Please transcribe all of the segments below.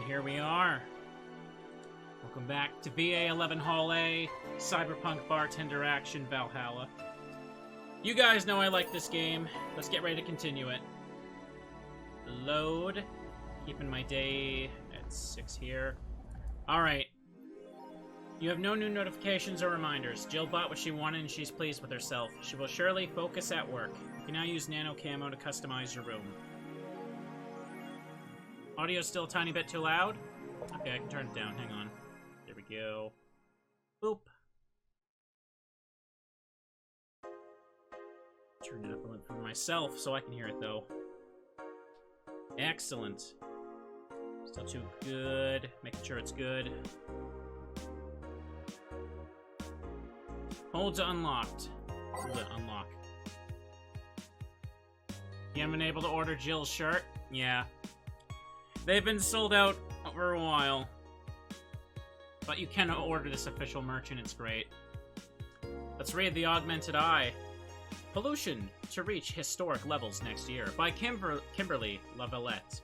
here we are. Welcome back to VA-11 Hall A, Cyberpunk Bartender Action Valhalla. You guys know I like this game. Let's get ready to continue it. Load. Keeping my day at 6 here. Alright. You have no new notifications or reminders. Jill bought what she wanted and she's pleased with herself. She will surely focus at work. You can now use nano camo to customize your room. Audio's still a tiny bit too loud? Okay, I can turn it down. Hang on. There we go. Boop. Turn it up a little for myself so I can hear it, though. Excellent. Still too good. Making sure it's good. Hold to unlocked. Hold it, unlock. You haven't been able to order Jill's shirt? Yeah. They've been sold out for a while. But you can order this official merch and it's great. Let's read The Augmented Eye. Pollution to reach historic levels next year by Kimberly Lavalette.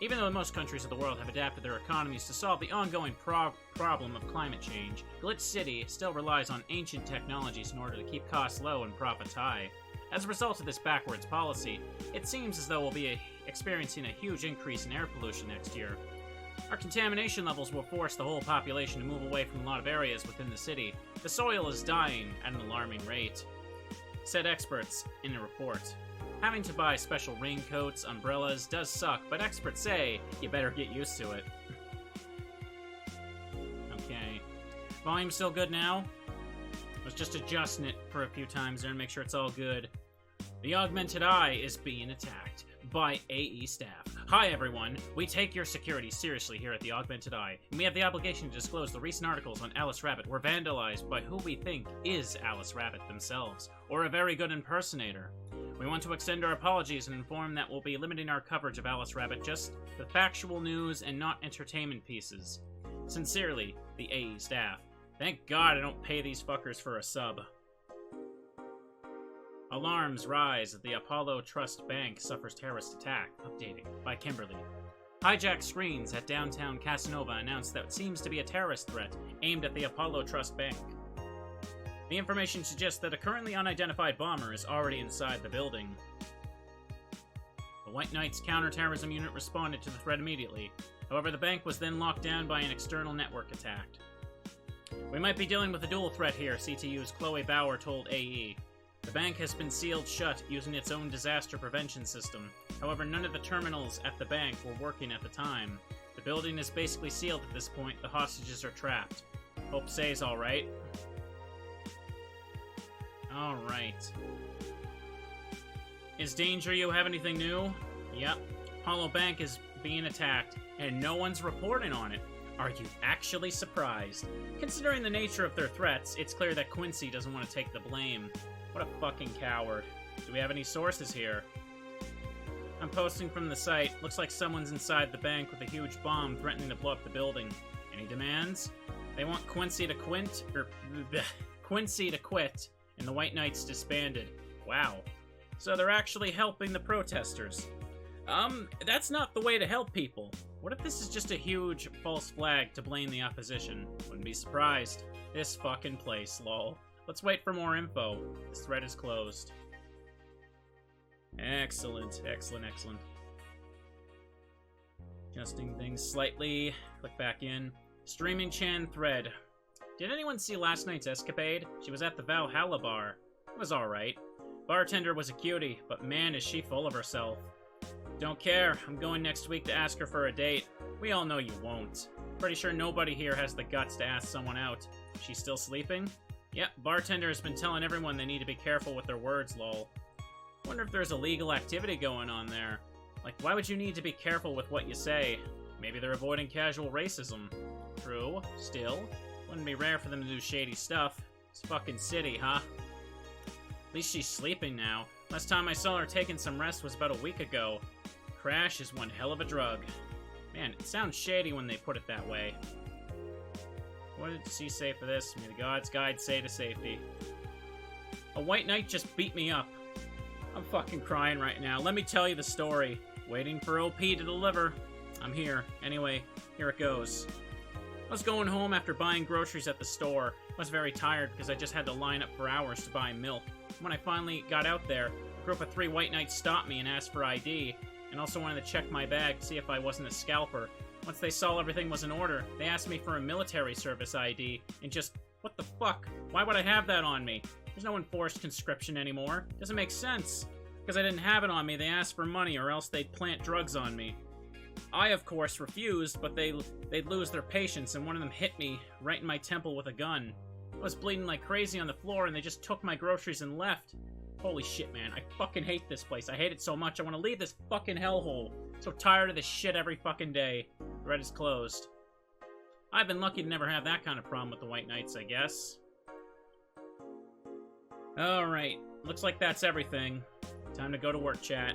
Even though most countries of the world have adapted their economies to solve the ongoing problem of climate change, Glitch City still relies on ancient technologies in order to keep costs low and profits high. As a result of this backwards policy, it seems as though we'll be experiencing a huge increase in air pollution next year. Our contamination levels will force the whole population to move away from a lot of areas within the city. The soil is dying at an alarming rate, said experts in a report. Having to buy special raincoats, umbrellas does suck, but experts say you better get used to it. Okay. Volume still good now? I was just adjusting it for a few times there and make sure it's all good. The Augmented Eye is being attacked by AE staff. Hi everyone, we take your security seriously here at the Augmented Eye, and we have the obligation to disclose the recent articles on Alice Rabbit were vandalized by who we think is Alice Rabbit themselves, or a very good impersonator. We want to extend our apologies and inform that we'll be limiting our coverage of Alice Rabbit just to factual news and not entertainment pieces. Sincerely, the AE staff. Thank God I don't pay these fuckers for a sub. Alarms rise as the Apollo Trust Bank suffers terrorist attack. Updating by Kimberly. Hijacked screens at downtown Casanova announced that it seems to be a terrorist threat aimed at the Apollo Trust Bank. The information suggests that a currently unidentified bomber is already inside the building. The White Knight's counterterrorism unit responded to the threat immediately. However, the bank was then locked down by an external network attack. We might be dealing with a dual threat here, CTU's Chloe Bauer told AE. The bank has been sealed shut using its own disaster prevention system. However, none of the terminals at the bank were working at the time. The building is basically sealed at this point. The hostages are trapped. Hope Say's alright. Alright. Is Danger You have anything new? Yep. Apollo Bank is being attacked, and no one's reporting on it. Are you actually surprised? Considering the nature of their threats, it's clear that Quincy doesn't want to take the blame. What a fucking coward. Do we have any sources here? I'm posting from the site. Looks like someone's inside the bank with a huge bomb threatening to blow up the building. Any demands? They want Quincy to quit, and the White Knights disbanded. Wow. So they're actually helping the protesters. That's not the way to help people. What if this is just a huge false flag to blame the opposition? Wouldn't be surprised. This fucking place, lol. Let's wait for more info. This thread is closed. Excellent, excellent, excellent. Adjusting things slightly. Click back in. Streaming Chan thread. Did anyone see last night's escapade? She was at the Valhalla bar. It was alright. Bartender was a cutie, but man is she full of herself. Don't care. I'm going next week to ask her for a date. We all know you won't. Pretty sure nobody here has the guts to ask someone out. She's still sleeping? Yep, Bartender has been telling everyone they need to be careful with their words, lol. Wonder if there's illegal activity going on there. Like, why would you need to be careful with what you say? Maybe they're avoiding casual racism. True. Still, wouldn't be rare for them to do shady stuff. It's fucking city, huh? At least she's sleeping now. Last time I saw her taking some rest was about a week ago. Crash is one hell of a drug. Man, it sounds shady when they put it that way. What did she say for this? May the gods guide say to safety. A White Knight just beat me up. I'm fucking crying right now. Let me tell you the story. Waiting for OP to deliver. I'm here. Anyway, here it goes. I was going home after buying groceries at the store. I was very tired because I just had to line up for hours to buy milk. When I finally got out there, a group of 3 white knights stopped me and asked for ID, and also wanted to check my bag to see if I wasn't a scalper. Once they saw everything was in order, they asked me for a military service ID, and just, what the fuck? Why would I have that on me? There's no enforced conscription anymore. Doesn't make sense. Because I didn't have it on me, they asked for money, or else they'd plant drugs on me. I, of course, refused, but they'd lose their patience, and one of them hit me right in my temple with a gun. I was bleeding like crazy on the floor, and they just took my groceries and left. Holy shit, man. I fucking hate this place. I hate it so much. I want to leave this fucking hellhole. So tired of this shit every fucking day. The Red is closed. I've been lucky to never have that kind of problem with the White Knights, I guess. Alright. Looks like that's everything. Time to go to work, chat.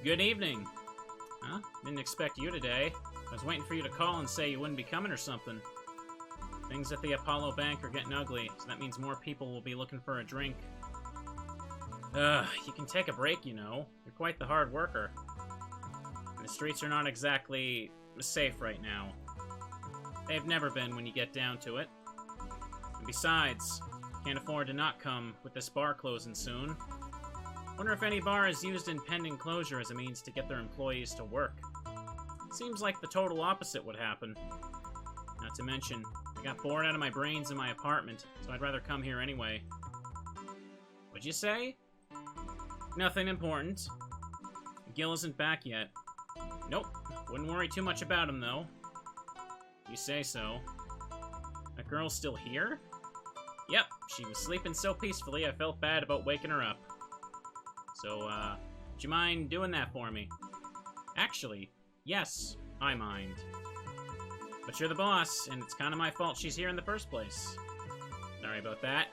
Good evening. Huh? Didn't expect you today. I was waiting for you to call and say you wouldn't be coming or something. Things at the Apollo Bank are getting ugly, so that means more people will be looking for a drink. You can take a break, you know. You're quite the hard worker. And the streets are not exactly safe right now. They've never been when you get down to it. And besides, can't afford to not come with this bar closing soon. Wonder if any bar is used in pending closure as a means to get their employees to work. Seems like the total opposite would happen. Not to mention, I got bored out of my brains in my apartment, so I'd rather come here anyway. What'd you say? Nothing important. Gil isn't back yet. Nope. Wouldn't worry too much about him, though. You say so. That girl's still here? Yep, she was sleeping so peacefully I felt bad about waking her up. So, would you mind doing that for me? Actually, yes, I mind. But you're the boss, and it's kind of my fault she's here in the first place. Sorry about that.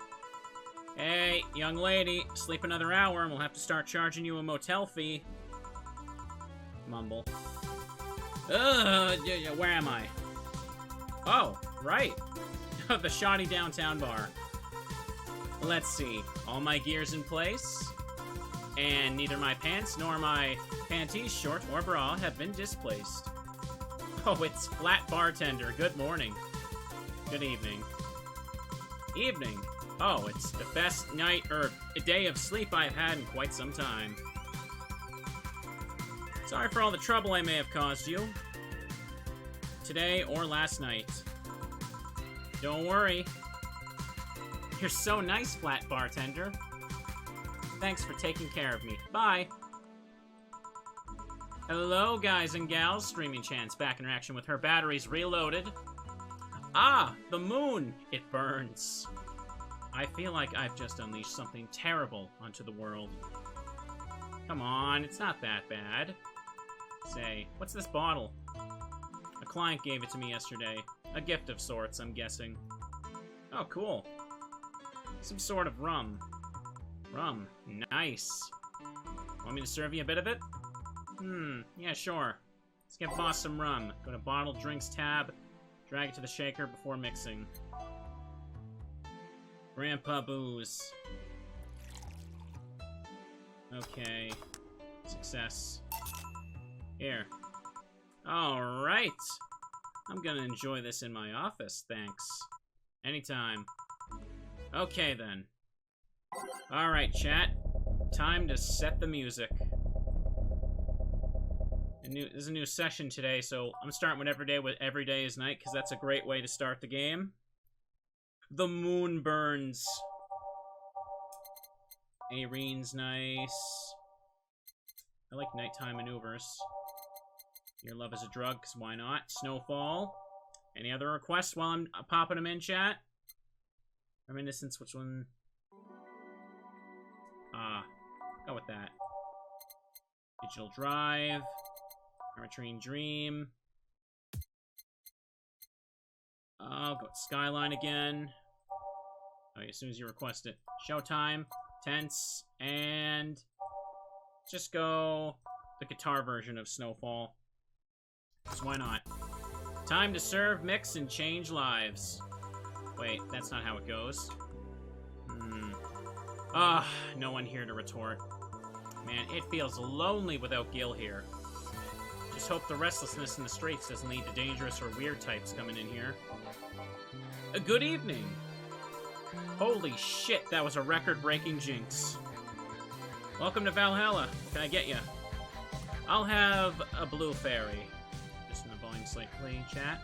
Hey, young lady, sleep another hour and we'll have to start charging you a motel fee. Mumble. Where am I? Oh, right. The shoddy downtown bar. Let's see. All my gear's in place. And neither my pants nor my panties, short or bra, have been displaced. Oh, it's Flat Bartender. Good morning. Good evening. Evening. Oh, it's the best night, or day of sleep I've had in quite some time. Sorry for all the trouble I may have caused you. Today or last night. Don't worry. You're so nice, Flat Bartender. Thanks for taking care of me. Bye. Hello, guys and gals. Streaming Chan's back in action with her batteries reloaded. Ah, the moon. It burns. I feel like I've just unleashed something terrible onto the world. Come on, it's not that bad. Say, what's this bottle? A client gave it to me yesterday. A gift of sorts, I'm guessing. Oh, cool. Some sort of rum. Rum. Nice. Want me to serve you a bit of it? Yeah, sure. Let's get boss some rum. Go to bottle drinks tab. Drag it to the shaker before mixing. Grandpa booze. Okay. Success. Here. Alright. I'm gonna enjoy this in my office, thanks. Anytime. Okay, then. Alright, chat. Time to set the music. There's a new session today, so I'm starting with every day is night, because that's a great way to start the game. The moon burns. Arene's nice. I like nighttime maneuvers. Your love is a drug, because why not? Snowfall. Any other requests while I'm popping them in, chat? Reminiscence, which one? Go with that. Digital Drive. Armatrine Dream. I'll go with Skyline again. Oh, as soon as you request it. Showtime. Tense. And... just go the guitar version of Snowfall. So why not? Time to serve, mix, and change lives. Wait, that's not how it goes. No one here to retort. Man, it feels lonely without Gil here. Just hope the restlessness in the streets doesn't lead to dangerous or weird types coming in here. Good evening! Holy shit, that was a record-breaking jinx. Welcome to Valhalla. What can I get you? I'll have a blue fairy. Just in the volume slightly, chat.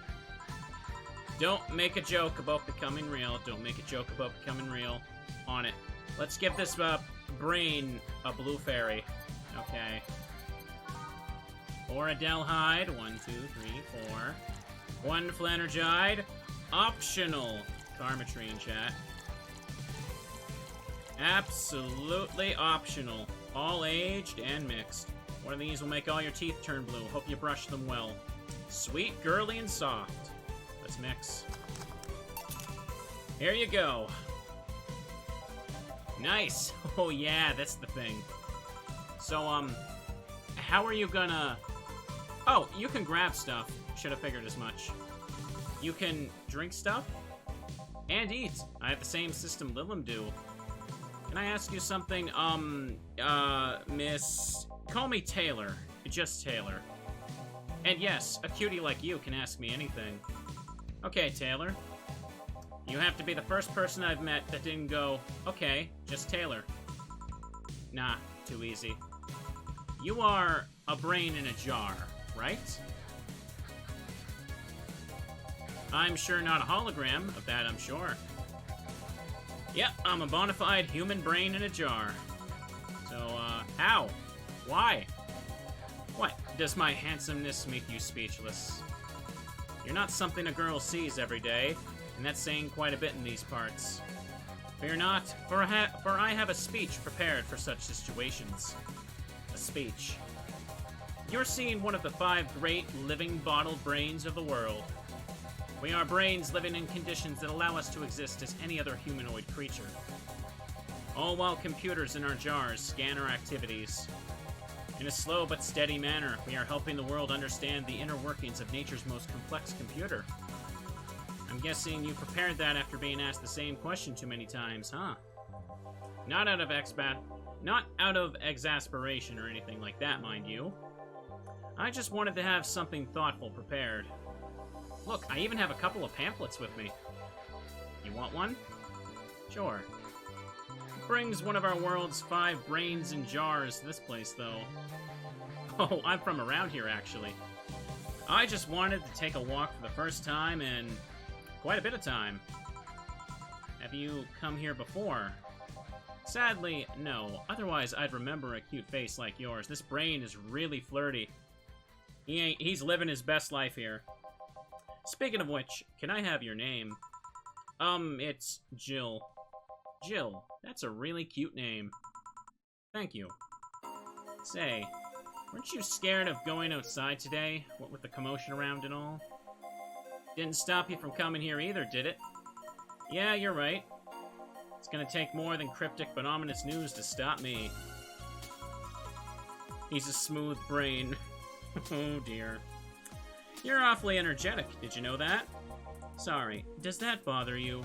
Don't make a joke about becoming real. Don't make a joke about becoming real. On it. Let's give this brain a blue fairy. Okay. 4 Adelhyde. 1, 2, 3, 4. 1 Flanergide. Optional. Karmatrine, chat. Absolutely optional. All aged and mixed. One of these will make all your teeth turn blue. Hope you brush them well. Sweet, girly, and soft. Let's mix. Here you go. Nice. Oh yeah, that's the thing. So, how are you gonna... Oh, you can grab stuff. Should have figured as much. You can drink stuff and eat. I have the same system Lilim do. Can I ask you something? Miss... Call me Taylor. Just Taylor. And yes, a cutie like you can ask me anything. Okay, Taylor. You have to be the first person I've met that didn't go, okay, just Taylor. Nah, too easy. You are a brain in a jar, right? I'm sure not a hologram, of that I'm sure. Yep, I'm a bona fide human brain in a jar. So, how? Why? What? Does my handsomeness make you speechless? You're not something a girl sees every day, and that's saying quite a bit in these parts. Fear not, for I have a speech prepared for such situations. A speech. You're seeing one of the 5 great living bottled brains of the world. We are brains living in conditions that allow us to exist as any other humanoid creature. All while computers in our jars scan our activities. In a slow but steady manner, we are helping the world understand the inner workings of nature's most complex computer. I'm guessing you prepared that after being asked the same question too many times, huh? Not out of exasperation or anything like that, mind you. I just wanted to have something thoughtful prepared. Look, I even have a couple of pamphlets with me. You want one? Sure. It brings one of our world's 5 brains in jars to this place, though. Oh, I'm from around here, actually. I just wanted to take a walk for the first time in quite a bit of time. Have you come here before? Sadly, no. Otherwise, I'd remember a cute face like yours. This brain is really flirty. He's living his best life here. Speaking of which, can I have your name? It's Jill. Jill, that's a really cute name. Thank you. Say, weren't you scared of going outside today? What with the commotion around and all? Didn't stop you from coming here either, did it? Yeah, you're right. It's gonna take more than cryptic but ominous news to stop me. He's a smooth brain. Oh dear. You're awfully energetic, did you know that? Sorry, does that bother you?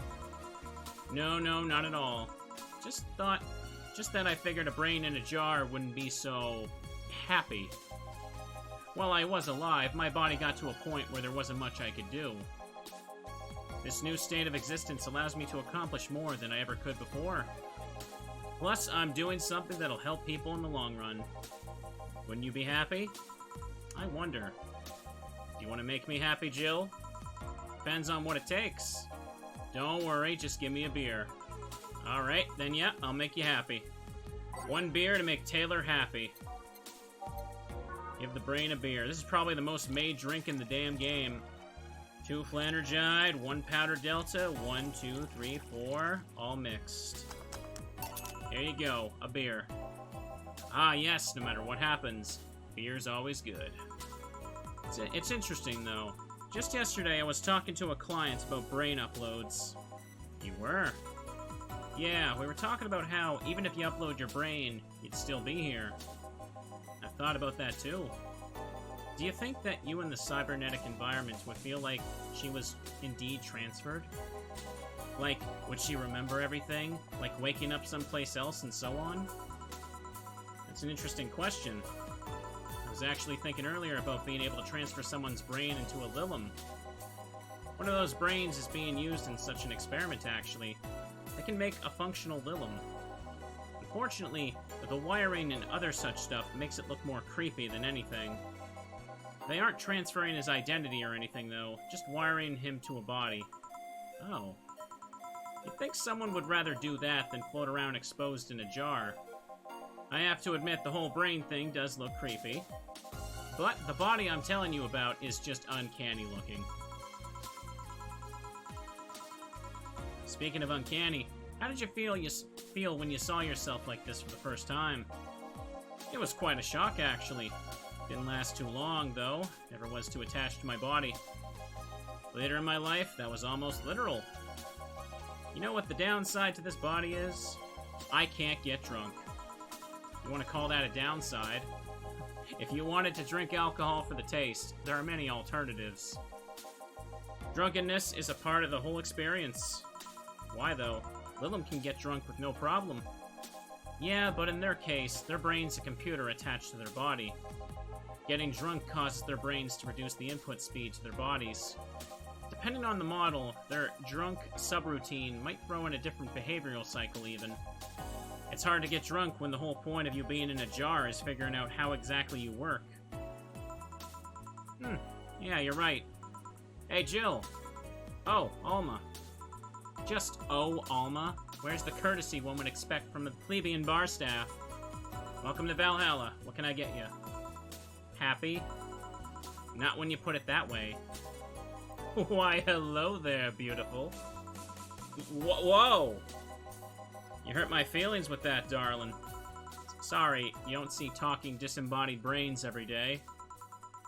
No, not at all. Just that I figured a brain in a jar wouldn't be so... happy. While I was alive, my body got to a point where there wasn't much I could do. This new state of existence allows me to accomplish more than I ever could before. Plus, I'm doing something that'll help people in the long run. Wouldn't you be happy? I wonder. Do you want to make me happy, Jill? Depends on what it takes. Don't worry, just give me a beer. Alright, then yeah, I'll make you happy. 1 beer to make Taylor happy. Give the brain a beer. This is probably the most made drink in the damn game. 2 Flanergide, 1 Powder Delta, 1, 2, 3, 4, all mixed. There you go, a beer. Ah yes, no matter what happens, beer's always good. It's interesting, though. Just yesterday, I was talking to a client about brain uploads. You were? Yeah, we were talking about how, even if you upload your brain, you'd still be here. I've thought about that, too. Do you think that you in the cybernetic environment would feel like she was indeed transferred? Like, would she remember everything? Like waking up someplace else and so on? That's an interesting question. I was actually thinking earlier about being able to transfer someone's brain into a Lilum. One of those brains is being used in such an experiment, actually. They can make a functional Lilum. Unfortunately, the wiring and other such stuff makes it look more creepy than anything. They aren't transferring his identity or anything, though, just wiring him to a body. Oh. You'd think someone would rather do that than float around exposed in a jar. I have to admit, the whole brain thing does look creepy. But the body I'm telling you about is just uncanny looking. Speaking of uncanny, how did you feel when you saw yourself like this for the first time? It was quite a shock, actually. Didn't last too long, though. Never was too attached to my body. Later in my life, that was almost literal. You know what the downside to this body is? I can't get drunk. You want to call that a downside? If you wanted to drink alcohol for the taste, there are many alternatives. Drunkenness is a part of the whole experience. Why, though? Lilum can get drunk with no problem. Yeah, but in their case, their brain's a computer attached to their body. Getting drunk causes their brains to reduce the input speed to their bodies. Depending on the model, their drunk subroutine might throw in a different behavioral cycle, even. It's hard to get drunk when the whole point of you being in a jar is figuring out how exactly you work. Yeah, you're right. Hey, Jill. Oh, Alma. Just, oh, Alma. Where's the courtesy one would expect from a plebeian bar staff? Welcome to Valhalla. What can I get you? Happy? Not when you put it that way. Why, hello there, beautiful. Whoa! You hurt my feelings with that, darling. Sorry, you don't see talking disembodied brains every day.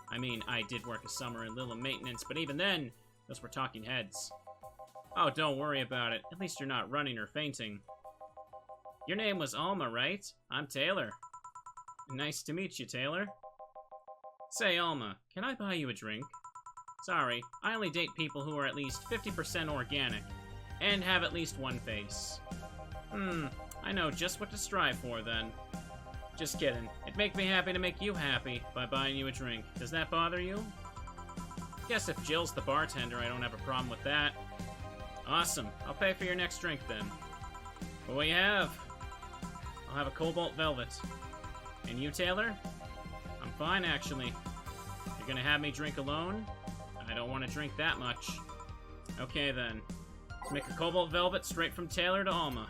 I mean, I did work a summer in Lilum maintenance, but even then, those were talking heads. Oh, don't worry about it. At least you're not running or fainting. Your name was Alma, right? I'm Taylor. Nice to meet you, Taylor. Say, Alma, can I buy you a drink? Sorry, I only date people who are at least 50% organic, and have at least one face. I know just what to strive for, then. Just kidding. It'd make me happy to make you happy by buying you a drink. Does that bother you? Guess if Jill's the bartender, I don't have a problem with that. Awesome. I'll pay for your next drink, then. What will you have? I'll have a Cobalt Velvet. And you, Taylor? I'm fine, actually. You're gonna have me drink alone? I don't want to drink that much. Okay, then. Let's make a Cobalt Velvet straight from Taylor to Alma.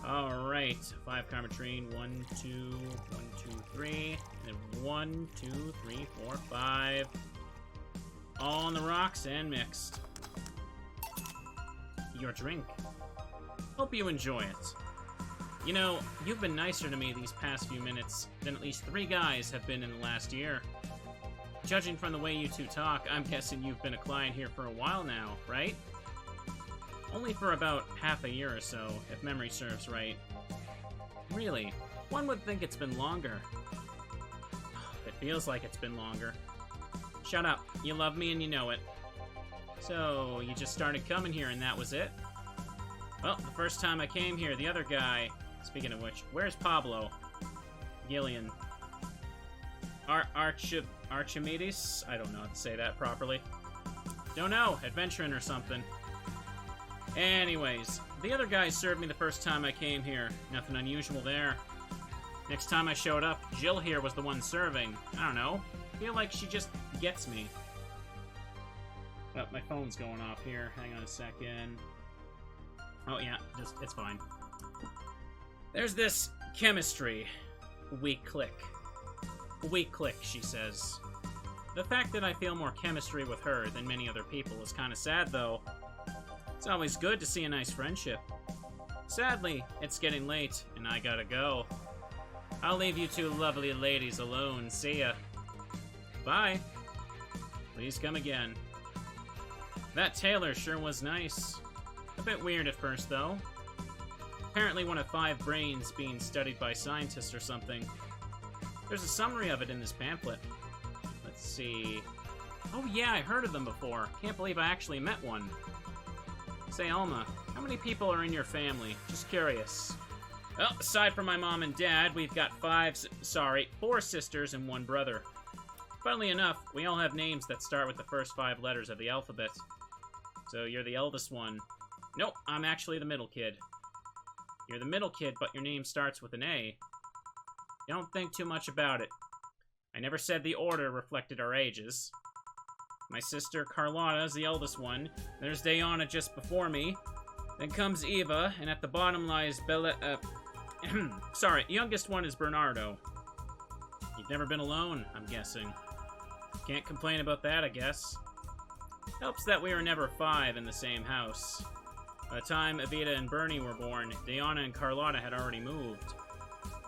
Alright. 5 Carmetrine. 1, 2, 1, 2, 3. And 1, 2, 3, 4, 5. All on the rocks and mixed. Your drink. Hope you enjoy it. You know, you've been nicer to me these past few minutes than at least 3 guys have been in the last year. Judging from the way you two talk, I'm guessing you've been a client here for a while now, right? Only for about half a year or so, if memory serves right. Really, one would think it's been longer. It feels like it's been longer. Shut up, you love me and you know it. So, you just started coming here and that was it? Well, the first time I came here, the other guy... Speaking of which, where's Pablo? Gillian. Archimedes? I don't know how to say that properly. Don't know, adventuring or something. Anyways, the other guy served me the first time I came here. Nothing unusual there. Next time I showed up, Jill here was the one serving. I don't know. Feel like she just gets me. Oh, my phone's going off here. Hang on a second. Oh yeah, it's fine. There's this chemistry. We click. We click, she says. The fact that I feel more chemistry with her than many other people is kind of sad, though. It's always good to see a nice friendship. Sadly, it's getting late, and I gotta go. I'll leave you two lovely ladies alone. See ya. Bye. Please come again. That Taylor sure was nice. A bit weird at first, though. Apparently one of 5 brains being studied by scientists or something. There's a summary of it in this pamphlet. Let's see... Oh yeah, I heard of them before. Can't believe I actually met one. Say, Alma, how many people are in your family? Just curious. Well, aside from my mom and dad, we've got 4 sisters and 1 brother. Funnily enough, we all have names that start with the first 5 letters of the alphabet. So you're the eldest one. Nope, I'm actually the middle kid. You're the middle kid, but your name starts with an A. Don't think too much about it. I never said the order reflected our ages. My sister Carlotta is the eldest one. There's Diana just before me. Then comes Eva, and at the bottom lies Bella, sorry, youngest one is Bernardo. You've never been alone, I'm guessing. Can't complain about that, I guess. Helps that we were never 5 in the same house. By the time Evita and Bernie were born, Diana and Carlotta had already moved.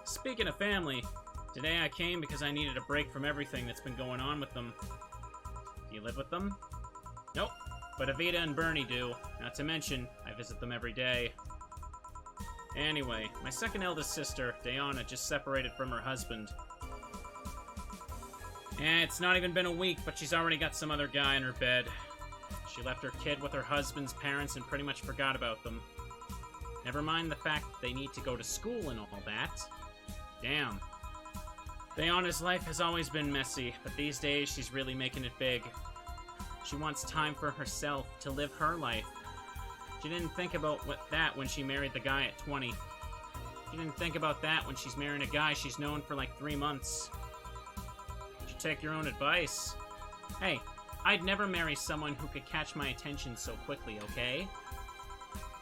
Speaking of family, today I came because I needed a break from everything that's been going on with them. Do you live with them? Nope, but Evita and Bernie do. Not to mention, I visit them every day. Anyway, my second eldest sister, Diana, just separated from her husband. And it's not even been a week, but she's already got some other guy in her bed. She left her kid with her husband's parents and pretty much forgot about them. Never mind the fact that they need to go to school and all that. Damn. Diana's life has always been messy, but these days she's really making it big. She wants time for herself, to live her life. She didn't think about that when she married the guy at 20. She didn't think about that when she's marrying a guy she's known for like 3 months. You should take your own advice. Hey, I'd never marry someone who could catch my attention so quickly, okay?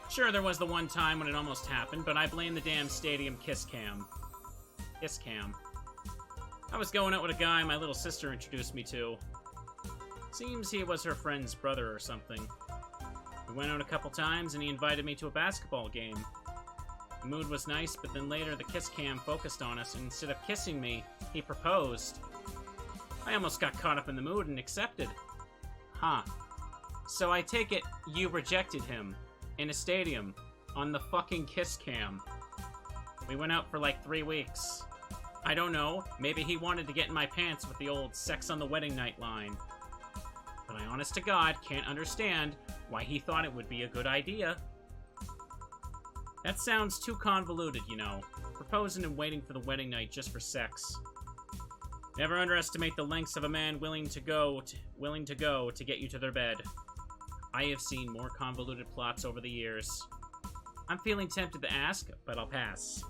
Sure, there was the one time when it almost happened, but I blame the damn stadium kiss cam. Kiss cam. I was going out with a guy my little sister introduced me to. Seems he was her friend's brother or something. We went out a couple times and he invited me to a basketball game. The mood was nice, but then later the kiss cam focused on us and instead of kissing me, he proposed. I almost got caught up in the mood and accepted. Huh. So I take it you rejected him in a stadium on the fucking kiss cam. We went out for like 3 weeks. I don't know, maybe he wanted to get in my pants with the old sex on the wedding night line. But I honest to God can't understand why he thought it would be a good idea. That sounds too convoluted, you know. Proposing and waiting for the wedding night just for sex. Never underestimate the lengths of a man willing to go to get you to their bed. I have seen more convoluted plots over the years. I'm feeling tempted to ask, but I'll pass.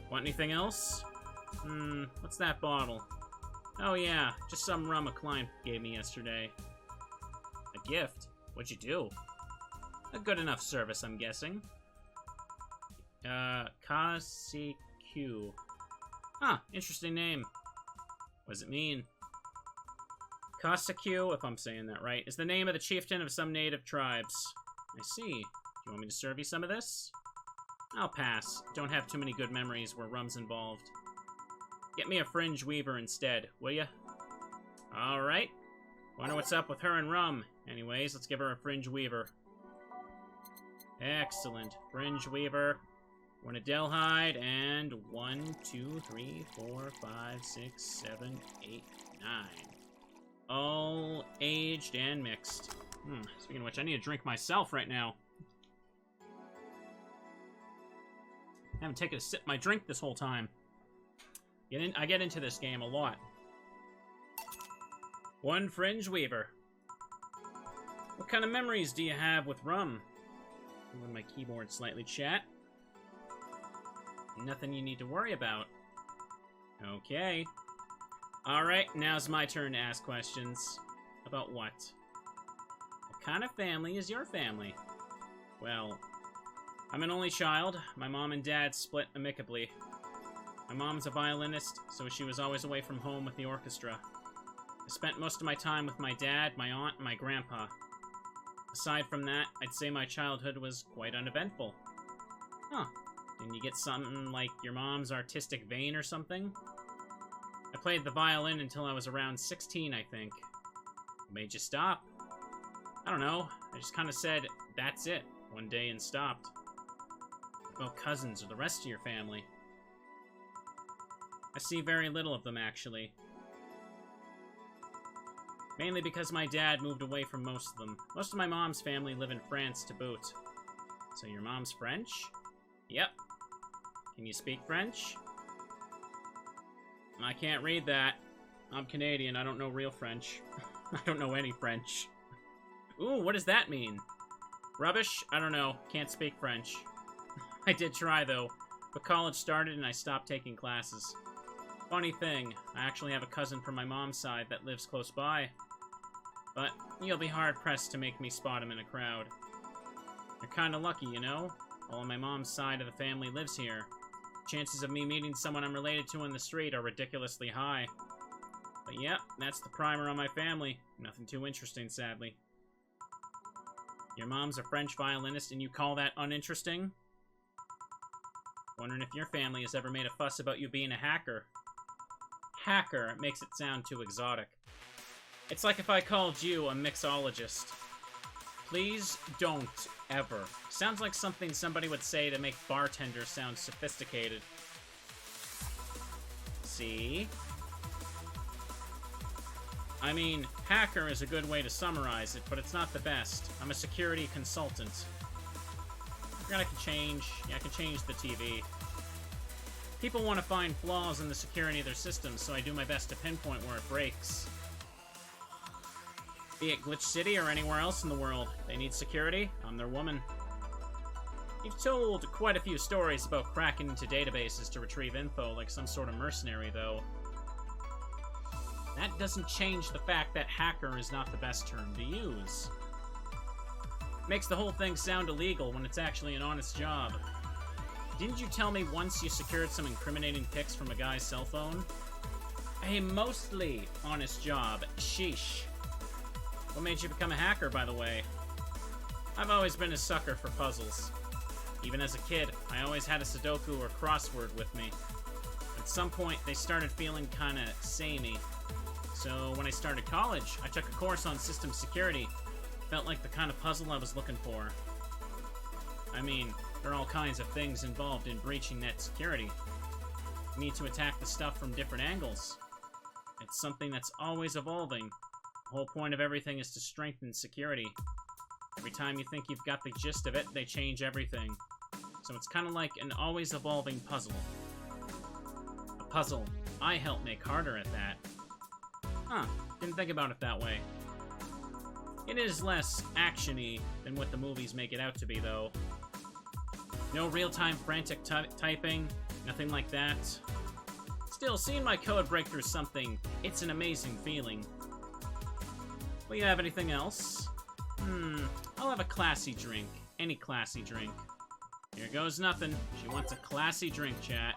Want anything else? What's that bottle? Oh yeah, just some rum a client gave me yesterday. A gift? What'd you do? A good enough service, I'm guessing. Kasiq. Huh, interesting name. What does it mean? Kasiq, if I'm saying that right, is the name of the chieftain of some native tribes. I see. Do you want me to serve you some of this? I'll pass. Don't have too many good memories where rum's involved. Get me a fringe weaver instead, will ya? Alright. Wonder what's up with her and rum. Anyways, let's give her a fringe weaver. Excellent. Fringe weaver. One Adelhide, and 1, 2, 3, 4, 5, 6, 7, 8, 9. All aged and mixed. Speaking of which, I need a drink myself right now. I haven't taken a sip of my drink this whole time. I get into this game a lot. One fringe weaver. What kind of memories do you have with rum? Move my keyboard slightly, chat. Nothing you need to worry about. Okay. Alright, now's my turn to ask questions. About what? What kind of family is your family? Well, I'm an only child. My mom and dad split amicably. My mom's a violinist, so she was always away from home with the orchestra. I spent most of my time with my dad, my aunt, and my grandpa. Aside from that, I'd say my childhood was quite uneventful. Huh. Didn't you get something like your mom's artistic vein or something? I played the violin until I was around 16, I think. What made you stop? I don't know. I just kind of said, that's it, one day and stopped. What about cousins or the rest of your family? I see very little of them, actually. Mainly because my dad moved away from most of them. Most of my mom's family live in France to boot. So your mom's French? Yep. Can you speak French? I can't read that. I'm Canadian, I don't know real French. I don't know any French. Ooh, what does that mean? Rubbish? I don't know. Can't speak French. I did try, though. But college started and I stopped taking classes. Funny thing, I actually have a cousin from my mom's side that lives close by. But you'll be hard-pressed to make me spot him in a crowd. You're kinda lucky, you know? All of my mom's side of the family lives here. Chances of me meeting someone I'm related to on the street are ridiculously high. But yep, that's the primer on my family. Nothing too interesting, sadly. Your mom's a French violinist and you call that uninteresting? Wondering if your family has ever made a fuss about you being a hacker. Hacker makes it sound too exotic. It's like if I called you a mixologist. Please don't, ever. Sounds like something somebody would say to make bartender sound sophisticated. See? I mean, hacker is a good way to summarize it, but it's not the best. I'm a security consultant. I forgot I can change... Yeah, I can change the TV. People want to find flaws in the security of their systems, so I do my best to pinpoint where it breaks. Be it Glitch City or anywhere else in the world, they need security, I'm their woman. You've told quite a few stories about cracking into databases to retrieve info like some sort of mercenary, though. That doesn't change the fact that hacker is not the best term to use. Makes the whole thing sound illegal when it's actually an honest job. Didn't you tell me once you secured some incriminating pics from a guy's cell phone? A mostly honest job. Sheesh. What made you become a hacker, by the way? I've always been a sucker for puzzles. Even as a kid, I always had a Sudoku or crossword with me. At some point, they started feeling kinda samey. So when I started college, I took a course on system security. Felt like the kind of puzzle I was looking for. I mean, there are all kinds of things involved in breaching net security. You need to attack the stuff from different angles. It's something that's always evolving. The whole point of everything is to strengthen security. Every time you think you've got the gist of it, they change everything. So it's kind of like an always evolving puzzle. A puzzle I help make harder at that. Huh, didn't think about it that way. It is less action-y than what the movies make it out to be, though. No real-time frantic typing, nothing like that. Still, seeing my code break through something, it's an amazing feeling. Will you have anything else? I'll have a classy drink. Any classy drink. Here goes nothing. She wants a classy drink, chat.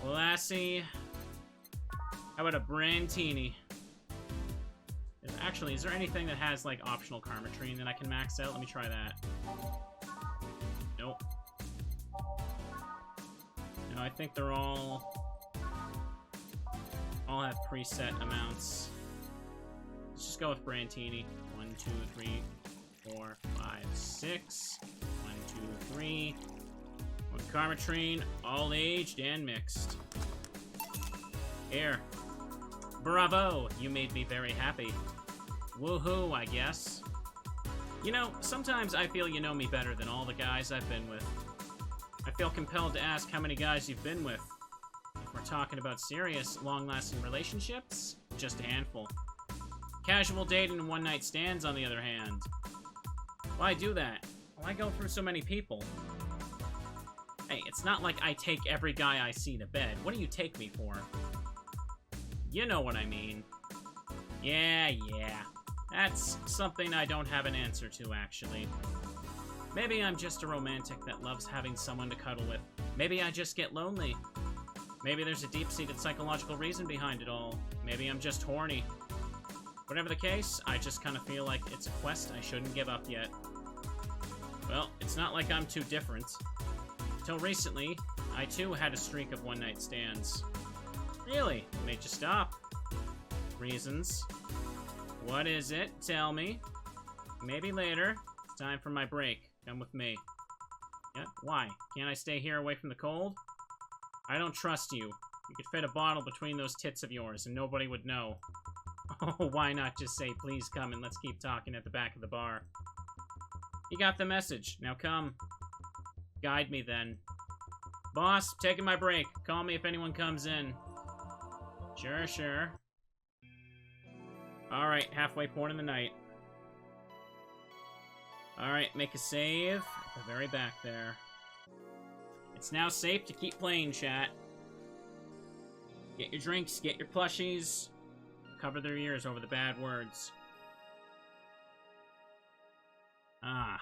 Classy. How about a Brandtini? Actually, is there anything that has, like, optional Karmatrine that I can max out? Let me try that. Nope. No, I think they're all have preset amounts. Let's just go with Brandtini. 1, 2, 3, 4, 5, 6. 1, 2, 3. 1 Karmatrine, all aged and mixed. Here. Bravo! You made me very happy. Woohoo, I guess. You know, sometimes I feel you know me better than all the guys I've been with. I feel compelled to ask how many guys you've been with. If we're talking about serious, long-lasting relationships, just a handful. Casual dating and one-night stands, on the other hand. Why do that? Why go through so many people? Hey, it's not like I take every guy I see to bed. What do you take me for? You know what I mean. Yeah. That's something I don't have an answer to, actually. Maybe I'm just a romantic that loves having someone to cuddle with. Maybe I just get lonely. Maybe there's a deep-seated psychological reason behind it all. Maybe I'm just horny. Whatever the case, I just kind of feel like it's a quest I shouldn't give up yet. Well, it's not like I'm too different. Till recently, I too had a streak of one-night stands. Really? What made you stop? Reasons. What is it? Tell me. Maybe later. It's time for my break. Come with me. Yeah, why? Can't I stay here away from the cold? I don't trust you. You could fit a bottle between those tits of yours and nobody would know. Oh, why not just say, please come and let's keep talking at the back of the bar? You got the message. Now come. Guide me then. Boss, taking my break. Call me if anyone comes in. Sure, sure. Alright, halfway point in the night. Alright, make a save. At the very back there. It's now safe to keep playing, chat. Get your drinks, get your plushies. Cover their ears over the bad words. Ah.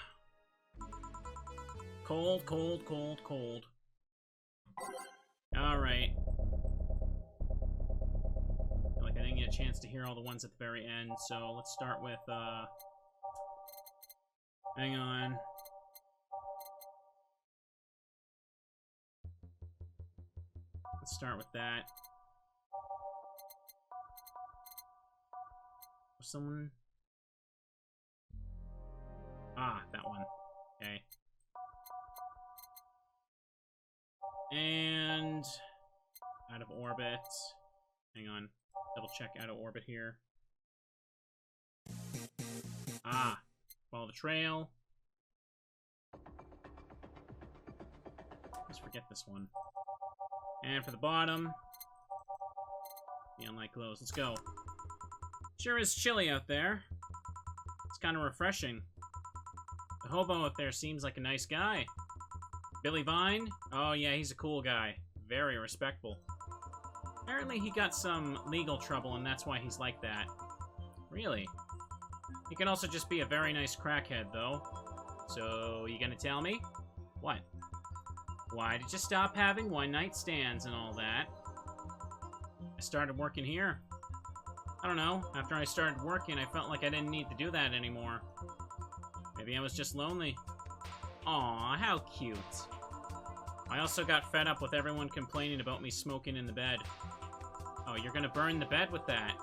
Cold, cold, cold, cold. Alright. Like I didn't get a chance to hear all the ones at the very end, so let's start with, hang on. Let's start with that. Someone... Ah, that one. Okay. And... Out of orbit. Hang on. Double check out of orbit here. Ah. Follow the trail. Let's forget this one. And for the bottom... Neon light glows. Let's go. Sure is chilly out there. It's kind of refreshing. The hobo out there seems like a nice guy. Billy Vine? Oh yeah, he's a cool guy. Very respectful. Apparently he got some legal trouble and that's why he's like that. Really? He can also just be a very nice crackhead, though. So, you gonna tell me? What? Why did you stop having one-night stands and all that? I started working here. I don't know. After I started working, I felt like I didn't need to do that anymore. Maybe I was just lonely. Aw, how cute. I also got fed up with everyone complaining about me smoking in the bed. Oh, you're gonna burn the bed with that?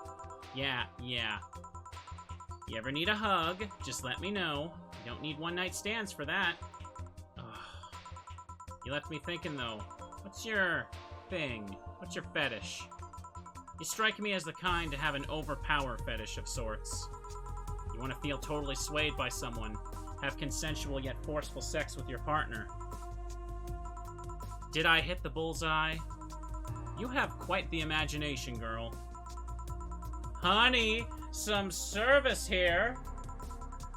Yeah. You ever need a hug, just let me know. You don't need one-night stands for that. Ugh. You left me thinking, though. What's your thing? What's your fetish? You strike me as the kind to have an overpower fetish of sorts. You want to feel totally swayed by someone, have consensual yet forceful sex with your partner. Did I hit the bullseye? You have quite the imagination, girl. Honey, some service here.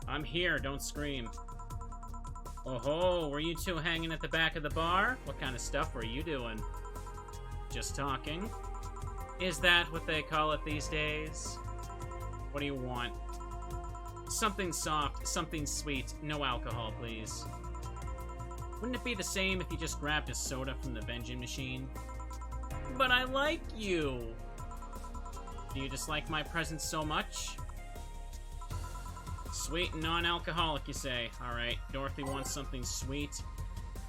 I'm here, don't scream. Oh-ho, were you two hanging at the back of the bar? What kind of stuff were you doing? Just talking. Is that what they call it these days? What do you want? Something soft, something sweet, no alcohol, please. Wouldn't it be the same if you just grabbed a soda from the vending machine? But I like you! Do you dislike my presence so much? Sweet and non-alcoholic, you say. Alright, Dorothy wants something sweet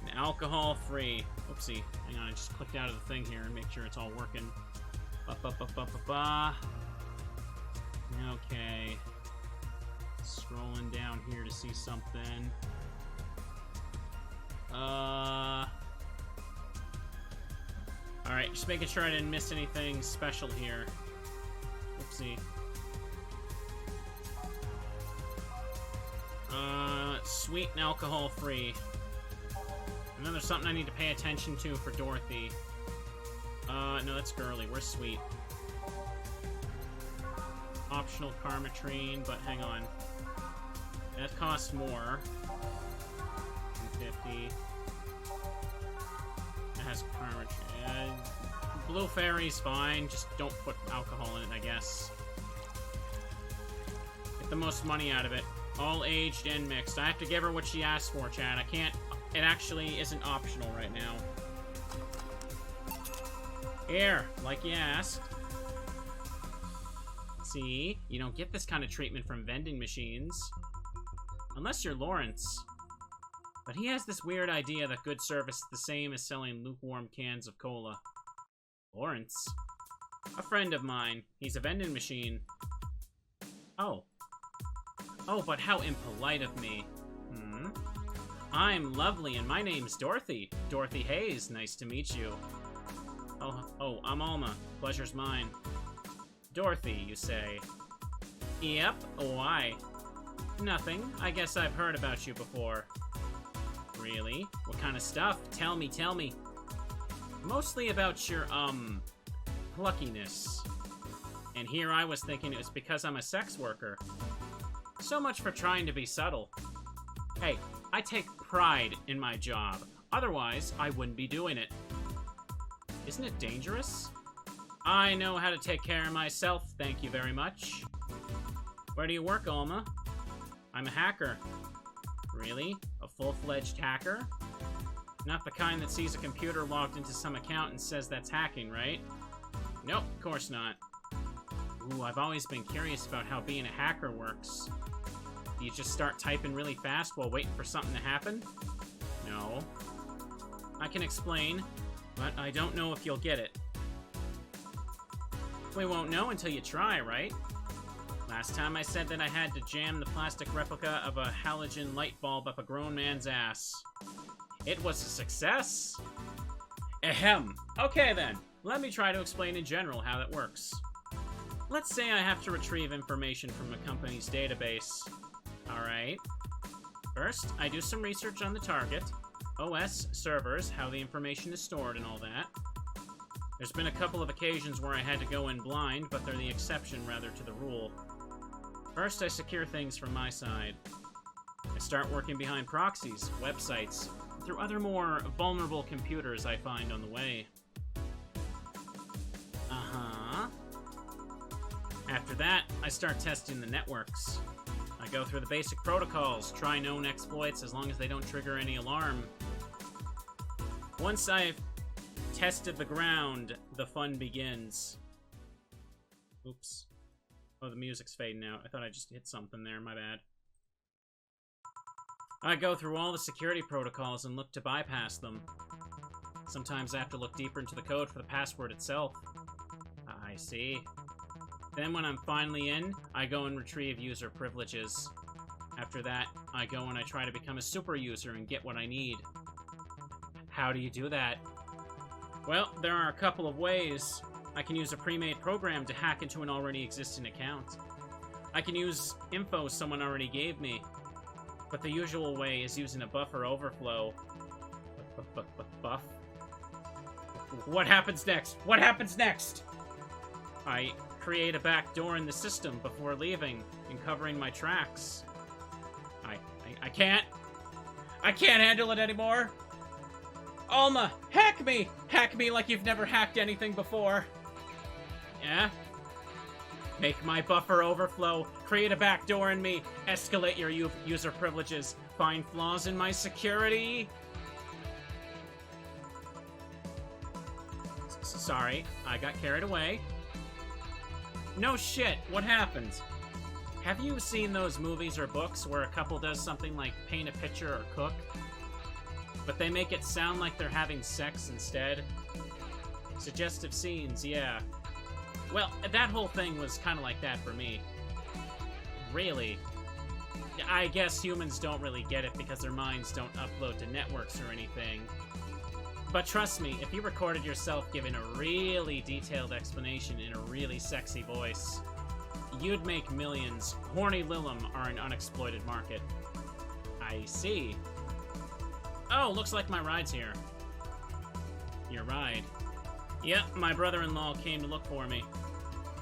and alcohol-free. Oopsie, hang on, I just clicked out of the thing here and make sure it's all working. Ba-ba-ba-ba-ba-ba. Okay. Scrolling down here to see something. Alright, just making sure I didn't miss anything special here. Oopsie. Sweet and alcohol-free. And then there's something I need to pay attention to for Dorothy. No, that's girly. We're sweet. Optional karmatrine, but hang on. That costs more. 250. It has karmatrine. Blue fairy's fine. Just don't put alcohol in it, I guess. Get the most money out of it. All aged and mixed. I have to give her what she asked for, Chad. I can't... It actually isn't optional right now. Here, like you asked. See? You don't get this kind of treatment from vending machines. Unless you're Lawrence. But he has this weird idea that good service is the same as selling lukewarm cans of cola. Lawrence? A friend of mine. He's a vending machine. Oh. Oh, but how impolite of me. I'm lovely, and my name's Dorothy. Dorothy Hayes. Nice to meet you. Oh, I'm Alma. Pleasure's mine. Dorothy, you say? Yep, why? Nothing. I guess I've heard about you before. Really? What kind of stuff? Tell me, tell me. Mostly about your, pluckiness. And here I was thinking it was because I'm a sex worker. So much for trying to be subtle. Hey, I take pride in my job. Otherwise, I wouldn't be doing it. Isn't it dangerous? I know how to take care of myself, thank you very much. Where do you work, Alma? I'm a hacker. Really? A full-fledged hacker? Not the kind that sees a computer logged into some account and says that's hacking, right? Nope, of course not. Ooh, I've always been curious about how being a hacker works. Do you just start typing really fast while waiting for something to happen? No. I can explain, but I don't know if you'll get it. We won't know until you try, right? Last time I said that I had to jam the plastic replica of a halogen light bulb up a grown man's ass. It was a success! Ahem. Okay then, let me try to explain in general how that works. Let's say I have to retrieve information from a company's database. Alright. First, I do some research on the target, OS, servers, how the information is stored and all that. There's been a couple of occasions where I had to go in blind, but they're the exception rather to the rule. First, I secure things from my side. I start working behind proxies, websites, through other more vulnerable computers I find on the way. After that, I start testing the networks. I go through the basic protocols, try known exploits as long as they don't trigger any alarm. Once I've tested the ground, the fun begins. Oops. Oh, the music's fading out. I thought I just hit something there, my bad. I go through all the security protocols and look to bypass them. Sometimes I have to look deeper into the code for the password itself. I see. Then when I'm finally in, I go and retrieve user privileges. After that, I go and I try to become a super user and get what I need. How do you do that? Well, there are a couple of ways. I can use a pre-made program to hack into an already existing account. I can use info someone already gave me. But the usual way is using a buffer overflow. Buff? What happens next? What happens next? I create a back door in the system before leaving and covering my tracks. I can't. I can't handle it anymore. Alma, hack me! Hack me like you've never hacked anything before. Yeah? Make my buffer overflow, create a backdoor in me, escalate your user privileges, find flaws in my security. Sorry, I got carried away. No shit, what happened? Have you seen those movies or books where a couple does something like paint a picture or cook, but they make it sound like they're having sex instead? Suggestive scenes, yeah. Well, that whole thing was kind of like that for me. Really? I guess humans don't really get it because their minds don't upload to networks or anything. But trust me, if you recorded yourself giving a really detailed explanation in a really sexy voice, you'd make millions. Horny Lilum are an unexploited market. I see. Oh, looks like my ride's here. Your ride? Yep, my brother-in-law came to look for me.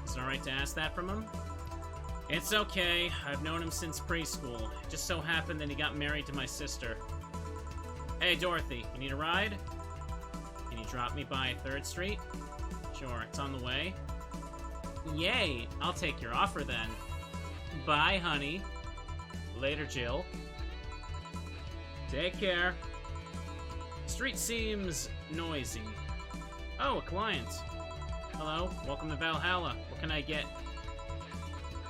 Is it alright to ask that from him? It's okay. I've known him since preschool. It just so happened that he got married to my sister. Hey, Dorothy, you need a ride? Can you drop me by 3rd Street? Sure, it's on the way. Yay! I'll take your offer then. Bye, honey. Later, Jill. Take care. Street seems noisy. Oh, a client. Hello, welcome to Valhalla. What can I get?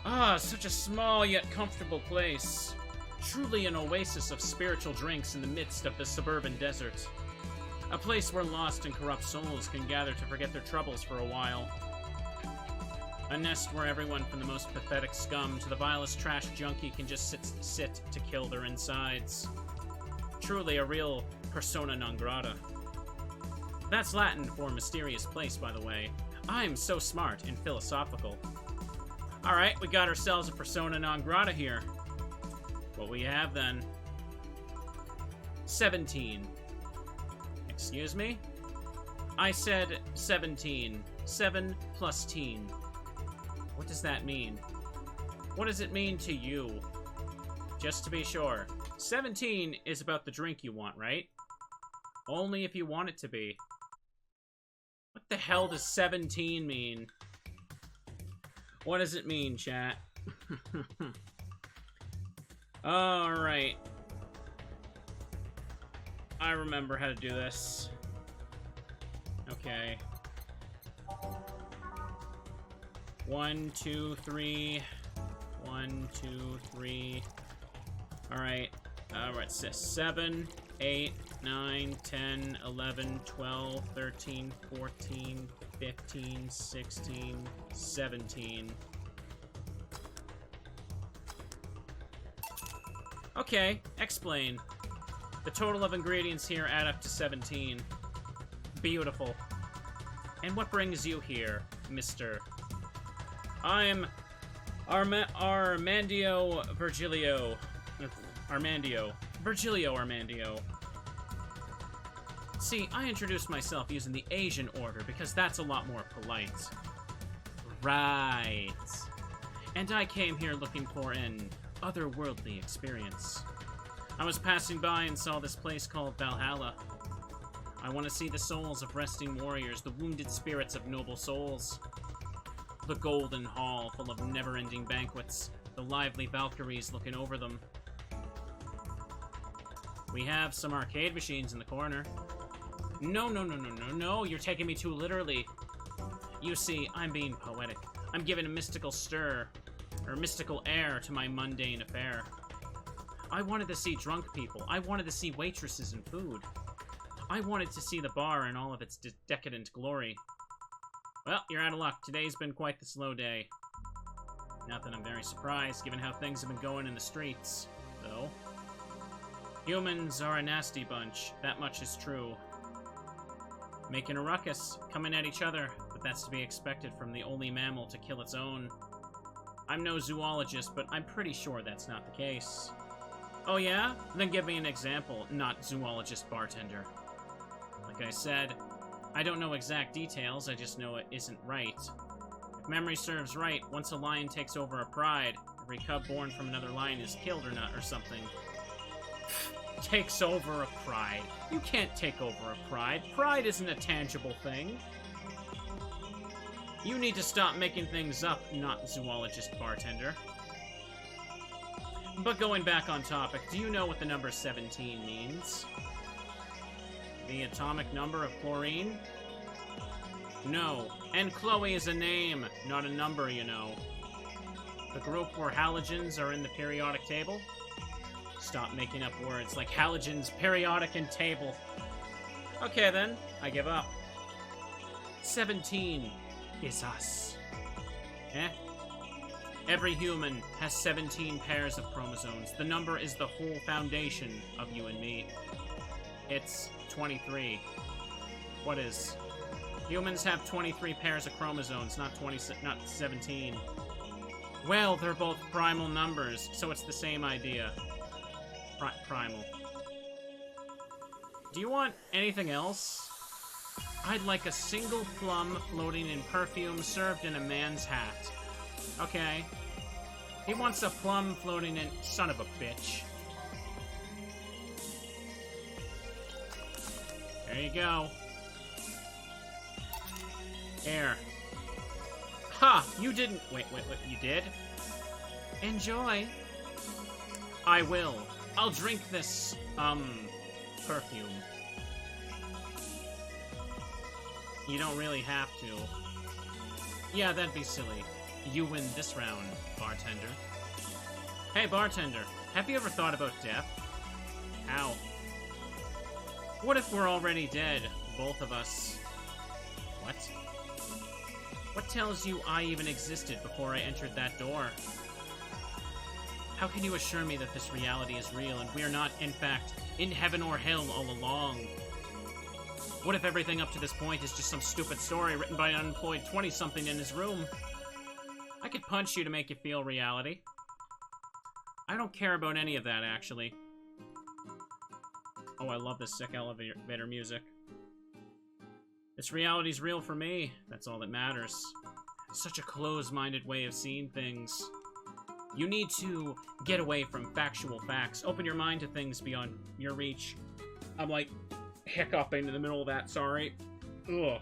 Ah, such a small yet comfortable place. Truly an oasis of spiritual drinks in the midst of the suburban desert. A place where lost and corrupt souls can gather to forget their troubles for a while. A nest where everyone from the most pathetic scum to the vilest trash junkie can just sit to kill their insides. Truly a real persona non grata. That's Latin for mysterious place, by the way. I'm so smart and philosophical. Alright, we got ourselves a persona non grata here. What we have then? 17. Excuse me? I said 17. 7 plus teen. What does that mean? What does it mean to you? Just to be sure, 17 is about the drink you want, right? Only if you want it to be. What the hell does 17 mean? What does it mean, chat? Alright. I remember how to do this. Okay. 1, 2, 3. 1, 2, 3. Alright. Alright, 7, 8, 9, 10, 11, 12, 13, 14, 15, 16, 17. Okay, explain. The total of ingredients here add up to 17. Beautiful. And what brings you here, mister? I'm Armandio Virgilio. Virgilio Armandio. See, I introduced myself using the Asian order because that's a lot more polite. Right. And I came here looking for an otherworldly experience. I was passing by and saw this place called Valhalla. I want to see the souls of resting warriors, the wounded spirits of noble souls. The golden hall full of never-ending banquets, the lively Valkyries looking over them. We have some arcade machines in the corner. No, you're taking me too literally. You see, I'm being poetic. I'm giving a mystical stir, or mystical air to my mundane affair. I wanted to see drunk people. I wanted to see waitresses and food. I wanted to see the bar in all of its decadent glory. Well, you're out of luck. Today's been quite the slow day. Not that I'm very surprised, given how things have been going in the streets, though. Humans are a nasty bunch. That much is true. Making a ruckus, coming at each other, but that's to be expected from the only mammal to kill its own. I'm no zoologist, but I'm pretty sure that's not the case. Oh yeah? Then give me an example, not zoologist bartender. Like I said, I don't know exact details, I just know it isn't right. If memory serves right, once a lion takes over a pride, every cub born from another lion is killed or something. Takes over a pride. You can't take over a pride. Pride isn't a tangible thing. You need to stop making things up, not zoologist bartender. But going back on topic, do you know what the number 17 means? The atomic number of chlorine? No. And Chloe is a name, not a number, you know. The group where halogens are in the periodic table? Stop making up words like halogens, periodic, and table. Okay then, I give up. 17 is us. Eh? Every human has 17 pairs of chromosomes. The number is the whole foundation of you and me. It's 23. What is? Humans have 23 pairs of chromosomes, not 17. Well, they're both primal numbers, so it's the same idea. Primal. Do you want anything else? I'd like a single plum floating in perfume served in a man's hat. Okay. He wants a plum floating in... Son of a bitch. There you go. Air. Ha! You didn't... Wait, you did? Enjoy. I will. I'll drink this, perfume. You don't really have to. Yeah, that'd be silly. You win this round, bartender. Hey, bartender, have you ever thought about death? How? What if we're already dead, both of us? What? What tells you I even existed before I entered that door? How can you assure me that this reality is real and we are not, in fact, in heaven or hell all along? What if everything up to this point is just some stupid story written by an unemployed 20-something in his room? I could punch you to make you feel reality. I don't care about any of that, actually. Oh, I love this sick elevator music. This reality's real for me. That's all that matters. Such a closed-minded way of seeing things. You need to get away from factual facts. Open your mind to things beyond your reach. I'm like hiccuping in the middle of that, sorry. Ugh.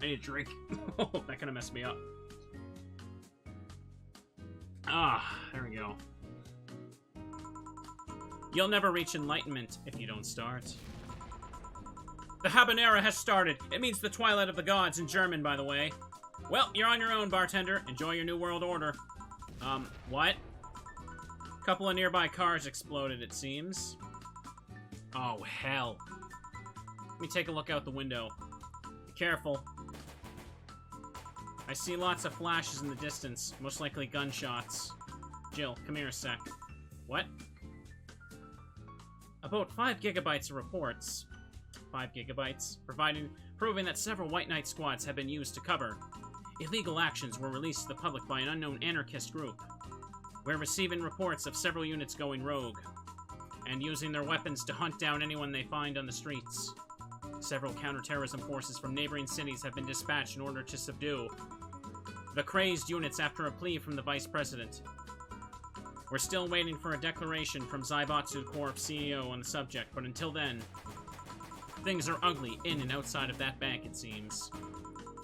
I need a drink. Oh, that kind of messed me up. Ah, there we go. You'll never reach enlightenment if you don't start. The habanera has started. It means the twilight of the gods in German, by the way. Well, you're on your own, bartender. Enjoy your new world order. What? A couple of nearby cars exploded, it seems. Oh, hell. Let me take a look out the window. Be careful. I see lots of flashes in the distance, most likely gunshots. Jill, come here a sec. What? About 5 gigabytes of reports. 5 gigabytes, proving that several White Knight squads have been used to cover. Illegal actions were released to the public by an unknown anarchist group. We're receiving reports of several units going rogue, and using their weapons to hunt down anyone they find on the streets. Several counterterrorism forces from neighboring cities have been dispatched in order to subdue the crazed units after a plea from the Vice President. We're still waiting for a declaration from Zaibatsu Corp CEO on the subject, but until then, things are ugly in and outside of that bank, it seems.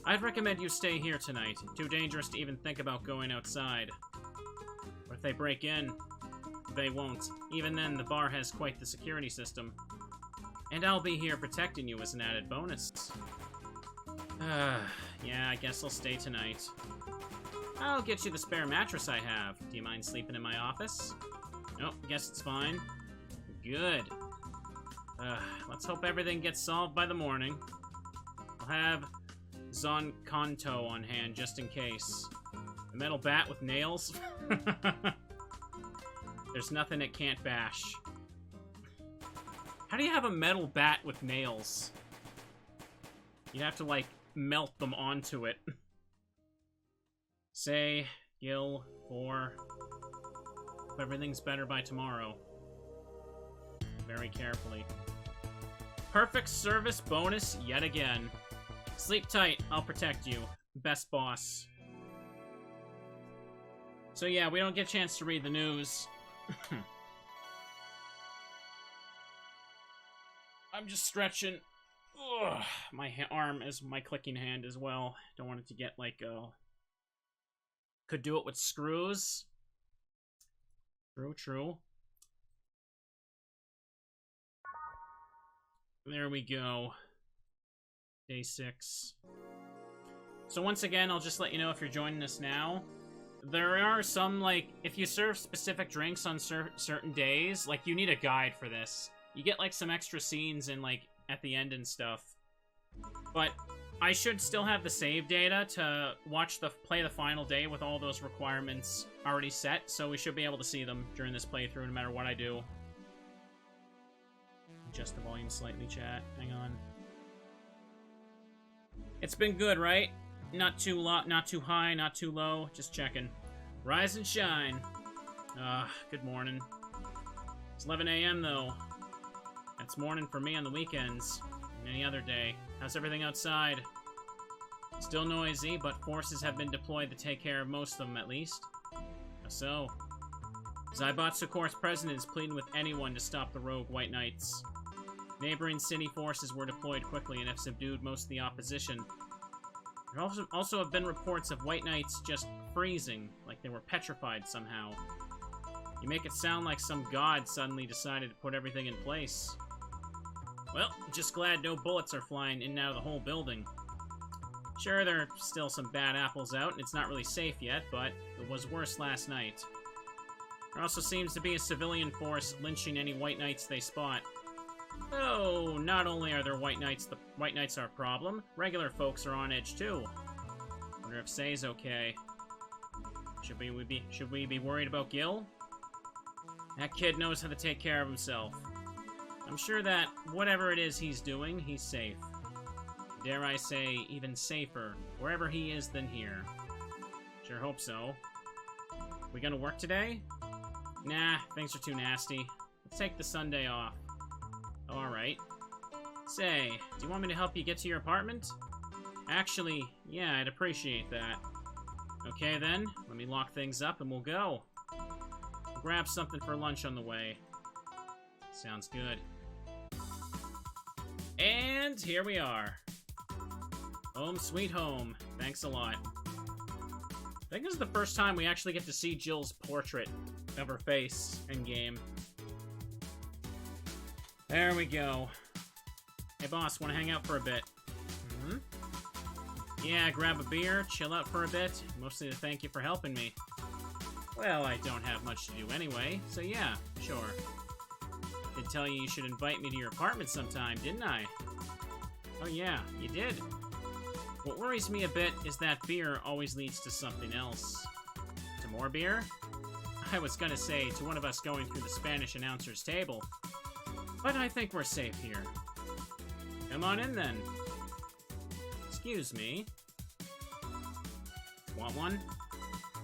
I'd recommend you stay here tonight. Too dangerous to even think about going outside. But if they break in, they won't. Even then, the bar has quite the security system. And I'll be here protecting you as an added bonus. Yeah, I guess I'll stay tonight. I'll get you the spare mattress I have. Do you mind sleeping in my office? Nope, guess it's fine. Good. Let's hope everything gets solved by the morning. I'll have Zon Kanto on hand just in case. A metal bat with nails? There's nothing it can't bash. How do you have a metal bat with nails? You'd have to, like, melt them onto it. Say, Gil, 4. Hope everything's better by tomorrow. Very carefully. Perfect service bonus yet again. Sleep tight, I'll protect you. Best boss. So yeah, we don't get a chance to read the news. I'm just stretching. Ugh, my arm is my clicking hand as well. Don't want it to get like could do it with screws. True. There we go. Day 6. So once again, I'll just let you know if you're joining us now. There are some, like, if you serve specific drinks on certain days, like, you need a guide for this. You get, like, some extra scenes in, like, at the end and stuff. But I should still have the save data to play the final day with all those requirements already set, so we should be able to see them during this playthrough no matter what I do. Adjust the volume slightly, chat. Hang on. It's been good, right? Not too not too high, not too low. Just checking. Rise and shine. Good morning. It's 11 a.m. though. That's morning for me on the weekends. And any other day. How's everything outside? Still noisy, but forces have been deployed to take care of most of them, at least. How so? Zaibatsu Corp's president is pleading with anyone to stop the rogue White Knights. Neighboring city forces were deployed quickly and have subdued most of the opposition. There also have been reports of White Knights just freezing, like they were petrified somehow. You make it sound like some god suddenly decided to put everything in place. Well, just glad no bullets are flying in and out of the whole building. Sure, there are still some bad apples out, and it's not really safe yet, but it was worse last night. There also seems to be a civilian force lynching any White Knights they spot. Oh, not only are there White Knights, the White Knights are a problem, regular folks are on edge too. Wonder if Say's okay. Should we be worried about Gil? That kid knows how to take care of himself. I'm sure that whatever it is he's doing, he's safe. Dare I say, even safer, wherever he is than here. Sure hope so. We gonna work today? Nah, things are too nasty. Let's take the Sunday off. Alright. Say, do you want me to help you get to your apartment? Actually, yeah, I'd appreciate that. Okay then, let me lock things up and we'll go. Grab something for lunch on the way. Sounds good. And here we are. Home sweet home. Thanks a lot. I think this is the first time we actually get to see Jill's portrait of her face in game. There we go. Hey boss, wanna hang out for a bit? Mm-hmm. Yeah, grab a beer, chill out for a bit, mostly to thank you for helping me. Well, I don't have much to do anyway, so yeah, sure. Did tell you should invite me to your apartment sometime, didn't I? Oh yeah, you did. What worries me a bit is that beer always leads to something else. To more beer? I was gonna say, to one of us going through the Spanish announcer's table. But I think we're safe here. Come on in then. Excuse me. Want one?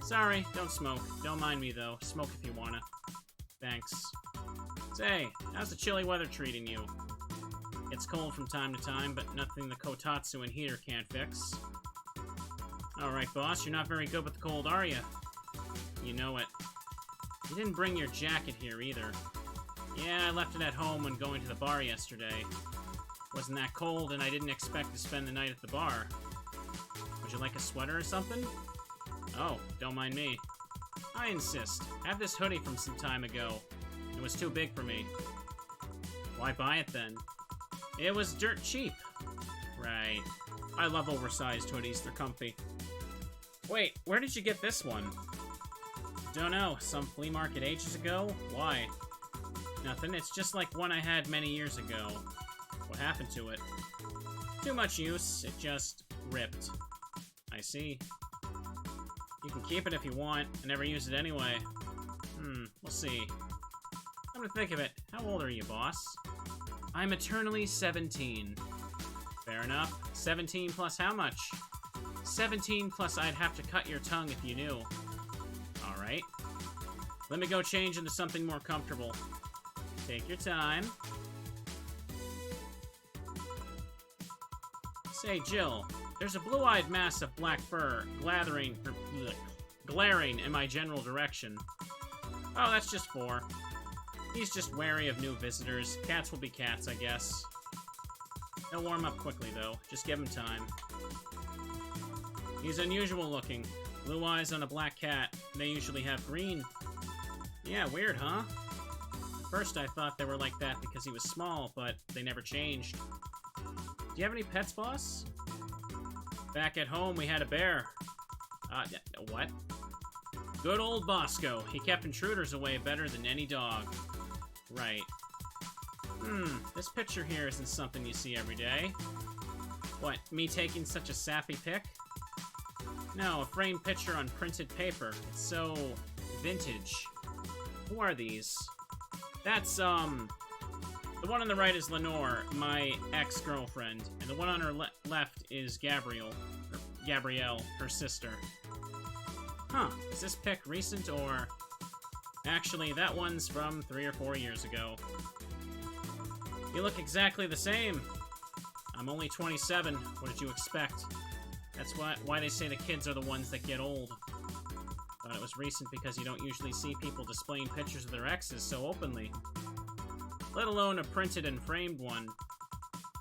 Sorry, don't smoke. Don't mind me though. Smoke if you wanna. Thanks. Say, how's the chilly weather treating you? It's cold from time to time, but nothing the kotatsu and heater can't fix. Alright, boss, you're not very good with the cold, are you? You know it. You didn't bring your jacket here either. Yeah, I left it at home when going to the bar yesterday. It wasn't that cold, and I didn't expect to spend the night at the bar. Would you like a sweater or something? Oh, don't mind me. I insist. I have this hoodie from some time ago. It was too big for me. Why buy it then? It was dirt cheap. Right. I love oversized hoodies, they're comfy. Wait, where did you get this one? Don't know, some flea market ages ago? Why? Nothing, it's just like one I had many years ago. What happened to it? Too much use, it just ripped. I see. You can keep it if you want, I never use it anyway. We'll see. Come to think of it, how old are you, boss? I'm eternally 17. Fair enough. 17 plus how much? 17 plus I'd have to cut your tongue if you knew. Alright. Let me go change into something more comfortable. Take your time. Say, Jill, there's a blue-eyed mass of black fur glaring in my general direction. Oh, that's just 4. He's just wary of new visitors. Cats will be cats, I guess. He'll warm up quickly, though. Just give him time. He's unusual looking. Blue eyes on a black cat. They usually have green. Yeah, weird, huh? At first I thought they were like that because he was small, but they never changed. Do you have any pets, boss? Back at home, we had a bear. What? Good old Bosco. He kept intruders away better than any dog. Right. This picture here isn't something you see every day. What, me taking such a sappy pic? No, a framed picture on printed paper. It's so vintage. Who are these? That's, the one on the right is Lenore, my ex-girlfriend, and the one on her left is Gabrielle, her sister. Huh, is this pic recent or... Actually, that one's from 3 or 4 years ago. You look exactly the same. I'm only 27. What did you expect? That's why they say the kids are the ones that get old. Thought it was recent because you don't usually see people displaying pictures of their exes so openly. Let alone a printed and framed one.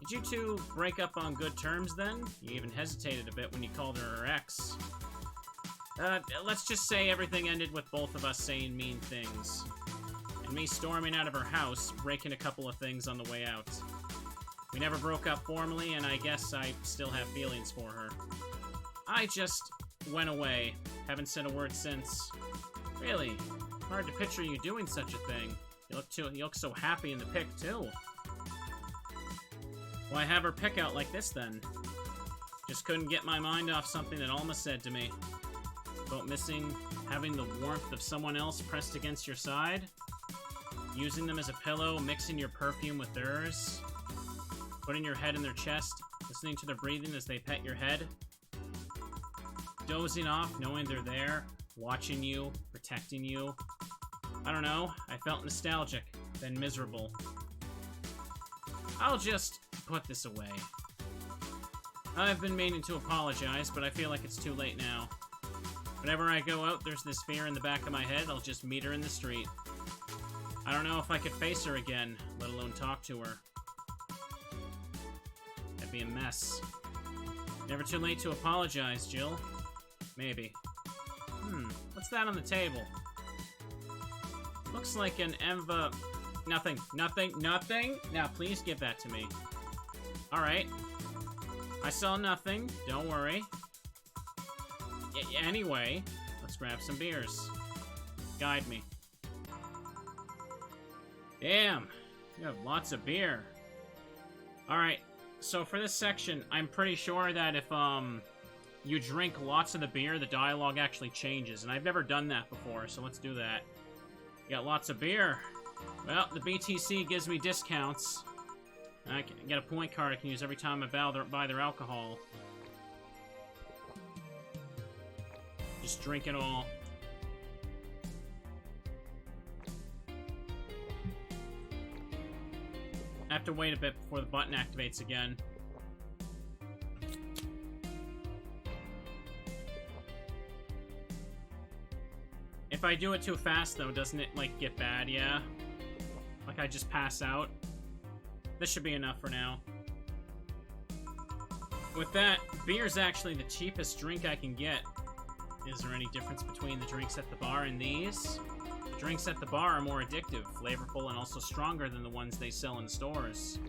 Did you two break up on good terms then? You even hesitated a bit when you called her ex. Let's just say everything ended with both of us saying mean things. And me storming out of her house, breaking a couple of things on the way out. We never broke up formally, and I guess I still have feelings for her. I just went away. Haven't said a word since. Really? Hard to picture you doing such a thing. You look so happy in the pic, too. Why have her pick out like this, then? Just couldn't get my mind off something that Alma said to me. About missing having the warmth of someone else pressed against your side? Using them as a pillow, mixing your perfume with theirs. Putting your head in their chest, listening to their breathing as they pet your head. Dozing off, knowing they're there, watching you, protecting you. I don't know, I felt nostalgic, then miserable. I'll just put this away. I've been meaning to apologize, but I feel like it's too late now. Whenever I go out, there's this fear in the back of my head, I'll just meet her in the street. I don't know if I could face her again, let alone talk to her. That'd be a mess. Never too late to apologize, Jill. Maybe. What's that on the table? Looks like an enva... Nothing. Now, please give that to me. Alright. I saw nothing. Don't worry. Anyway, let's grab some beers. Guide me. Damn. You have lots of beer. Alright. So for this section, I'm pretty sure that if, you drink lots of the beer, the dialogue actually changes. And I've never done that before, so let's do that. You got lots of beer. Well, the BTC gives me discounts. I can get a point card I can use every time I buy their alcohol. Just drink it all. I have to wait a bit before the button activates again. If I do it too fast, though, doesn't it, like, get bad? Yeah? Like, I just pass out? This should be enough for now. With that, beer's actually the cheapest drink I can get. Is there any difference between the drinks at the bar and these? The drinks at the bar are more addictive, flavorful, and also stronger than the ones they sell in stores.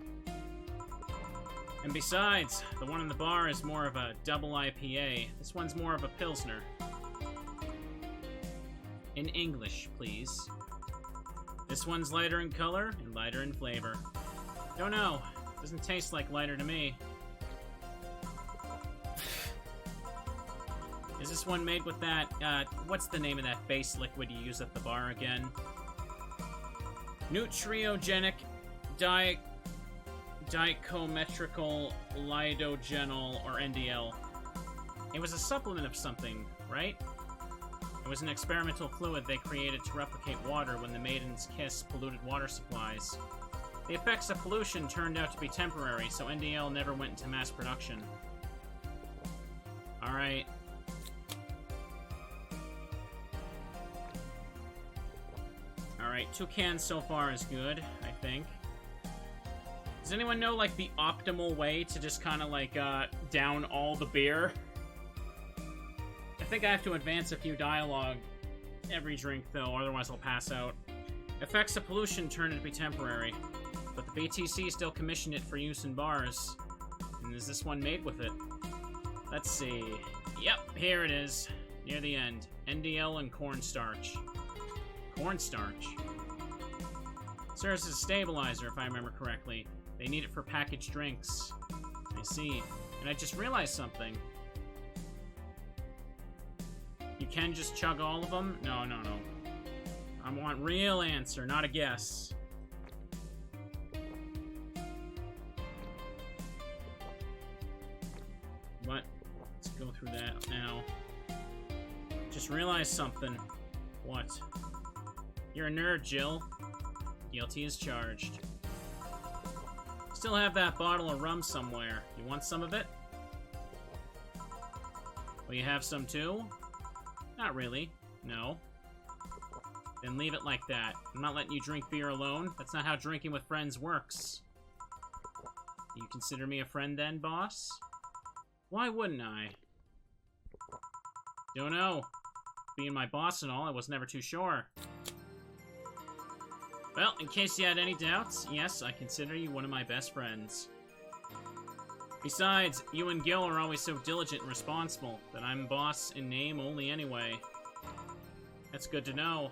And besides, the one in the bar is more of a double IPA. This one's more of a Pilsner. In English, please. This one's lighter in color and lighter in flavor. Don't know. Doesn't taste like lighter to me. Is this one made with that, what's the name of that base liquid you use at the bar again? Nutriogenic dichometrical lidogenol, or NDL. It was a supplement of something, right? It was an experimental fluid they created to replicate water when the Maiden's Kiss polluted water supplies. The effects of pollution turned out to be temporary, so NDL never went into mass production. Alright. Alright, 2 cans so far is good, I think. Does anyone know, like, the optimal way to just kind of, like, down all the beer? I think I have to advance a few dialogue every drink, though, otherwise I'll pass out. Effects of pollution turned out to be temporary, but the BTC still commissioned it for use in bars. And is this one made with it? Let's see. Yep, here it is. Near the end. NDL and cornstarch. Cornstarch? Serves as a stabilizer, if I remember correctly. They need it for packaged drinks. I see. And I just realized something. You can just chug all of them? No. I want real answer, not a guess. What? Let's go through that now. Just realized something. What? You're a nerd, Jill. Guilty as charged. Still have that bottle of rum somewhere. You want some of it? Will you have some too? Not really. No. Then leave it like that. I'm not letting you drink beer alone. That's not how drinking with friends works. You consider me a friend then, boss? Why wouldn't I? Don't know. Being my boss and all, I was never too sure. Well, in case you had any doubts, yes, I consider you one of my best friends. Besides, you and Gil are always so diligent and responsible that I'm boss in name only anyway. That's good to know.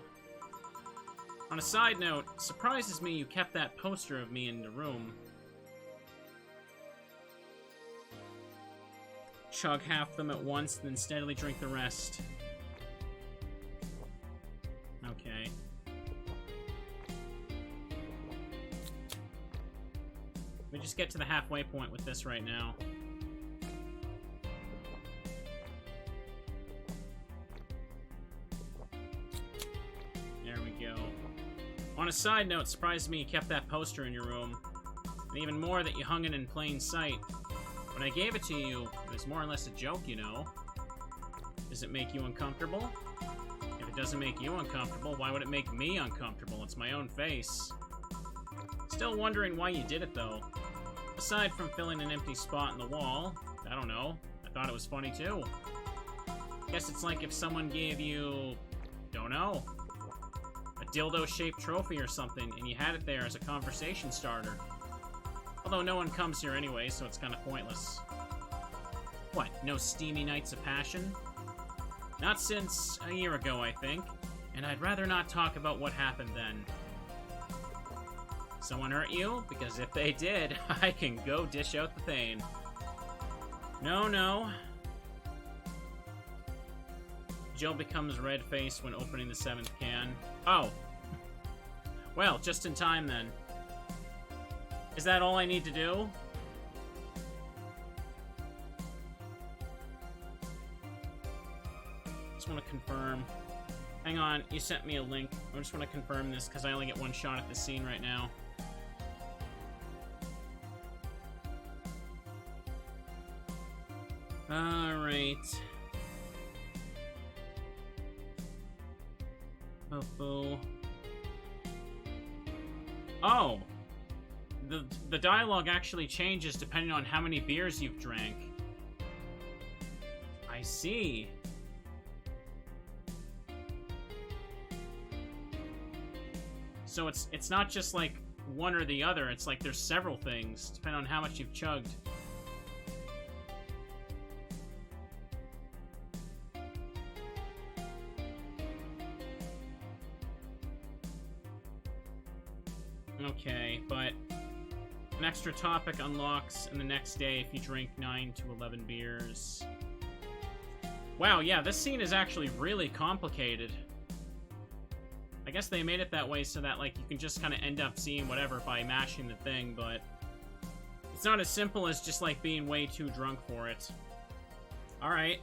On a side note, surprises me you kept that poster of me in the room. Chug half them at once, then steadily drink the rest. Okay. just get to the halfway point with this right now. There we go. On a side note, surprised me you kept that poster in your room. And even more that you hung it in plain sight. When I gave it to you, it was more or less a joke, you know. Does it make you uncomfortable? If it doesn't make you uncomfortable, why would it make me uncomfortable? It's my own face. Still wondering why you did it, though. Aside from filling an empty spot in the wall, I don't know. I thought it was funny, too. Guess it's like if someone gave you... don't know. A dildo-shaped trophy or something, and you had it there as a conversation starter. Although no one comes here anyway, so it's kind of pointless. What, no steamy nights of passion? Not since a year ago, I think. And I'd rather not talk about what happened then. Someone hurt you? Because if they did, I can go dish out the pain. No, no. Jill becomes red-faced when opening the 7th can. Oh. Well, just in time then. Is that all I need to do? Just want to confirm. Hang on, you sent me a link. I just want to confirm this because I only get one shot at this scene right now. Alright. Oh. Oh! The dialogue actually changes depending on how many beers you've drank. I see. So it's not just like one or the other, it's like there's several things, depending on how much you've chugged. Okay, but an extra topic unlocks in the next day if you drink 9 to 11 beers. Wow, yeah, this scene is actually really complicated. I guess they made it that way so that, like, you can just kind of end up seeing whatever by mashing the thing, but it's not as simple as just, like, being way too drunk for it. Alright.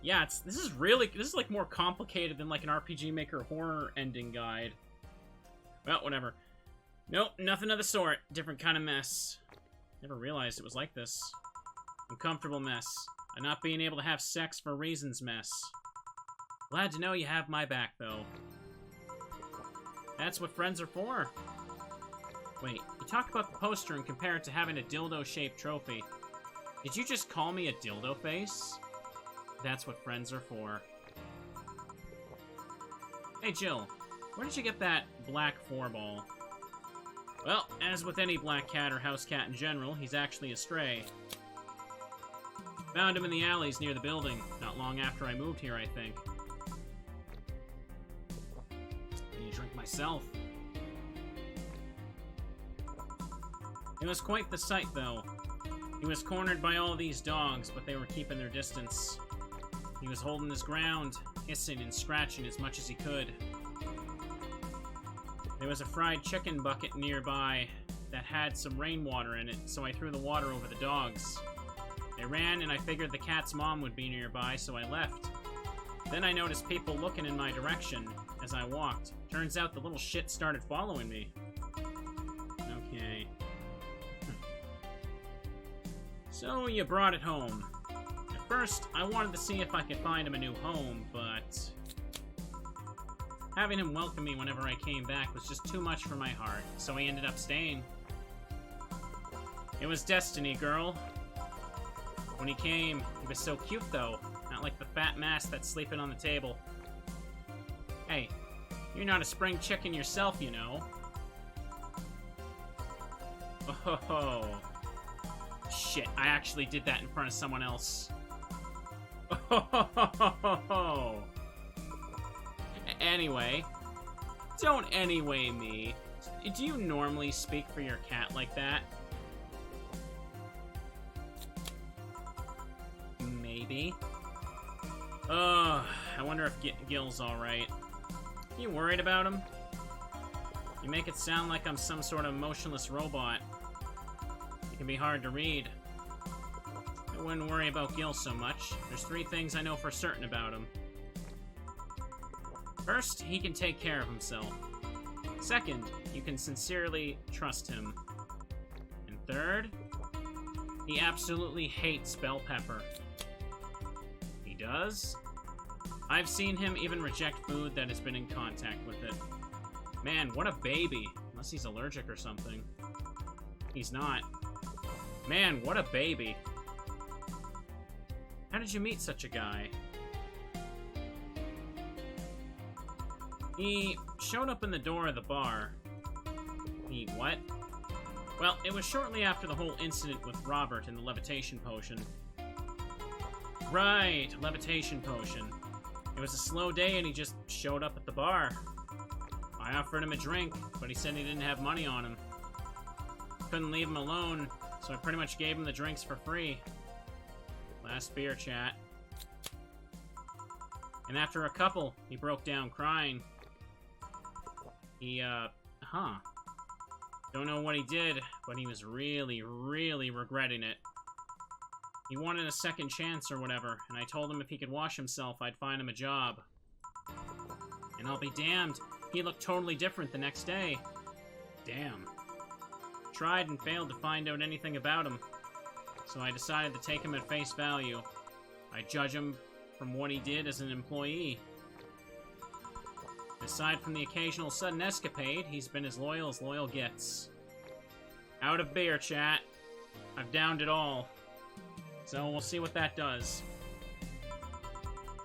Yeah, this is, like, more complicated than, like, an RPG Maker horror ending guide. Well, whatever. Nope, nothing of the sort. Different kind of mess. Never realized it was like this. Uncomfortable mess. A not being able to have sex for reasons mess. Glad to know you have my back, though. That's what friends are for. Wait, you talk about the poster and compare it to having a dildo-shaped trophy. Did you just call me a dildo face? That's what friends are for. Hey, Jill. Where did you get that black 4-ball? Well, as with any black cat or house cat in general, he's actually a stray. Found him in the alleys near the building, not long after I moved here, I think. I need a drink myself. It was quite the sight, though. He was cornered by all these dogs, but they were keeping their distance. He was holding his ground, hissing and scratching as much as he could. There was a fried chicken bucket nearby that had some rainwater in it, so I threw the water over the dogs. They ran, and I figured the cat's mom would be nearby, so I left. Then I noticed people looking in my direction as I walked. Turns out the little shit started following me. Okay. So you brought it home. At first, I wanted to see if I could find him a new home, but having him welcome me whenever I came back was just too much for my heart, so I ended up staying. It was destiny, girl. When he came, he was so cute, though. Not like the fat mass that's sleeping on the table. Hey, you're not a spring chicken yourself, you know. Oh, shit, I actually did that in front of someone else. Oh. Anyway, don't anyway me. Do you normally speak for your cat like that? Maybe. I wonder if Gil's alright. You worried about him? You make it sound like I'm some sort of motionless robot. can be hard to read. I wouldn't worry about Gil so much. There's 3 things I know for certain about him. First, he can take care of himself. Second, you can sincerely trust him. And third, he absolutely hates bell pepper. He does? I've seen him even reject food that has been in contact with it. Man, what a baby. Unless he's allergic or something. He's not. Man, what a baby. How did you meet such a guy? He showed up in the door of the bar. He what? Well, it was shortly after the whole incident with Robert and the levitation potion. Right, levitation potion. It was a slow day and he just showed up at the bar. I offered him a drink, but he said he didn't have money on him. Couldn't leave him alone, so I pretty much gave him the drinks for free. Last beer chat. And after a couple, he broke down crying. He, Don't know what he did, but he was really, really regretting it. He wanted a second chance or whatever, and I told him if he could wash himself, I'd find him a job. And I'll be damned, he looked totally different the next day. Damn. Tried and failed to find out anything about him, so I decided to take him at face value. I judge him from what he did as an employee. Aside from the occasional sudden escapade, he's been as loyal gets. Out of beer, chat. I've downed it all. So we'll see what that does.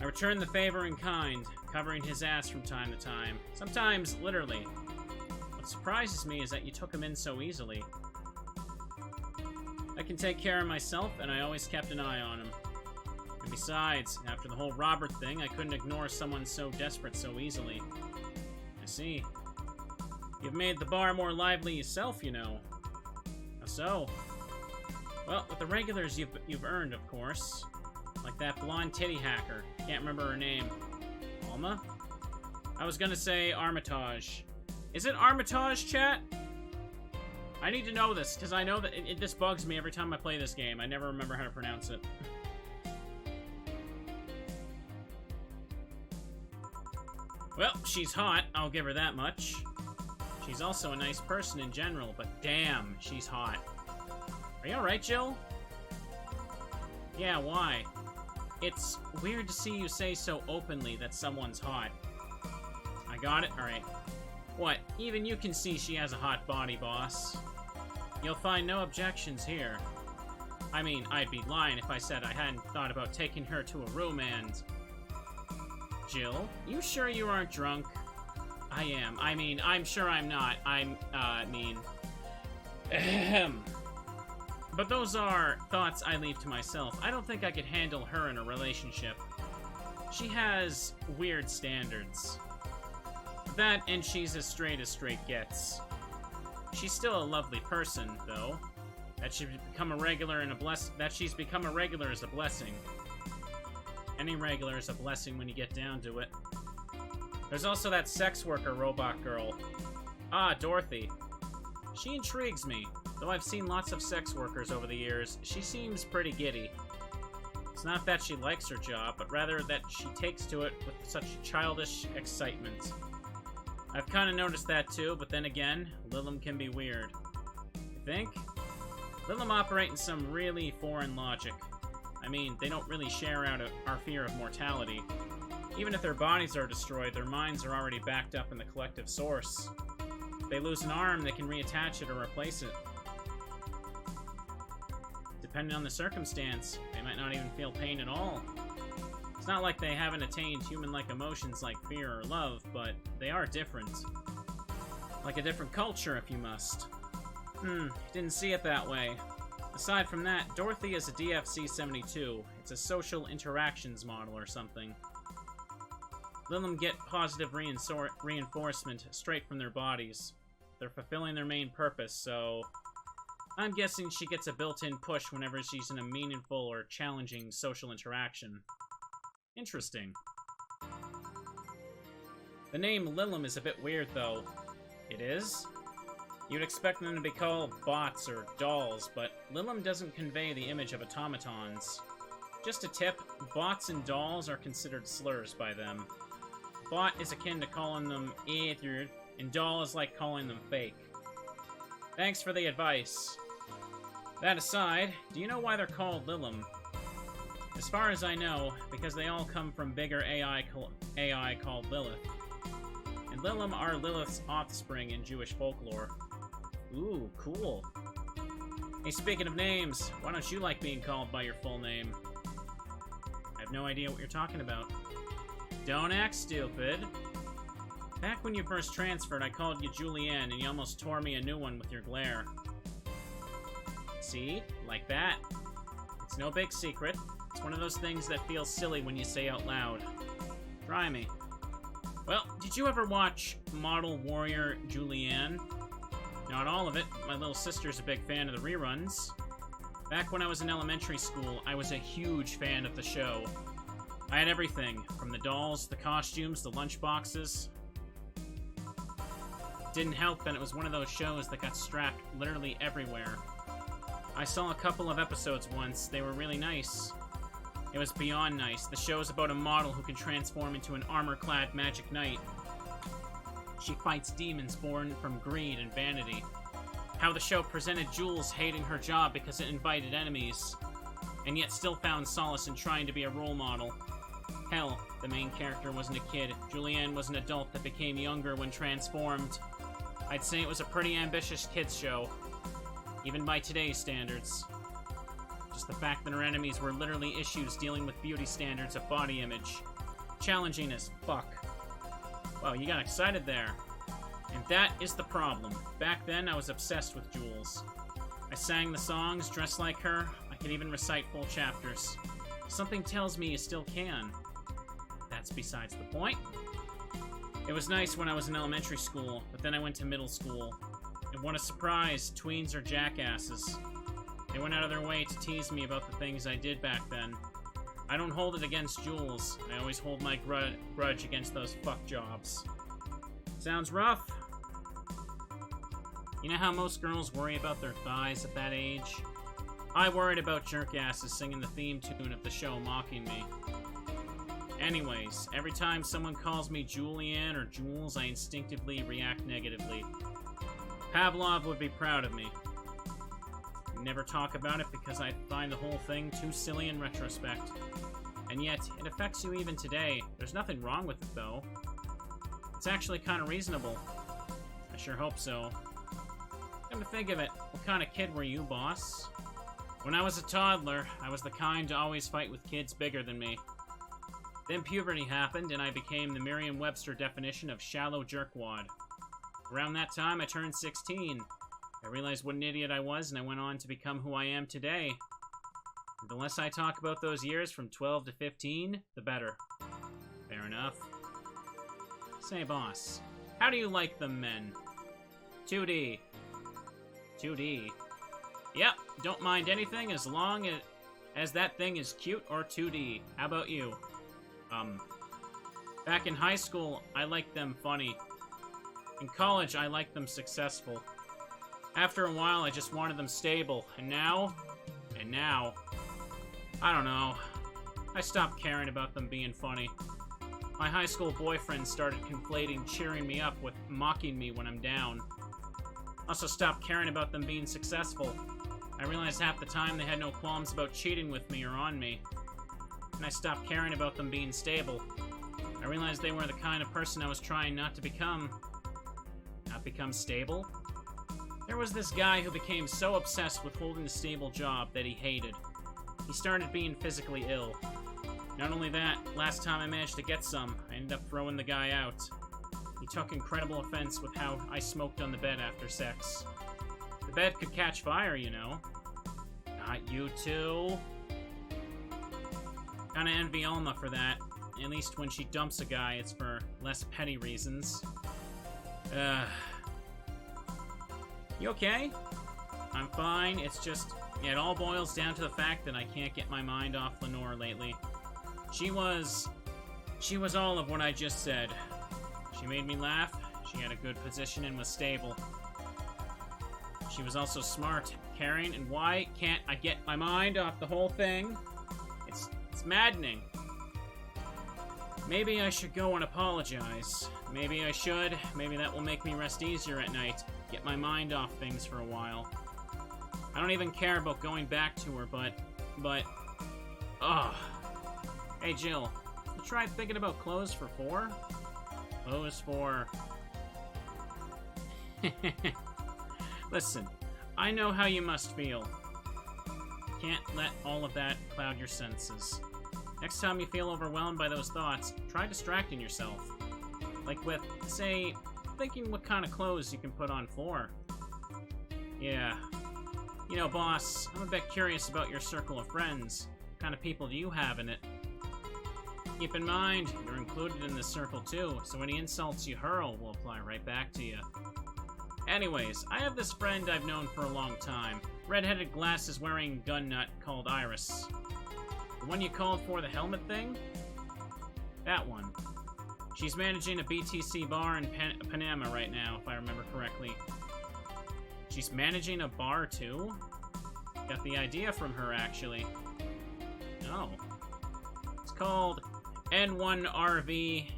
I return the favor in kind, covering his ass from time to time. Sometimes, literally. What surprises me is that you took him in so easily. I can take care of myself, and I always kept an eye on him. And besides, after the whole Robert thing, I couldn't ignore someone so desperate so easily. I see. You've made the bar more lively yourself, you know. How so? Well, with the regulars you've earned, of course. Like that blonde titty hacker. Can't remember her name. Alma? I was gonna say Armitage. Is it Armitage, chat? I need to know this, because I know that this bugs me every time I play this game. I never remember how to pronounce it. Well, she's hot, I'll give her that much. She's also a nice person in general, but damn, she's hot. Are you alright, Jill? Yeah, why? It's weird to see you say so openly that someone's hot. I got it? Alright. What, even you can see she has a hot body, boss. You'll find no objections here. I mean, I'd be lying if I said I hadn't thought about taking her to a room and... Jill, you sure you aren't drunk? I am. I mean, I'm sure I'm not. Ahem. But those are thoughts I leave to myself. I don't think I could handle her in a relationship. She has weird standards. That, and she's as straight gets. She's still a lovely person, though. That she's become a regular is a blessing. Any regular is a blessing when you get down to it. There's also that sex worker robot girl. Ah, Dorothy. She intrigues me. Though I've seen lots of sex workers over the years, she seems pretty giddy. It's not that she likes her job, but rather that she takes to it with such childish excitement. I've kind of noticed that too, but then again, Lilum can be weird. You think? Lilum operate in some really foreign logic. I mean, they don't really share out our fear of mortality. Even if their bodies are destroyed, their minds are already backed up in the collective source. If they lose an arm, they can reattach it or replace it. Depending on the circumstance, they might not even feel pain at all. It's not like they haven't attained human-like emotions like fear or love, but they are different. Like a different culture, if you must. Didn't see it that way. Aside from that, Dorothy is a DFC-72. It's a social interactions model or something. Lilum get positive reinforcement straight from their bodies. They're fulfilling their main purpose, so... I'm guessing she gets a built-in push whenever she's in a meaningful or challenging social interaction. Interesting. The name Lilum is a bit weird, though. It is? You'd expect them to be called bots or dolls, but Lilum doesn't convey the image of automatons. Just a tip, bots and dolls are considered slurs by them. Bot is akin to calling them ether, and doll is like calling them fake. Thanks for the advice. That aside, do you know why they're called Lilum? As far as I know, because they all come from bigger AI called Lilith. And Lilum are Lilith's offspring in Jewish folklore. Ooh, cool. Hey, speaking of names, why don't you like being called by your full name? I have no idea what you're talking about. Don't act stupid. Back when you first transferred, I called you Julianne, and you almost tore me a new one with your glare. See? Like that. It's no big secret. It's one of those things that feels silly when you say out loud. Try me. Well, did you ever watch Model Warrior Julianne? Not all of it. My little sister's a big fan of the reruns. Back when I was in elementary school, I was a huge fan of the show. I had everything, from the dolls, the costumes, the lunchboxes. Didn't help that it was one of those shows that got strapped literally everywhere. I saw a couple of episodes once. They were really nice. It was beyond nice. The show is about a model who can transform into an armor-clad magic knight. She fights demons born from greed and vanity. How the show presented Jules hating her job because it invited enemies, and yet still found solace in trying to be a role model. Hell, the main character wasn't a kid. Julianne was an adult that became younger when transformed. I'd say it was a pretty ambitious kids show, even by today's standards. Just the fact that her enemies were literally issues dealing with beauty standards of body image. Challenging as fuck. Wow, you got excited there. And that is the problem. Back then, I was obsessed with Jules. I sang the songs, dressed like her. I could even recite full chapters. Something tells me you still can. That's besides the point. It was nice when I was in elementary school, but then I went to middle school. And what a surprise, tweens are jackasses. They went out of their way to tease me about the things I did back then. I don't hold it against Jules. I always hold my grudge against those fuck jobs. Sounds rough. You know how most girls worry about their thighs at that age? I worried about jerkasses singing the theme tune of the show mocking me. Anyways, every time someone calls me Julianne or Jules, I instinctively react negatively. Pavlov would be proud of me. Never talk about it because I find the whole thing too silly in retrospect. And yet, it affects you even today. There's nothing wrong with it, though. It's actually kind of reasonable. I sure hope so. Come to think of it, what kind of kid were you, boss? When I was a toddler, I was the kind to always fight with kids bigger than me. Then puberty happened, and I became the Merriam-Webster definition of shallow jerkwad. Around that time, I turned 16. I realized what an idiot I was, and I went on to become who I am today. And the less I talk about those years from 12 to 15, the better. Fair enough. Say, boss, how do you like them men? 2D. 2D. Yep, don't mind anything as long as that thing is cute or 2D. How about you? Back in high school, I liked them funny. In college, I liked them successful. After a while, I just wanted them stable. And now, I don't know. I stopped caring about them being funny. My high school boyfriend started conflating cheering me up with mocking me when I'm down. Also stopped caring about them being successful. I realized half the time they had no qualms about cheating with me or on me. And I stopped caring about them being stable. I realized they were the kind of person I was trying not to become. Not become stable? There was this guy who became so obsessed with holding a stable job that he hated. He started being physically ill. Not only that, last time I managed to get some, I ended up throwing the guy out. He took incredible offense with how I smoked on the bed after sex. The bed could catch fire, you know. Not you two. Kinda envy Alma for that. At least when she dumps a guy, it's for less petty reasons. You okay? I'm fine, it's just... it all boils down to the fact that I can't get my mind off Lenore lately. She was all of what I just said. She made me laugh, she had a good position and was stable. She was also smart, caring, and why can't I get my mind off the whole thing? It's maddening. Maybe I should go and apologize. Maybe I should. Maybe that will make me rest easier at night. Get my mind off things for a while. I don't even care about going back to her, but... Ugh. Hey, Jill. You tried thinking about clothes for 4? Clothes for... Listen, I know how you must feel. Can't let all of that cloud your senses. Next time you feel overwhelmed by those thoughts, try distracting yourself. Like with, say, thinking what kind of clothes you can put on for. Yeah. You know, boss, I'm a bit curious about your circle of friends. What kind of people do you have in it? Keep in mind, you're included in this circle too, so any insults you hurl will apply right back to you. Anyways, I have this friend I've known for a long time. Red-headed glasses-wearing gun nut called Iris. The one you called for the helmet thing? That one. She's managing a BTC bar in Panama right now, if I remember correctly. She's managing a bar, too? Got the idea from her, actually. Oh. It's called N1RV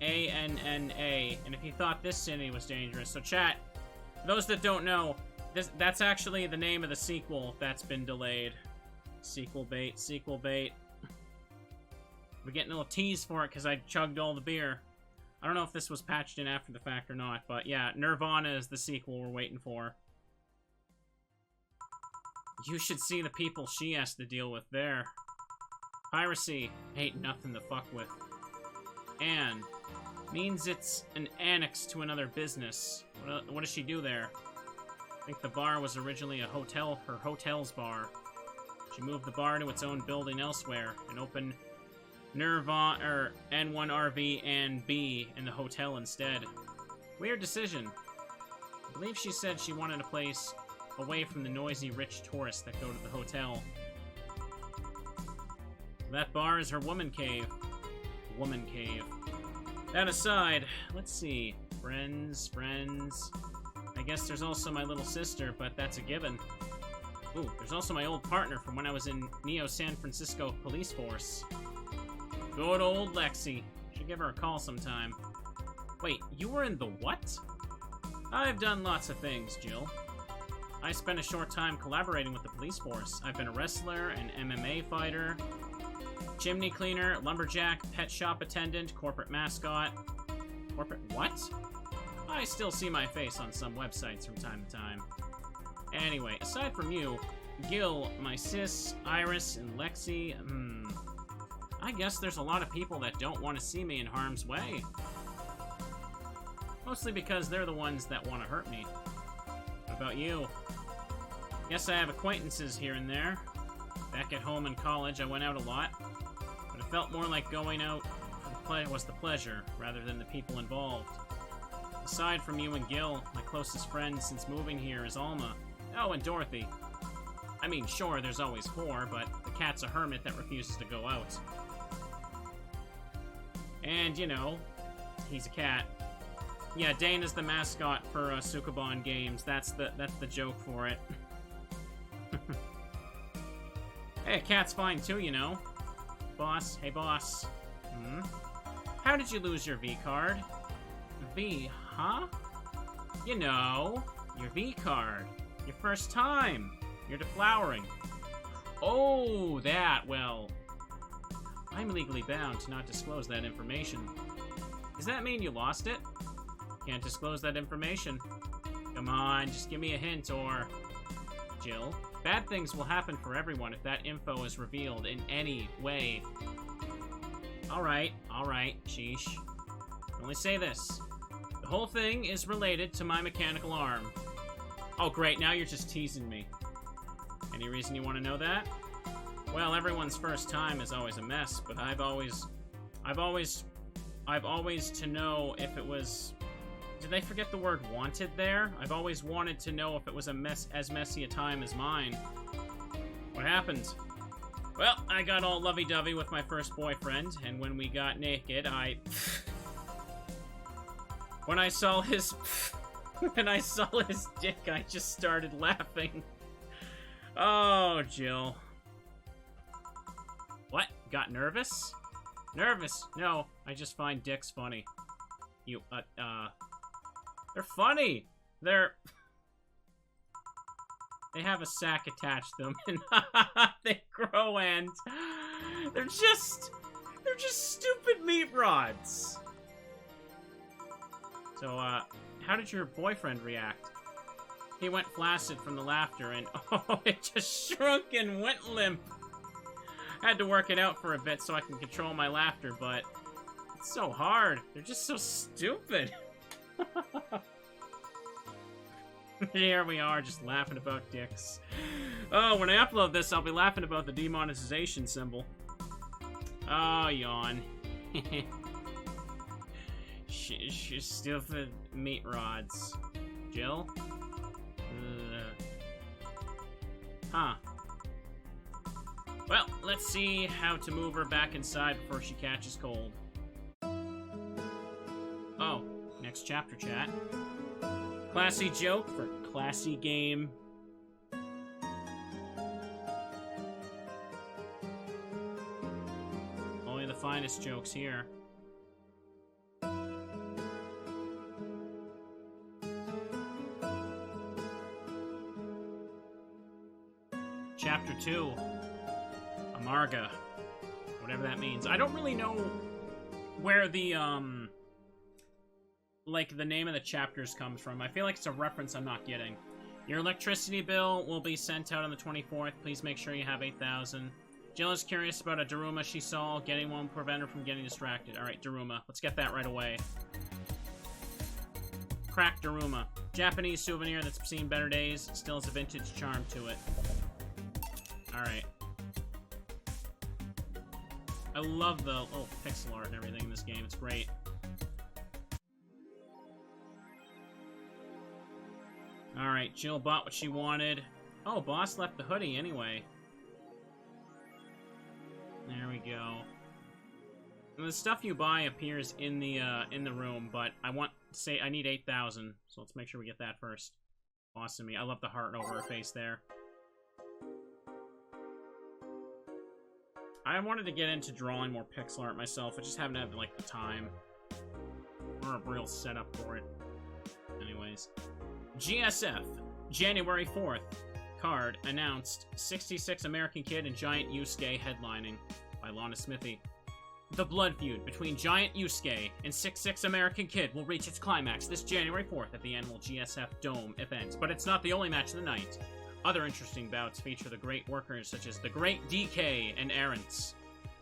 ANNA, and if you thought this city was dangerous. So chat, for those that don't know, that's actually the name of the sequel that's been delayed. Sequel bait, sequel bait. We're getting a little tease for it because I chugged all the beer. I don't know if this was patched in after the fact or not, but yeah, Nirvana is the sequel we're waiting for. You should see the people she has to deal with there. Piracy ain't nothing to fuck with. And means it's an annex to another business. What does she do there? I think the bar was originally a hotel, her hotel's bar. She moved the bar to its own building elsewhere and opened N1RV and B in the hotel instead. Weird decision. I believe she said she wanted a place away from the noisy rich tourists that go to the hotel. That bar is her woman cave. Woman cave. That aside, let's see. Friends. I guess there's also my little sister, but that's a given. Ooh, there's also my old partner from when I was in Neo San Francisco Police Force. Good old Lexi. Should give her a call sometime. Wait, you were in the what? I've done lots of things, Jill. I spent a short time collaborating with the police force. I've been a wrestler, an MMA fighter, chimney cleaner, lumberjack, pet shop attendant, corporate mascot. Corporate what? I still see my face on some websites from time to time. Anyway, aside from you, Gil, my sis, Iris, and Lexi, I guess there's a lot of people that don't want to see me in harm's way. Mostly because they're the ones that want to hurt me. What about you? Yes, I have acquaintances here and there. Back at home in college, I went out a lot. But it felt more like going out was the pleasure, rather than the people involved. Aside from you and Gil, my closest friend since moving here is Alma. Oh, and Dorothy. I mean, sure, there's always 4, but the cat's a hermit that refuses to go out. And, you know, he's a cat. Yeah, Dane is the mascot for Sukuban Games. That's the joke for it. Hey, a cat's fine too, you know. Boss, hey boss. How did you lose your V card? V, huh? You know, your V card. Your first time. You're deflowering. Oh, that, well. I'm legally bound to not disclose that information. Does that mean you lost it? Can't disclose that information. Come on, just give me a hint, or... Jill, bad things will happen for everyone if that info is revealed in any way. Alright, sheesh. I'll only say this. The whole thing is related to my mechanical arm. Oh great, now you're just teasing me. Any reason you want to know that? Well, everyone's first time is always a mess, but I've always to know if it was... Did they forget the word wanted there? I've always wanted to know if it was as messy a time as mine. What happened? Well, I got all lovey-dovey with my first boyfriend, and when we got naked, when I saw his When I saw his dick, I just started laughing. Oh, Jill. What? Got nervous? Nervous? No, I just find dicks funny. They're funny! They have a sack attached to them, and they grow, and they're just stupid meat rods. So, how did your boyfriend react? He went flaccid from the laughter, and oh, it just shrunk and went limp. I had to work it out for a bit so I can control my laughter, but it's so hard. They're just so stupid. Here we are, just laughing about dicks. Oh, when I upload this, I'll be laughing about the demonetization symbol. Oh, yawn. Stupid meat rods. Jill? Huh. Well, let's see how to move her back inside before she catches cold. Oh, next chapter, chat. Classy joke for classy game. Only the finest jokes here. Chapter 2. Amarga. Whatever that means. I don't really know where the, like, the name of the chapters comes from. I feel like it's a reference I'm not getting. Your electricity bill will be sent out on the 24th. Please make sure you have 8,000. Jill is curious about a Daruma she saw. Getting one will prevent her from getting distracted. Alright, Daruma. Let's get that right away. Crack Daruma. Japanese souvenir that's seen better days. Still has a vintage charm to it. Alright. I love the little pixel art and everything in this game. It's great. Alright, Jill bought what she wanted. Oh, boss left the hoodie anyway. There we go. And the stuff you buy appears in the room, but I need 8,000, so let's make sure we get that first. Awesome. I love the heart over her face there. I wanted to get into drawing more pixel art myself. I just haven't had, like, the time. Or a real setup for it. Anyways. GSF. January 4th. Card announced 66 American Kid and Giant Yusuke headlining by Lana Smithy. The blood feud between Giant Yusuke and 66 American Kid will reach its climax this January 4th at the annual GSF Dome event. But it's not the only match of the night. Other interesting bouts feature the great workers such as the Great DK and Arents.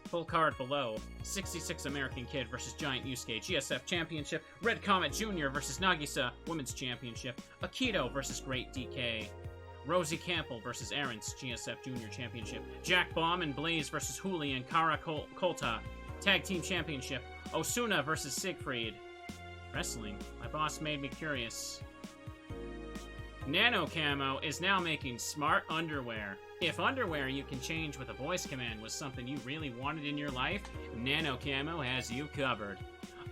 Full card below. 66 American Kid versus Giant Yusuke GSF Championship. Red Comet Jr. versus Nagisa Women's Championship. Akito versus Great DK. Rosie Campbell versus Arents GSF Junior Championship. Jack Bomb and Blaze versus Huli and Kara Kolta. Tag Team Championship. Osuna versus Siegfried. Wrestling. My boss made me curious. Nano Camo is now making smart underwear. If underwear you can change with a voice command was something you really wanted in your life, Nano Camo has you covered.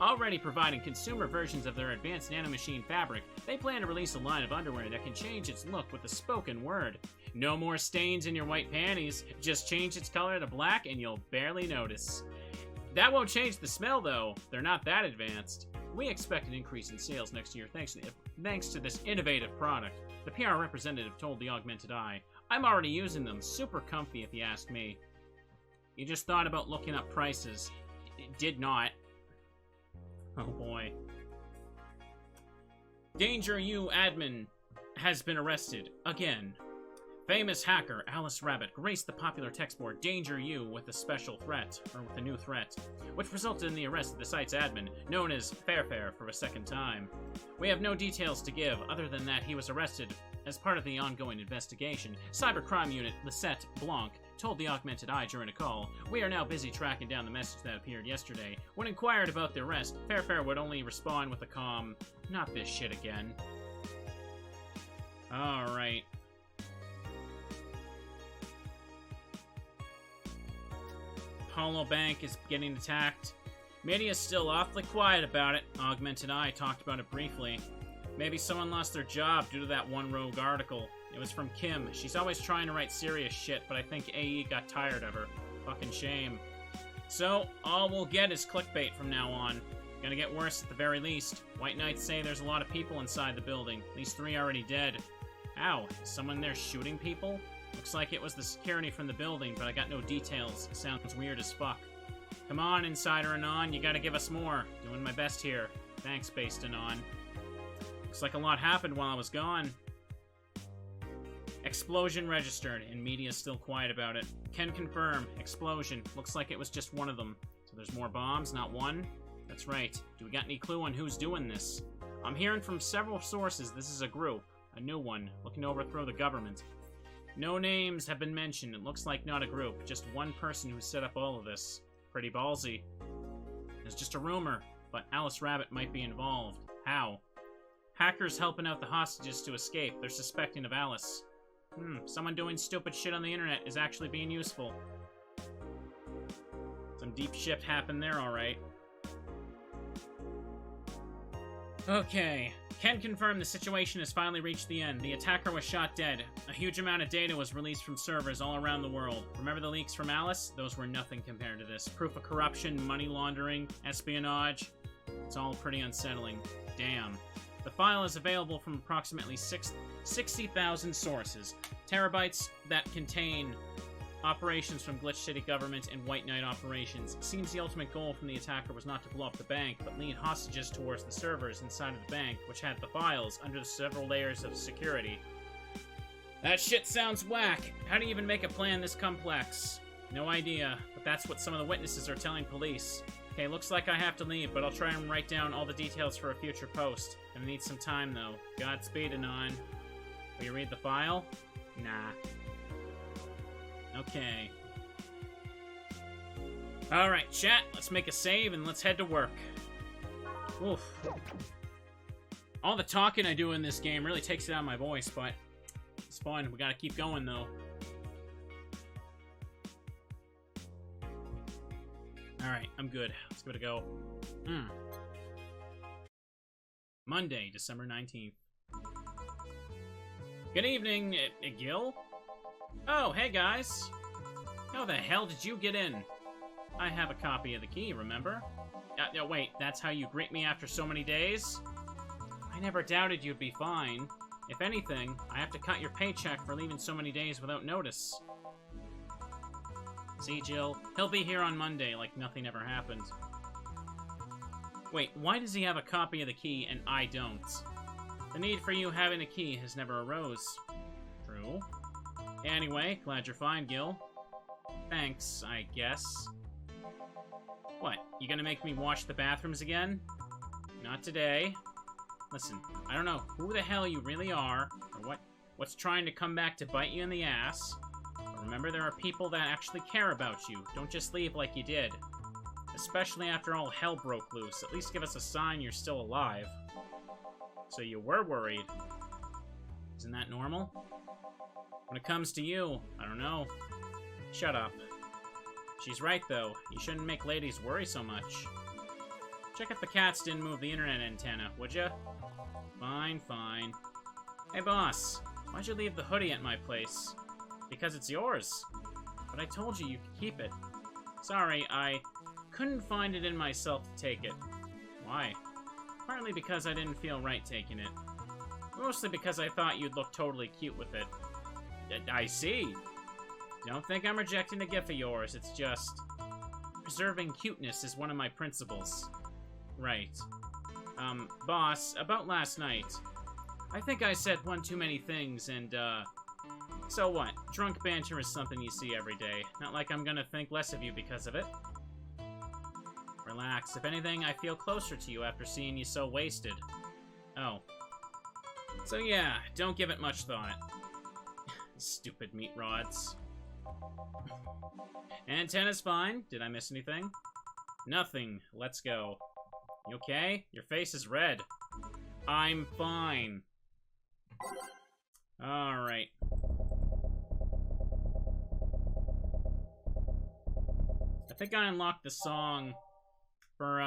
Already providing consumer versions of their advanced nanomachine fabric, they plan to release a line of underwear that can change its look with a spoken word. No more stains in your white panties, just change its color to black and you'll barely notice. That won't change the smell though, they're not that advanced. We expect an increase in sales next year thanks to this innovative product. The PR representative told the Augmented Eye, I'm already using them, super comfy if you ask me. You just thought about looking up prices. Did not. Oh boy. Danger U admin has been arrested again. Famous hacker Alice Rabbit graced the popular text board Danger U with a new threat, which resulted in the arrest of the site's admin, known as Fairfair, for a second time. We have no details to give, other than that he was arrested as part of the ongoing investigation. Cybercrime Unit Lisette Blanc told the Augmented Eye during a call, we are now busy tracking down the message that appeared yesterday. When inquired about the arrest, Fairfair would only respond with a calm, not this shit again. Alright. Hollow Bank is getting attacked. Media's still awfully quiet about it. Augmented Eye talked about it briefly. Maybe someone lost their job due to that one rogue article. It was from Kim. She's always trying to write serious shit, but I think AE got tired of her. Fucking shame. So, all we'll get is clickbait from now on. Gonna get worse at the very least. White Knights say there's a lot of people inside the building. At least 3 already dead. Ow, is someone there shooting people? Looks like it was the security from the building, but I got no details. Sounds weird as fuck. Come on, Insider Anon, you gotta give us more. Doing my best here. Thanks, Based Anon. Looks like a lot happened while I was gone. Explosion registered, and media's still quiet about it. Can confirm. Explosion. Looks like it was just one of them. So there's more bombs, not one? That's right. Do we got any clue on who's doing this? I'm hearing from several sources this is a group. A new one, looking to overthrow the government. No names have been mentioned. It looks like not a group. Just one person who set up all of this. Pretty ballsy. It's just a rumor, but Alice Rabbit might be involved. How? Hackers helping out the hostages to escape. They're suspecting of Alice. Someone doing stupid shit on the internet is actually being useful. Some deep shift happened there, alright. Okay. Can confirm the situation has finally reached the end. The attacker was shot dead. A huge amount of data was released from servers all around the world. Remember the leaks from Alice? Those were nothing compared to this. Proof of corruption, money laundering, espionage. It's all pretty unsettling. Damn. The file is available from approximately 60,000 sources. Terabytes that contain operations from Glitch City government and White Knight operations. Seems the ultimate goal from the attacker was not to blow up the bank, but lead hostages towards the servers inside of the bank, which had the files under the several layers of security. That shit sounds whack. How do you even make a plan this complex? No idea, but that's what some of the witnesses are telling police. Okay, looks like I have to leave, but I'll try and write down all the details for a future post. Gonna need some time, though. Godspeed, Anon. Will you read the file? Nah. Okay. Alright, chat, let's make a save and let's head to work. Oof. All the talking I do in this game really takes it out of my voice, but it's fun. We gotta keep going, though. Alright, I'm good. Let's give it a go. Monday, December 19th. Good evening, Gil? Oh, hey guys. How the hell did you get in? I have a copy of the key, remember? Wait, that's how you greet me after so many days? I never doubted you'd be fine. If anything, I have to cut your paycheck for leaving so many days without notice. See, Jill, he'll be here on Monday like nothing ever happened. Wait, why does he have a copy of the key and I don't? The need for you having a key has never arose. True. Anyway, glad you're fine, Gil. Thanks, I guess. What, you gonna make me wash the bathrooms again? Not today. Listen, I don't know who the hell you really are, or what's trying to come back to bite you in the ass. But remember, there are people that actually care about you. Don't just leave like you did. Especially after all hell broke loose. At least give us a sign you're still alive. So you were worried. Isn't that normal? When it comes to you, I don't know. Shut up. She's right, though. You shouldn't make ladies worry so much. Check if the cats didn't move the internet antenna, would ya? Fine, fine. Hey, boss. Why'd you leave the hoodie at my place? Because it's yours. But I told you could keep it. Sorry, I couldn't find it in myself to take it. Why? Partly because I didn't feel right taking it. Mostly because I thought you'd look totally cute with it. I see. Don't think I'm rejecting a gift of yours, it's just... preserving cuteness is one of my principles. Right. Boss, about last night. I think I said one too many things, and, so what? Drunk banter is something you see every day. Not like I'm gonna think less of you because of it. Relax. If anything, I feel closer to you after seeing you so wasted. Oh. So yeah, don't give it much thought. Stupid meat rods. Antenna's fine. Did I miss anything? Nothing. Let's go. You okay? Your face is red. I'm fine. Alright. I think I unlocked the song for,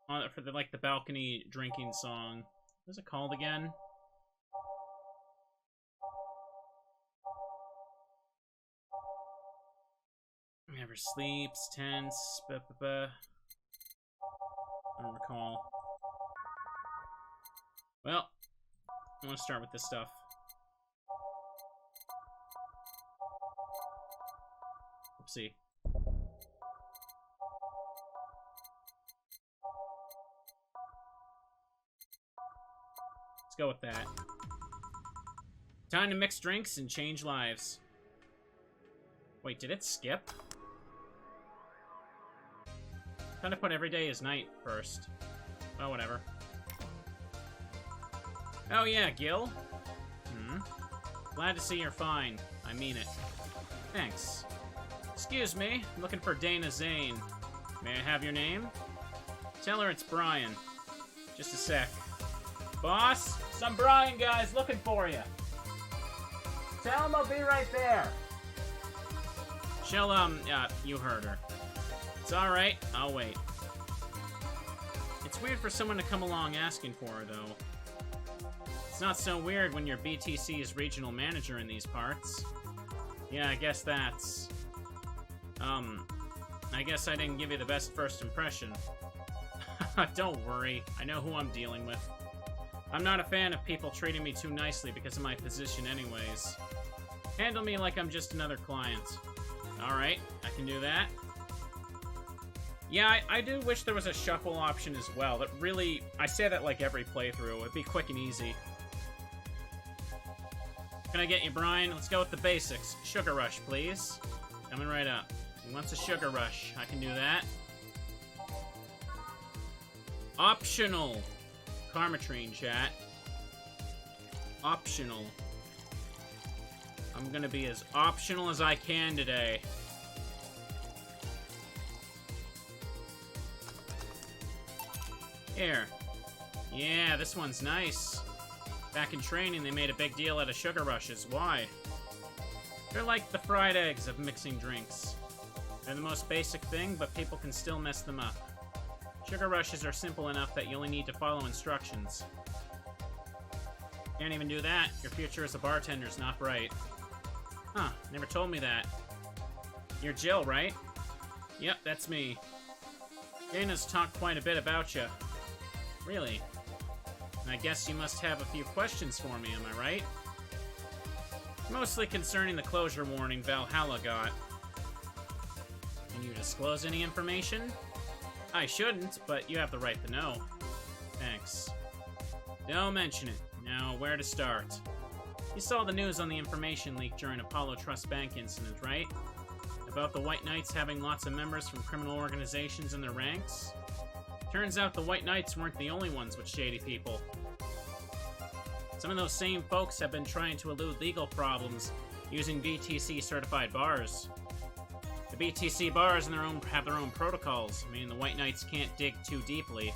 for the, like, the balcony drinking song. What's it called again? Never sleeps, tense, I don't recall. Well, I want to start with this stuff. Oopsie. Let's go with that. Time to mix drinks and change lives. Wait, did it skip? Kind of put every day as night first. Oh, whatever. Oh yeah, Gil? Glad to see you're fine. I mean it. Thanks. Excuse me, I'm looking for Dana Zane. May I have your name? Tell her it's Brian. Just a sec. Boss, some Brian guy's looking for you. Tell him I'll be right there. She'll, you heard her. It's alright, I'll wait. It's weird for someone to come along asking for her, though. It's not so weird when you're BTC's regional manager in these parts. Yeah, I guess that's... I guess I didn't give you the best first impression. Don't worry, I know who I'm dealing with. I'm not a fan of people treating me too nicely because of my position anyways. Handle me like I'm just another client. Alright, I can do that. Yeah, I do wish there was a shuffle option as well. That really, I say that like every playthrough. It'd be quick and easy. Can I get you, Brian? Let's go with the basics. Sugar Rush, please. Coming right up. He wants a Sugar Rush. I can do that. Optional. Karmatrine, chat. Optional. I'm gonna be as optional as I can today. Here. Yeah, this one's nice. Back in training, they made a big deal out of Sugar Rushes. Why? They're like the fried eggs of mixing drinks. They're the most basic thing, but people can still mess them up. Sugar Rushes are simple enough that you only need to follow instructions. Can't even do that. Your future as a bartender's not bright. Huh, never told me that. You're Jill, right? Yep, that's me. Dana's talked quite a bit about you. Really? And I guess you must have a few questions for me, am I right? Mostly concerning the closure warning Valhalla got. Can you disclose any information? I shouldn't, but you have the right to know. Thanks. Don't mention it. Now, where to start? You saw the news on the information leak during Apollo Trust Bank incident, right? About the White Knights having lots of members from criminal organizations in their ranks? Turns out the White Knights weren't the only ones with shady people. Some of those same folks have been trying to elude legal problems using BTC-certified bars. The BTC bars have their own protocols, meaning the White Knights can't dig too deeply.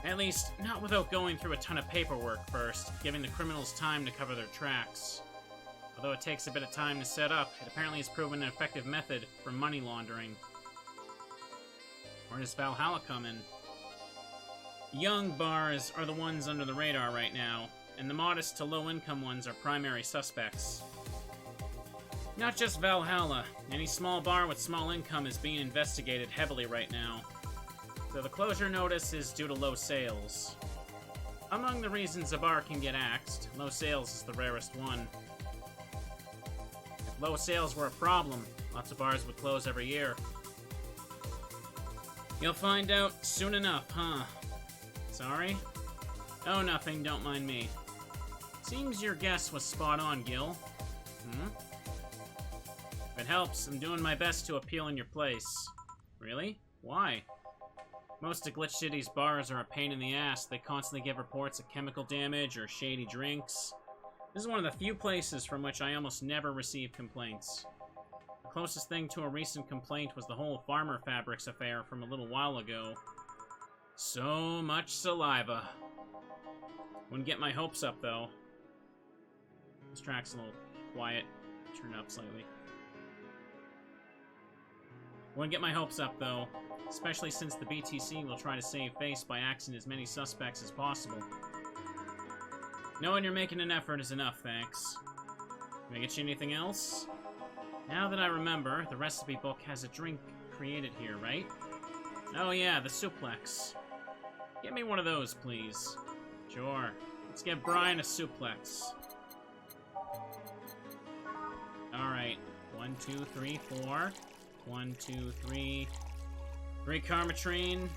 At least, not without going through a ton of paperwork first, giving the criminals time to cover their tracks. Although it takes a bit of time to set up, it apparently has proven an effective method for money laundering. Where does Valhalla come in? Young bars are the ones under the radar right now, and the modest to low-income ones are primary suspects. Not just Valhalla. Any small bar with small income is being investigated heavily right now. So the closure notice is due to low sales. Among the reasons a bar can get axed, low sales is the rarest one. If low sales were a problem, lots of bars would close every year. You'll find out soon enough, huh? Sorry? Oh, nothing, don't mind me. Seems your guess was spot on, Gil. If it helps, I'm doing my best to appeal in your place. Really? Why? Most of Glitch City's bars are a pain in the ass. They constantly give reports of chemical damage or shady drinks. This is one of the few places from which I almost never receive complaints. The closest thing to a recent complaint was the whole Farmer Fabrics affair from a little while ago. So much saliva. Wouldn't get my hopes up, though. This track's a little quiet. Turn it up slightly. Wouldn't get my hopes up, though. Especially since the BTC will try to save face by axing as many suspects as possible. Knowing you're making an effort is enough, thanks. Can I get you anything else? Now that I remember, the recipe book has a drink created here, right? Oh yeah, the suplex. Get me one of those, please. Sure. Let's get Brian a suplex. Alright. 1, 2, 3, 4. 1, 2, 3. 3 Carmatrine.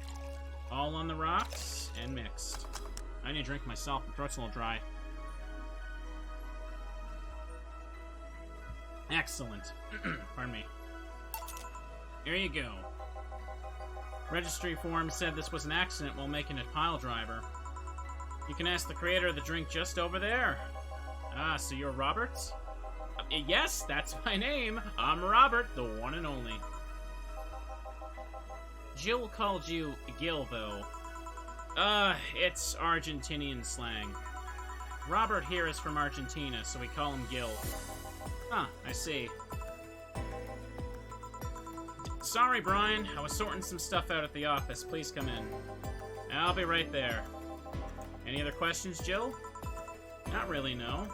All on the rocks and mixed. I need a drink myself. My throat's a little dry. Excellent. Pardon me. Here you go. Registry form said this was an accident while making it pile driver. You can ask the creator of the drink just over there. Ah, so you're Robert? Yes, that's my name. I'm Robert, the one and only. Jill called you Gil, though. It's Argentinian slang. Robert here is from Argentina, so we call him Gil. Huh, I see. Sorry, Brian. I was sorting some stuff out at the office. Please come in. I'll be right there. Any other questions, Jill? Not really, no.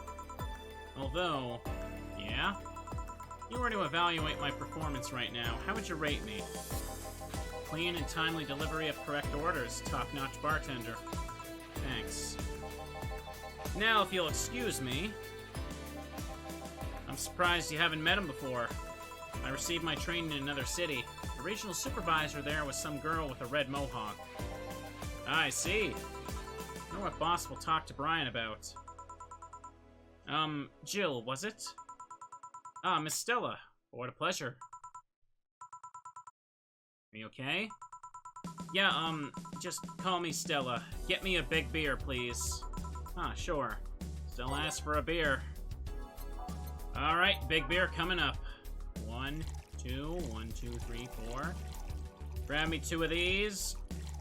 Although, yeah? If you were to evaluate my performance right now, how would you rate me? Clean and timely delivery of correct orders. Top-notch bartender. Thanks. Now, if you'll excuse me... I'm surprised you haven't met him before. I received my training in another city. The regional supervisor there was some girl with a red mohawk. I see. I wonder what boss will talk to Brian about. Jill, was it? Ah, Miss Stella. What a pleasure. Are you okay? Yeah, just call me Stella. Get me a big beer, please. Ah, sure. Stella asked for a beer. Alright, big beer coming up. 1, 2, 1, 2, 3, 4. Grab me 2 of these,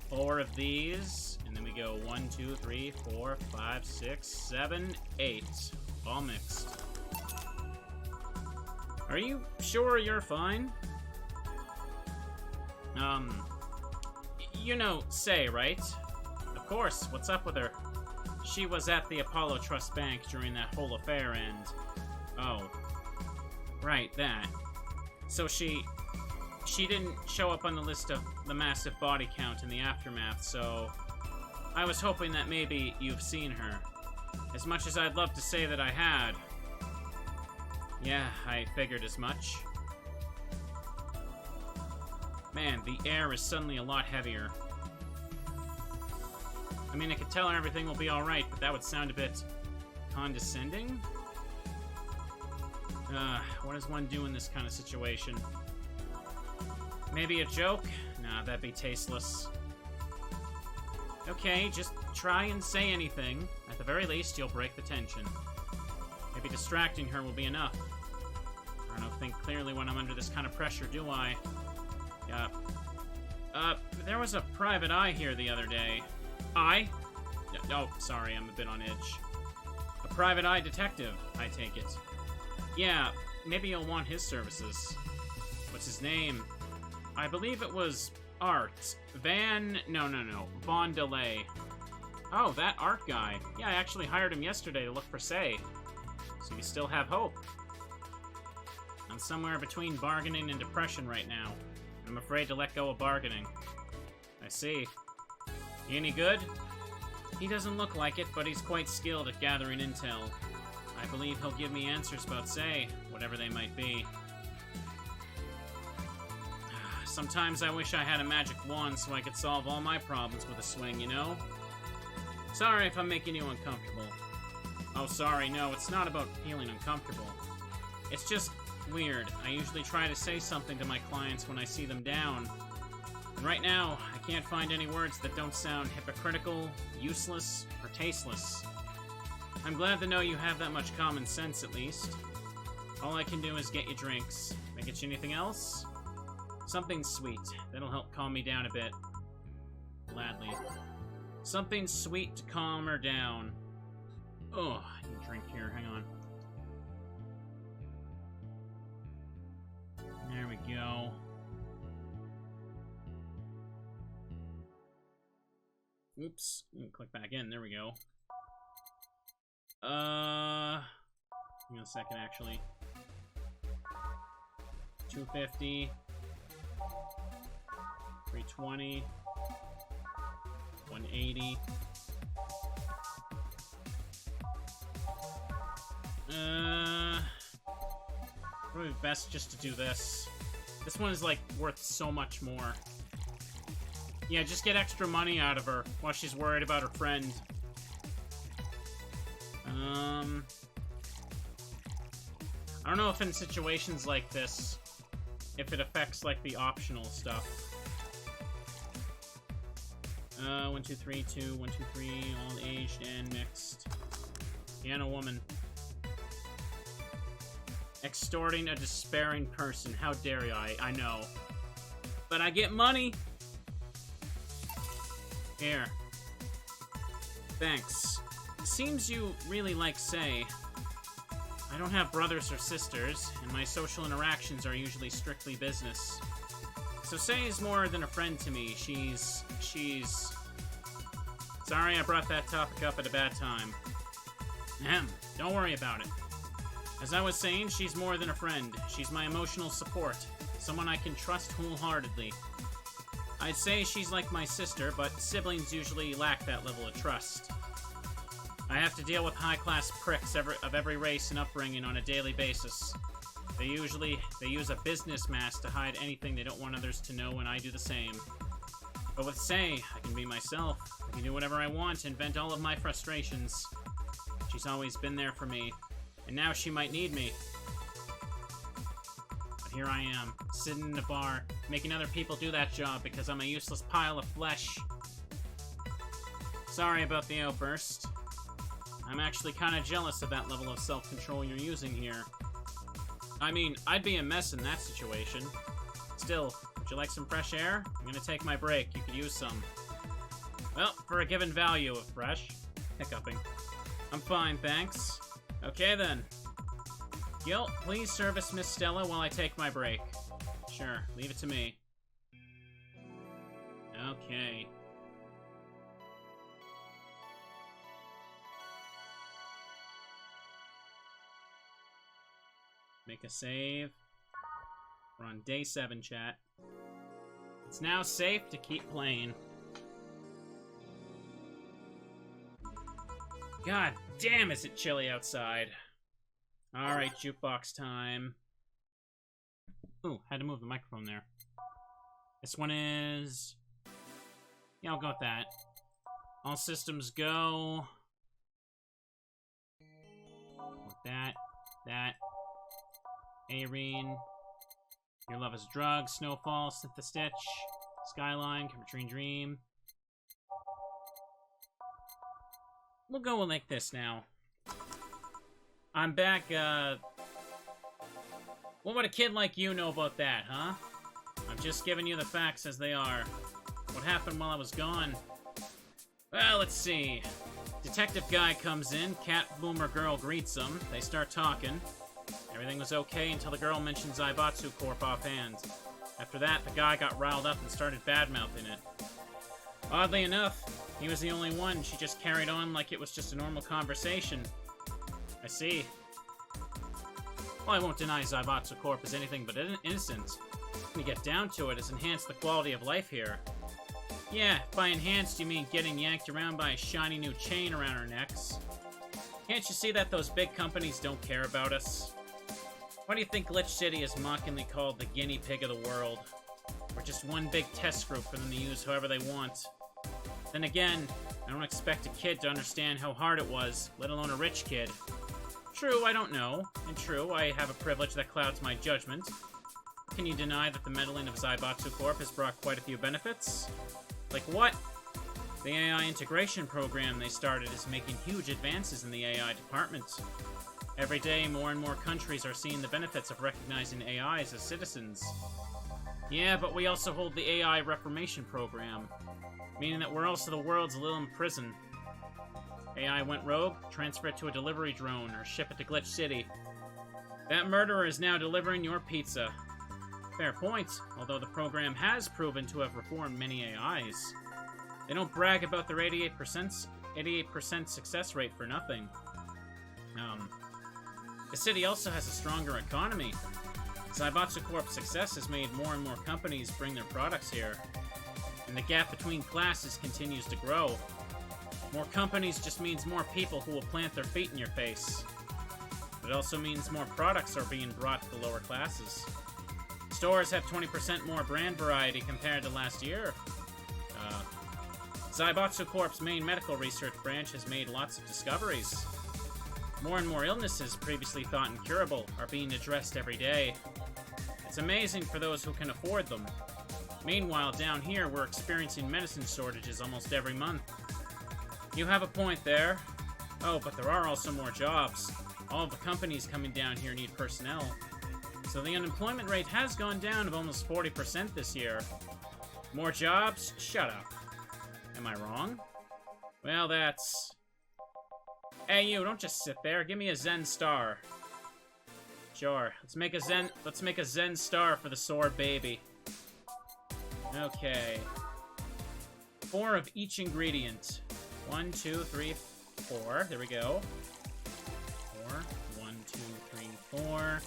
4 of these, and then we go 1, 2, 3, 4, 5, 6, 7, 8. All mixed. Are you sure you're fine? You know, Say, right? Of course, what's up with her? She was at the Apollo Trust Bank during that whole affair and... Oh. Right, that. So she didn't show up on the list of the massive body count in the aftermath, so... I was hoping that maybe you've seen her. As much as I'd love to say that I had. Yeah, I figured as much. Man, the air is suddenly a lot heavier. I mean, I could tell her everything will be alright, but that would sound a bit... condescending? What does one do in this kind of situation? Maybe a joke? Nah, that'd be tasteless. Okay, just try and say anything. At the very least, you'll break the tension. Maybe distracting her will be enough. I don't think clearly when I'm under this kind of pressure, do I? There was a private eye here the other day. Eye? Oh, sorry, I'm a bit on edge. A private eye detective, I take it. Yeah, maybe you'll want his services. What's his name? I believe it was Art. Von Delay. Oh, that Art guy. Yeah, I actually hired him yesterday to look for Say. So you still have hope. I'm somewhere between bargaining and depression right now. I'm afraid to let go of bargaining. I see. He any good? He doesn't look like it, but he's quite skilled at gathering intel. I believe he'll give me answers about Say, whatever they might be. Sometimes I wish I had a magic wand so I could solve all my problems with a swing, you know? Sorry if I'm making you uncomfortable. Oh, sorry, no, it's not about feeling uncomfortable. It's just weird. I usually try to say something to my clients when I see them down. And right now, I can't find any words that don't sound hypocritical, useless, or tasteless. I'm glad to know you have that much common sense, at least. All I can do is get you drinks. May I get you anything else? Something sweet. That'll help calm me down a bit. Gladly. Something sweet to calm her down. Oh, I need a drink here. Hang on. There we go. Oops. Click back in. There we go. Hang on a second, actually. 250. 320. 180. Probably best just to do this. This one is, like, worth so much more. Yeah, just get extra money out of her while she's worried about her friend. I don't know if in situations like this, if it affects, like, the optional stuff. 1, 2, 3, 2, 1, 2, 3, all aged and mixed. Piano woman. Extorting a despairing person. How dare I know. But I get money! Here. Thanks. Seems you really like Say. I don't have brothers or sisters, and my social interactions are usually strictly business. So Say is more than a friend to me. She's... Sorry I brought that topic up at a bad time. Ahem, don't worry about it. As I was saying, she's more than a friend. She's my emotional support. Someone I can trust wholeheartedly. I'd say she's like my sister, but siblings usually lack that level of trust. I have to deal with high-class pricks of every race and upbringing on a daily basis. They use a business mask to hide anything they don't want others to know, and I do the same. But with Say, I can be myself. I can do whatever I want and vent all of my frustrations. She's always been there for me, and now she might need me. But here I am, sitting in a bar, making other people do that job because I'm a useless pile of flesh. Sorry about the outburst. I'm actually kind of jealous of that level of self-control you're using here. I mean, I'd be a mess in that situation. Still, would you like some fresh air? I'm gonna take my break. You could use some. Well, for a given value of fresh. Hiccuping. I'm fine, thanks. Okay, then. Gil, please service Miss Stella while I take my break. Sure, leave it to me. Okay. Make a save. We're on day 7, chat. It's now safe to keep playing. God damn, is it chilly outside. Alright, jukebox time. Ooh, had to move the microphone there. This one is... Yeah, I'll go with that. All systems go. With that. Arene. Your Love is Drug. Snowfall. Synthestitch. Skyline. Chemistry Dream. We'll go like this now. I'm back, What would a kid like you know about that, huh? I'm just giving you the facts as they are. What happened while I was gone? Well, let's see. Detective guy comes in, cat boomer girl greets him, they start talking. Everything was okay until the girl mentioned Zaibatsu Corp offhand. After that, the guy got riled up and started bad-mouthing it. Oddly enough, he was the only one. She just carried on like it was just a normal conversation. I see. Well, I won't deny Zaibatsu Corp is anything but innocent. When you get down to it, it's enhanced the quality of life here. Yeah, by enhanced you mean getting yanked around by a shiny new chain around our necks. Can't you see that those big companies don't care about us? Why do you think Glitch City is mockingly called the guinea pig of the world? We're just one big test group for them to use however they want. Then again, I don't expect a kid to understand how hard it was, let alone a rich kid. True, I don't know. And true, I have a privilege that clouds my judgment. Can you deny that the meddling of Zaibatsu Corp has brought quite a few benefits? Like what? The AI integration program they started is making huge advances in the AI department. Every day, more and more countries are seeing the benefits of recognizing AIs as citizens. Yeah, but we also hold the AI Reformation program, meaning that we're also the world's little prison. AI went rogue, transfer it to a delivery drone, or ship it to Glitch City. That murderer is now delivering your pizza. Fair point, although the program has proven to have reformed many AIs. They don't brag about their 88% success rate for nothing. The city also has a stronger economy. Zaibatsu Corp's success has made more and more companies bring their products here. And the gap between classes continues to grow. More companies just means more people who will plant their feet in your face. It also means more products are being brought to the lower classes. Stores have 20% more brand variety compared to last year. Zaibatsu Corp's main medical research branch has made lots of discoveries. More and more illnesses previously thought incurable are being addressed every day. It's amazing for those who can afford them. Meanwhile, down here, we're experiencing medicine shortages almost every month. You have a point there. Oh, but there are also more jobs. All of the companies coming down here need personnel. So the unemployment rate has gone down of almost 40% this year. More jobs? Shut up. Am I wrong? Well, that's... Hey, you, don't just sit there. Give me a Zen star. Sure. Let's make a Zen star for the sword baby. Okay. 4 of each ingredient. 1, 2, 3, 4. There we go. 4. 1, 2, 3, 4.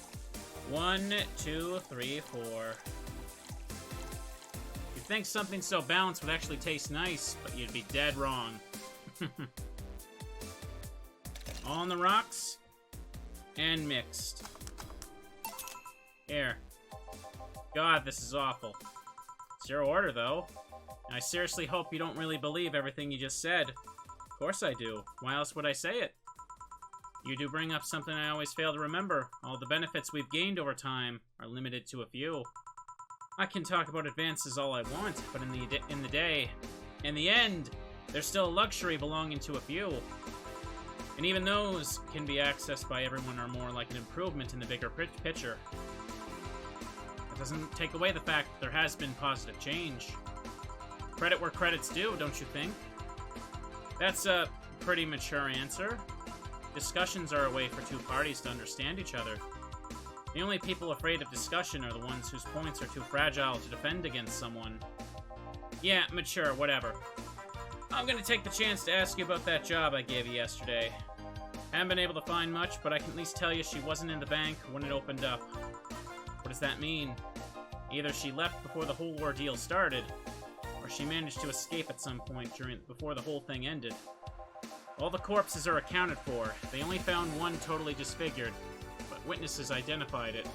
1, 2, 3, 4. You'd think something so balanced would actually taste nice, but you'd be dead wrong. All on the rocks. And mixed. Here. God, this is awful. It's your order, though. I seriously hope you don't really believe everything you just said. Of course I do. Why else would I say it? You do bring up something I always fail to remember. All the benefits we've gained over time are limited to a few. I can talk about advances all I want, but in the end, there's still a luxury belonging to a few. And even those can be accessed by everyone are more like an improvement in the bigger picture. That doesn't take away the fact that there has been positive change. Credit where credit's due, don't you think? That's a pretty mature answer. Discussions are a way for two parties to understand each other. The only people afraid of discussion are the ones whose points are too fragile to defend against someone. Yeah, mature, whatever. I'm gonna take the chance to ask you about that job I gave you yesterday. Haven't been able to find much, but I can at least tell you she wasn't in the bank when it opened up. What does that mean? Either she left before the whole ordeal started, or she managed to escape at some point before the whole thing ended. All the corpses are accounted for. They only found one totally disfigured, but witnesses identified it.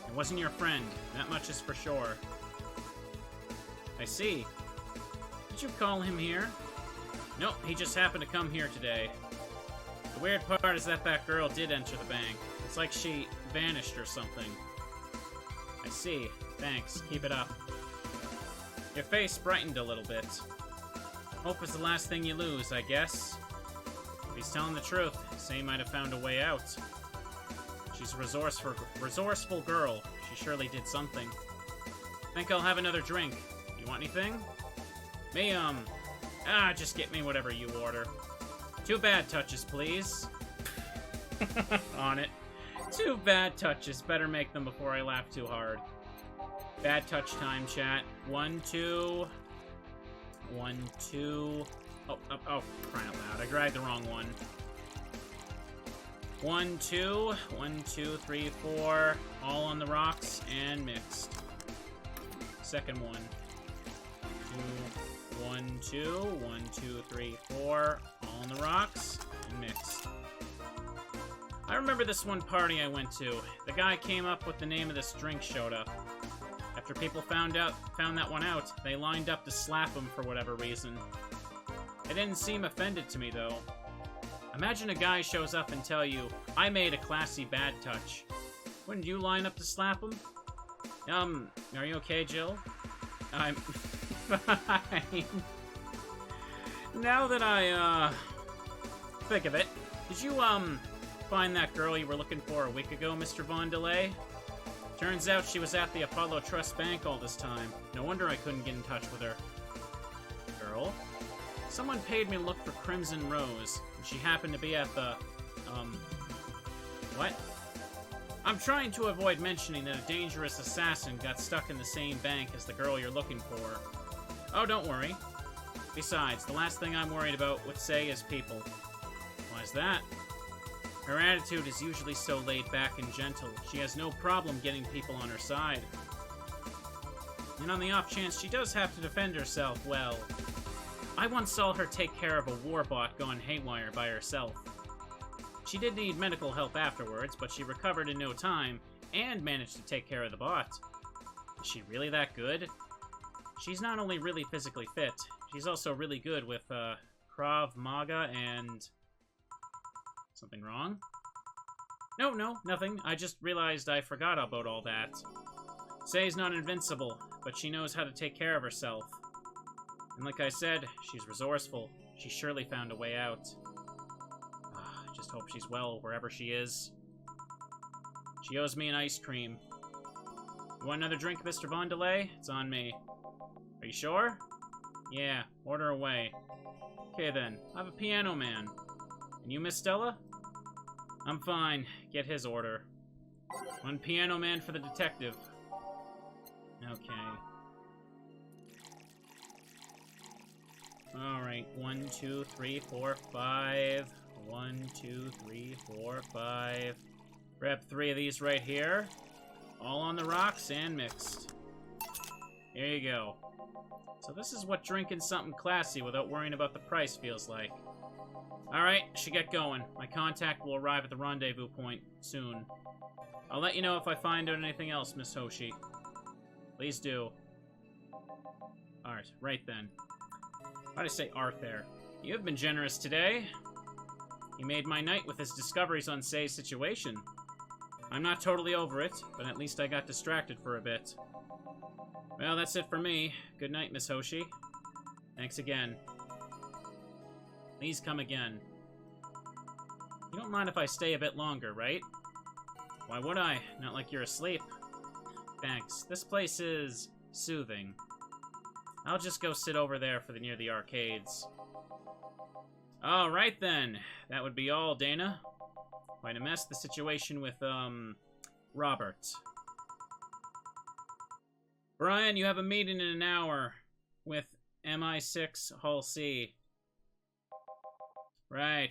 It wasn't your friend, that much is for sure. I see. Did you call him here? Nope, he just happened to come here today. The weird part is that girl did enter the bank. It's like she vanished or something. I see. Thanks. Keep it up. Your face brightened a little bit. Hope is the last thing you lose, I guess. If he's telling the truth, say he might have found a way out. She's a resourceful girl. She surely did something. Think I'll have another drink. You want anything? Me, just get me whatever you order. 2 bad touches, please. On it. 2 bad touches. Better make them before I laugh too hard. Bad touch time, chat. 1, 2... 1, 2... Oh, crying out loud. I grabbed the wrong one. 1, 2... 1, 2, 3, 4... All on the rocks and mixed. Second one. 2... 1, 2... 1, 2, 3, 4... All on the rocks and mixed. I remember this one party I went to. The guy came up with the name of this drink showed up. After people found that one out, they lined up to slap him for whatever reason. It didn't seem offended to me, though. Imagine a guy shows up and tell you, I made a classy bad touch. Wouldn't you line up to slap him? Are you okay, Jill? I'm fine. Now that I, think of it, did you, find that girl you were looking for a week ago, Mr. Von Delay? Turns out she was at the Apollo Trust Bank all this time. No wonder I couldn't get in touch with her. Girl? Someone paid me to look for Crimson Rose, and she happened to be at the, what? I'm trying to avoid mentioning that a dangerous assassin got stuck in the same bank as the girl you're looking for. Oh, don't worry. Besides, the last thing I'm worried about with Sei is people. Why's that? Her attitude is usually so laid back and gentle. She has no problem getting people on her side. And on the off chance she does have to defend herself, well, I once saw her take care of a warbot gone haywire by herself. She did need medical help afterwards, but she recovered in no time and managed to take care of the bot. Is she really that good? She's not only really physically fit, she's also really good with, Krav Maga and... Something wrong? No, nothing. I just realized I forgot about all that. Sei's not invincible, but she knows how to take care of herself. And like I said, she's resourceful. She surely found a way out. Just hope she's well wherever she is. She owes me an ice cream. You want another drink, Mr. Vondelay? It's on me. Are you sure? Yeah, order away. Okay then, I have a piano man. And you, Miss Stella? I'm fine. Get his order. One piano man for the detective. Okay. Alright, 1, 2, 3, 4, 5. 1, 2, 3, 4, 5. Grab 3 of these right here. All on the rocks and mixed. Here you go. So this is what drinking something classy without worrying about the price feels like. Alright, should get going. My contact will arrive at the rendezvous point soon. I'll let you know if I find out anything else, Miss Hoshi. Please do. Art, right then. Why'd I say art there? You have been generous today. He made my night with his discoveries on Sei's situation. I'm not totally over it, but at least I got distracted for a bit. Well, that's it for me. Good night, Miss Hoshi. Thanks again. Please come again. You don't mind if I stay a bit longer, right? Why would I? Not like you're asleep. Thanks. This place is soothing. I'll just go sit over there for near the arcades. Alright then. That would be all, Dana. Quite a mess, the situation with, Robert. Brian, you have a meeting in an hour with MI6 Hall C. Right.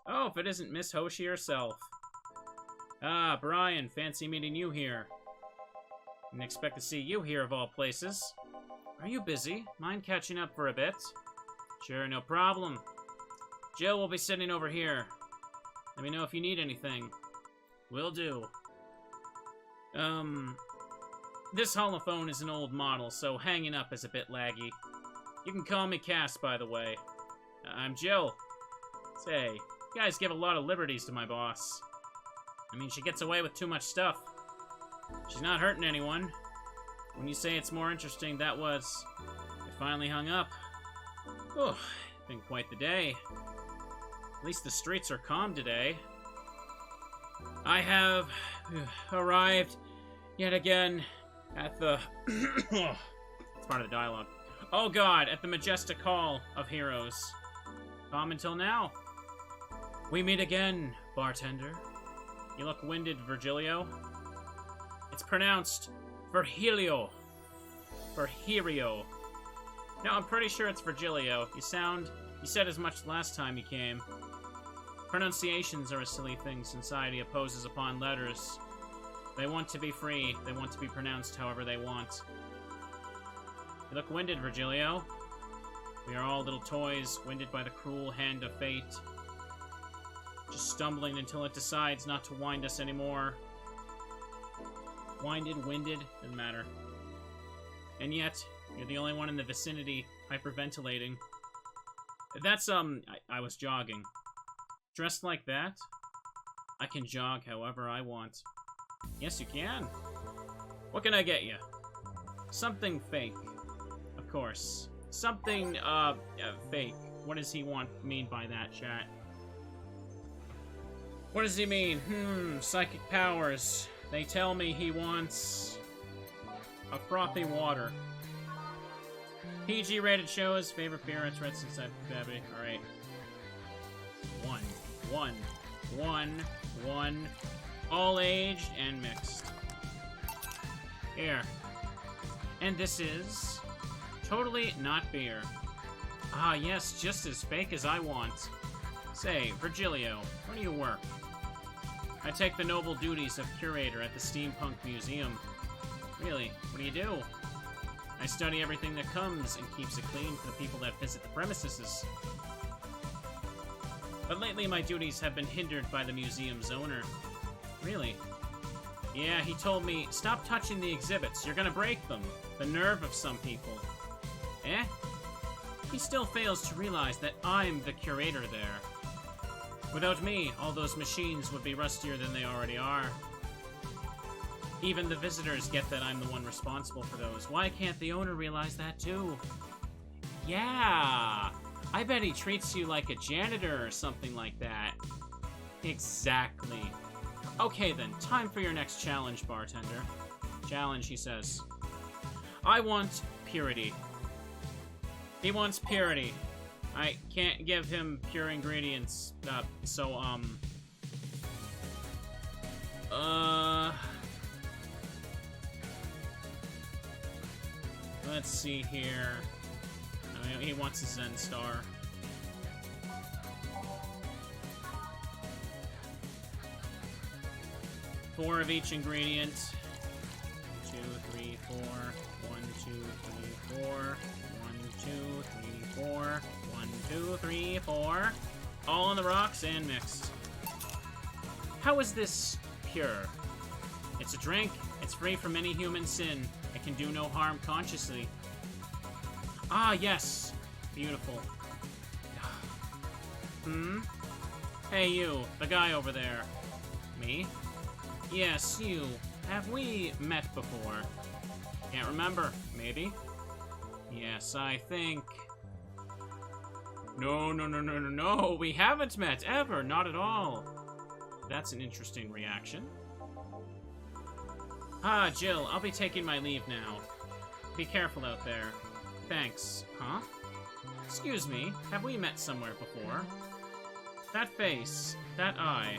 Oh, if it isn't Miss Hoshi herself. Ah, Brian, fancy meeting you here. Didn't expect to see you here of all places. Are you busy? Mind catching up for a bit? Sure, no problem. Jill will be sitting over here. Let me know if you need anything. Will do. This holophone is an old model, so hanging up is a bit laggy. You can call me Cass, by the way. I'm Jill. Say, you guys give a lot of liberties to my boss. I mean, she gets away with too much stuff. She's not hurting anyone. When you say it's more interesting, that was... I finally hung up. Oh, been quite the day. At least the streets are calm today. I have arrived yet again at the... It's part of the dialogue. Oh god, at the majestic hall of heroes. Calm until now. We meet again, bartender. You look winded, Virgilio. It's pronounced Virgilio. Virgilio. No, I'm pretty sure it's Virgilio. You said as much last time you came. Pronunciations are a silly thing society opposes upon letters. They want to be free. They want to be pronounced however they want. You look winded, Virgilio. We are all little toys, winded by the cruel hand of fate. Just stumbling until it decides not to wind us anymore. Winded, winded, doesn't matter. And yet, you're the only one in the vicinity hyperventilating. That's, I was jogging. Dressed like that, I can jog however I want. Yes, you can. What can I get you? Something fake. Of course. Something, fake. What does he mean by that, chat? What does he mean? Psychic powers. They tell me he wants a frothy water. PG-rated shows, favorite beer, it's red since I've baby. Alright. One. All aged and mixed. Here. And this is Totally not beer. Ah, yes, just as fake as I want. Say, Virgilio, where do you work? I take the noble duties of curator at the Steampunk Museum. Really? What do you do? I study everything that comes and keeps it clean for the people that visit the premises. But lately my duties have been hindered by the museum's owner. Really? Yeah, he told me, stop touching the exhibits, you're gonna break them. The nerve of some people. Eh? He still fails to realize that I'm the curator there. Without me, all those machines would be rustier than they already are. Even the visitors get that I'm the one responsible for those. Why can't the owner realize that too? Yeah! I bet he treats you like a janitor or something like that. Exactly. Okay then, time for your next challenge, bartender. Challenge, he says. I want purity. He wants purity. I can't give him pure ingredients, let's see here. I mean, he wants a Zen Star. Four of each ingredient. 2, 3, 4. 1, 2, 3, 4. 1, 2, 3, 4. 1, 2, 3, 4. All on the rocks and mixed. How is this pure? It's a drink. It's free from any human sin. It can do no harm consciously. Ah, yes. Beautiful. Hey, you. The guy over there. Me? Yes, you. Have we met before? Can't remember. Maybe? Yes, I think... No. We haven't met, ever. Not at all. That's an interesting reaction. Ah, Jill, I'll be taking my leave now. Be careful out there. Thanks. Huh? Excuse me, have we met somewhere before? That face, that eye.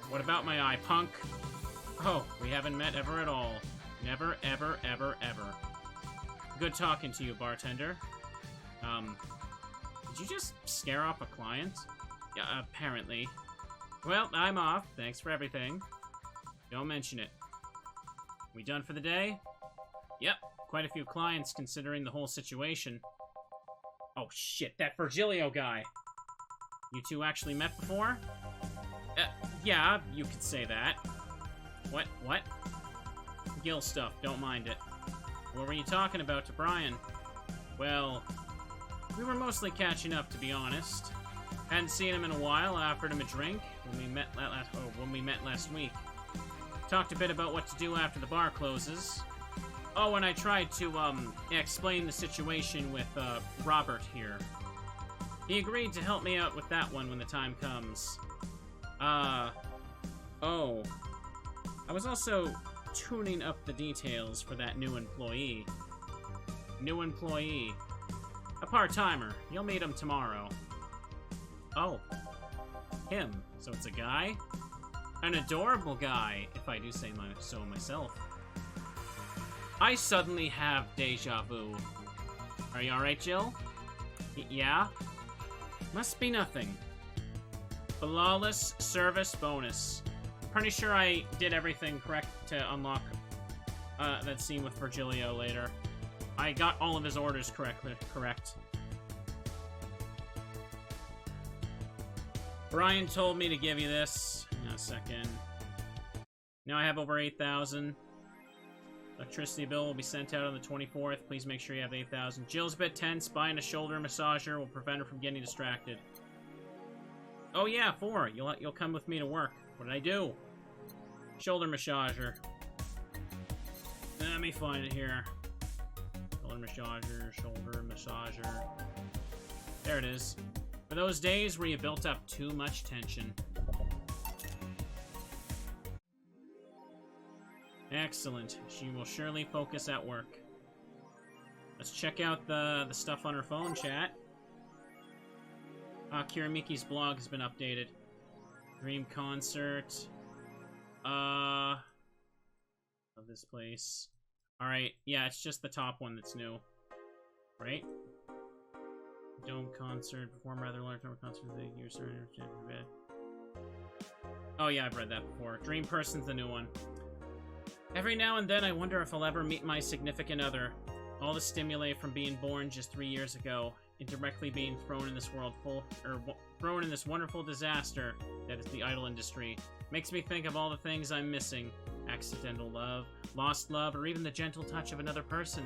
What about my eye, punk? Oh, we haven't met ever at all. Never, ever, ever, ever. Good talking to you, bartender. Did you just scare off a client? Yeah, apparently. Well, I'm off. Thanks for everything. Don't mention it. We done for the day? Yep, quite a few clients considering the whole situation. Oh shit, that Virgilio guy! You two actually met before? Yeah, you could say that. What? Gil stuff, don't mind it. What were you talking about to Brian? Well, we were mostly catching up, to be honest. Hadn't seen him in a while. I offered him a drink when we met last week. Talked a bit about what to do after the bar closes. Oh, and I tried to, explain the situation with, Robert here. He agreed to help me out with that one when the time comes. Oh. I was also tuning up the details for that new employee. A part-timer. You'll meet him tomorrow. Oh. Him. So it's a guy? An adorable guy, if I do say so myself. I suddenly have deja vu. Are you alright, Jill? Yeah? Must be nothing. Flawless service bonus. Pretty sure I did everything correct to unlock that scene with Virgilio later. I got all of his orders correct. Brian told me to give you this. In a second. Now I have over 8,000. Electricity bill will be sent out on the 24th. Please make sure you have 8,000. Jill's a bit tense. Buying a shoulder massager will prevent her from getting distracted. Oh yeah, 4. You'll come with me to work. What did I do? Shoulder massager. Let me find it here. Shoulder massager. There it is. For those days where you built up too much tension. Excellent. She will surely focus at work. Let's check out the stuff on her phone, chat. Kiramiki's blog has been updated. Dream concert. Of this place. Alright, yeah, it's just the top one that's new. Right? Dome concert, perform rather large number of concerts of the year, oh yeah, I've read that before. Dream Person's the new one. Every now and then I wonder if I'll ever meet my significant other. All the stimuli from being born just 3 years ago, indirectly being thrown in this world thrown in this wonderful disaster that is the idol industry, makes me think of all the things I'm missing. Accidental love, lost love, or even the gentle touch of another person.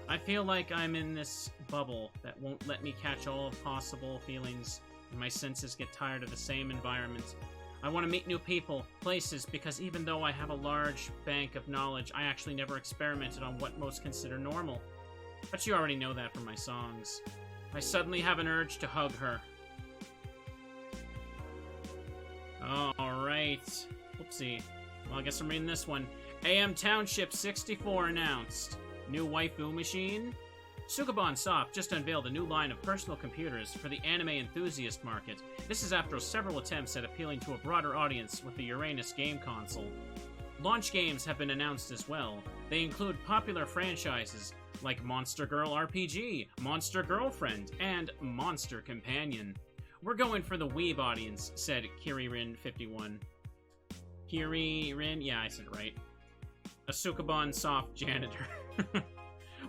I feel like I'm in this bubble that won't let me catch all possible feelings, and my senses get tired of the same environment. I want to meet new people, places, because even though I have a large bank of knowledge, I actually never experimented on what most consider normal. But you already know that from my songs. I suddenly have an urge to hug her. Alright. Oopsie. Well, I guess I'm reading this one. AM Township 64 announced. New waifu machine? Sukaban Soft just unveiled a new line of personal computers for the anime enthusiast market. This is after several attempts at appealing to a broader audience with the Uranus game console. Launch games have been announced as well. They include popular franchises like Monster Girl RPG, Monster Girlfriend, and Monster Companion. We're going for the weeb audience, said Kiririn51. Kiririn? Yeah, I said it right. A Sukaban Soft janitor.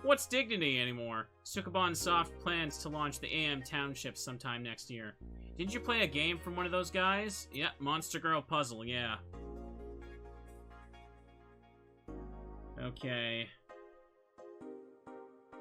What's dignity anymore? Sukaban Soft plans to launch the AM Township sometime next year. Didn't you play a game from one of those guys? Yep, Monster Girl Puzzle, yeah. Okay.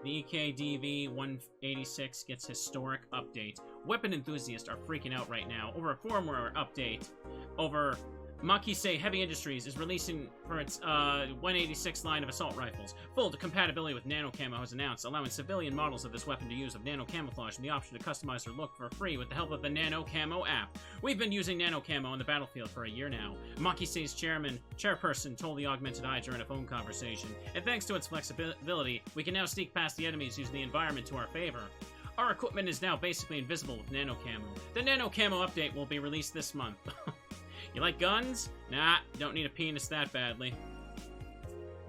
The EKDV 186 gets historic update. Weapon enthusiasts are freaking out right now over a firmware update. Over Makise Heavy Industries is releasing for its 186 line of assault rifles. Full compatibility with nano camo has announced, allowing civilian models of this weapon to use of nano camouflage and the option to customize their look for free with the help of the nano camo app. We've been using nano camo on the battlefield for a year now. Makise's chairperson told the Augmented Eye during a phone conversation, and thanks to its flexibility, we can now sneak past the enemies using the environment to our favor. Our equipment is now basically invisible with nano camo. The nano camo update will be released this month. You like guns? Nah, don't need a penis that badly.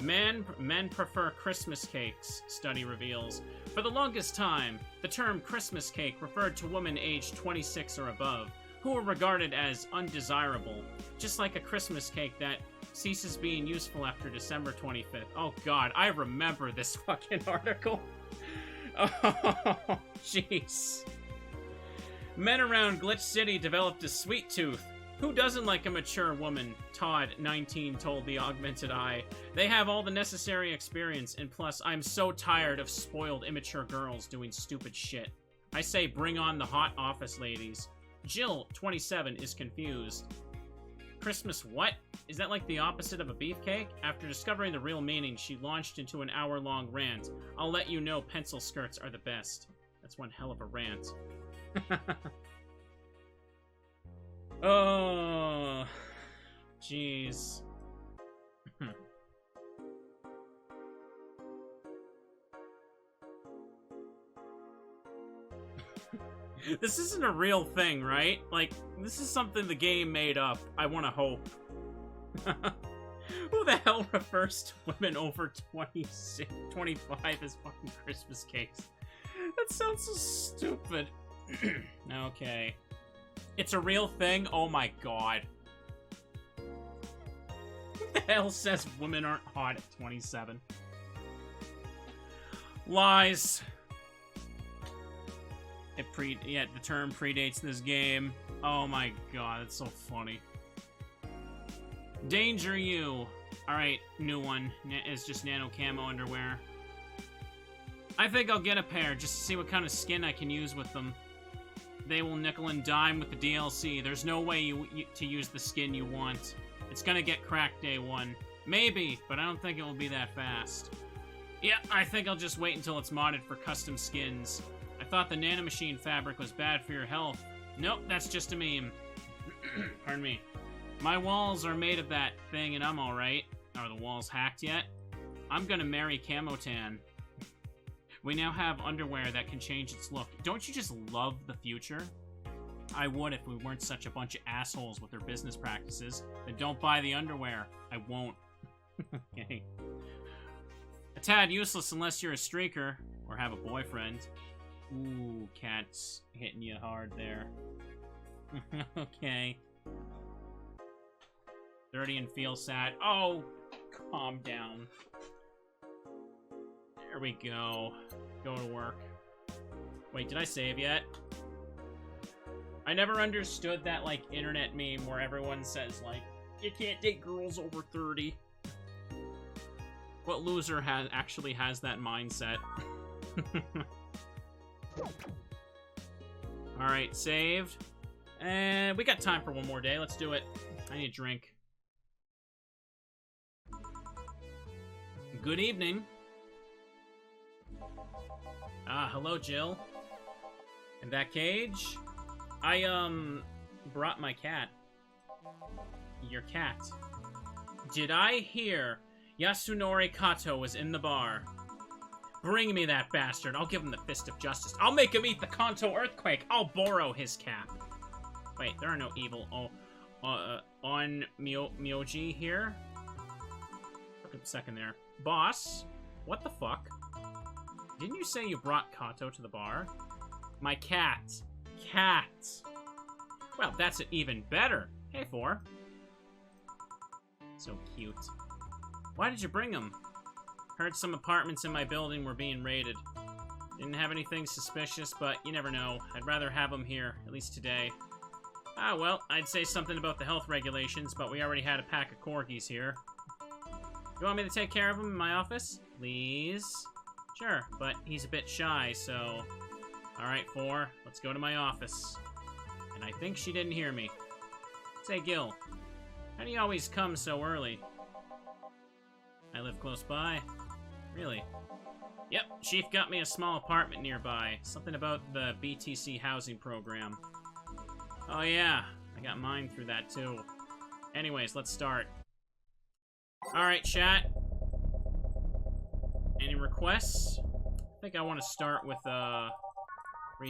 Men prefer Christmas cakes, study reveals. For the longest time, the term Christmas cake referred to women aged 26 or above, who were regarded as undesirable, just like a Christmas cake that ceases being useful after December 25th. Oh god, I remember this fucking article. Oh, jeez. Men around Glitch City developed a sweet tooth. Who doesn't like a mature woman? Todd, 19, told the Augmented Eye. They have all the necessary experience, and plus, I'm so tired of spoiled, immature girls doing stupid shit. I say bring on the hot office ladies. Jill, 27, is confused. Christmas what? Is that like the opposite of a beefcake? After discovering the real meaning, she launched into an hour-long rant. I'll let you know pencil skirts are the best. That's one hell of a rant. Oh, jeez. This isn't a real thing, right? Like, this is something the game made up. I want to hope. Who the hell refers to women over 26, 25 as fucking Christmas cakes? That sounds so stupid. Okay. It's a real thing? Oh my god. Who the hell says women aren't hot at 27? Lies. The term predates this game. Oh my god, that's so funny. Danger You. Alright, new one. It's just nano camo underwear. I think I'll get a pair just to see what kind of skin I can use with them. They will nickel and dime with the DLC. There's no way to use the skin you want. It's gonna get cracked day one. Maybe, but I don't think it will be that fast. Yeah, I think I'll just wait until it's modded for custom skins. I thought the nanomachine fabric was bad for your health. Nope, that's just a meme. Pardon me. My walls are made of that thing and I'm alright. Are the walls hacked yet? I'm gonna marry Camotan. We now have underwear that can change its look. Don't you just love the future? I would if we weren't such a bunch of assholes with their business practices. Then don't buy the underwear. I won't. Okay. A tad useless unless you're a streaker. Or have a boyfriend. Ooh, cat's hitting you hard there. Okay. 30 and feel sad. Oh, calm down. There we go. Go to work. Wait, did I save yet? I never understood that, like, internet meme where everyone says, like, you can't date girls over 30. What loser actually has that mindset? Alright, saved. And we got time for one more day. Let's do it. I need a drink. Good evening. Hello, Jill. In that cage? I, brought my cat. Your cat. Did I hear Yasunori Kato was in the bar? Bring me that bastard. I'll give him the fist of justice. I'll make him eat the Kanto earthquake. I'll borrow his cap. Wait, there are no evil on Myoji here. Took a second there. Boss, what the fuck? Didn't you say you brought Kato to the bar? My cat. Cat. Well, that's even better. Hey, 4. So cute. Why did you bring him? Heard some apartments in my building were being raided. Didn't have anything suspicious, but you never know. I'd rather have him here, at least today. Ah, well, I'd say something about the health regulations, but we already had a pack of corgis here. You want me to take care of him in my office? Please? Sure, but he's a bit shy, so... Alright, 4, let's go to my office. And I think she didn't hear me. Say, Gil, how do you always come so early? I live close by. Really? Yep, Chief got me a small apartment nearby. Something about the BTC housing program. Oh yeah, I got mine through that too. Anyways, let's start. Alright, chat. Any requests? I think I want to start with,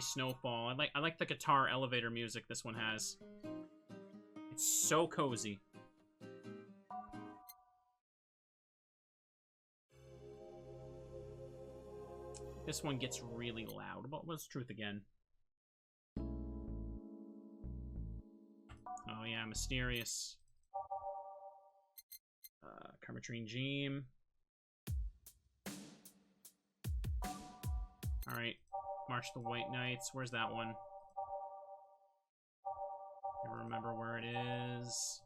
Snowfall. I like the guitar elevator music this one has. It's so cozy. This one gets really loud. What's truth again? Oh yeah, mysterious. Carmetrine Jeem. Alright. March the White Knights. Where's that one? Never remember where it is.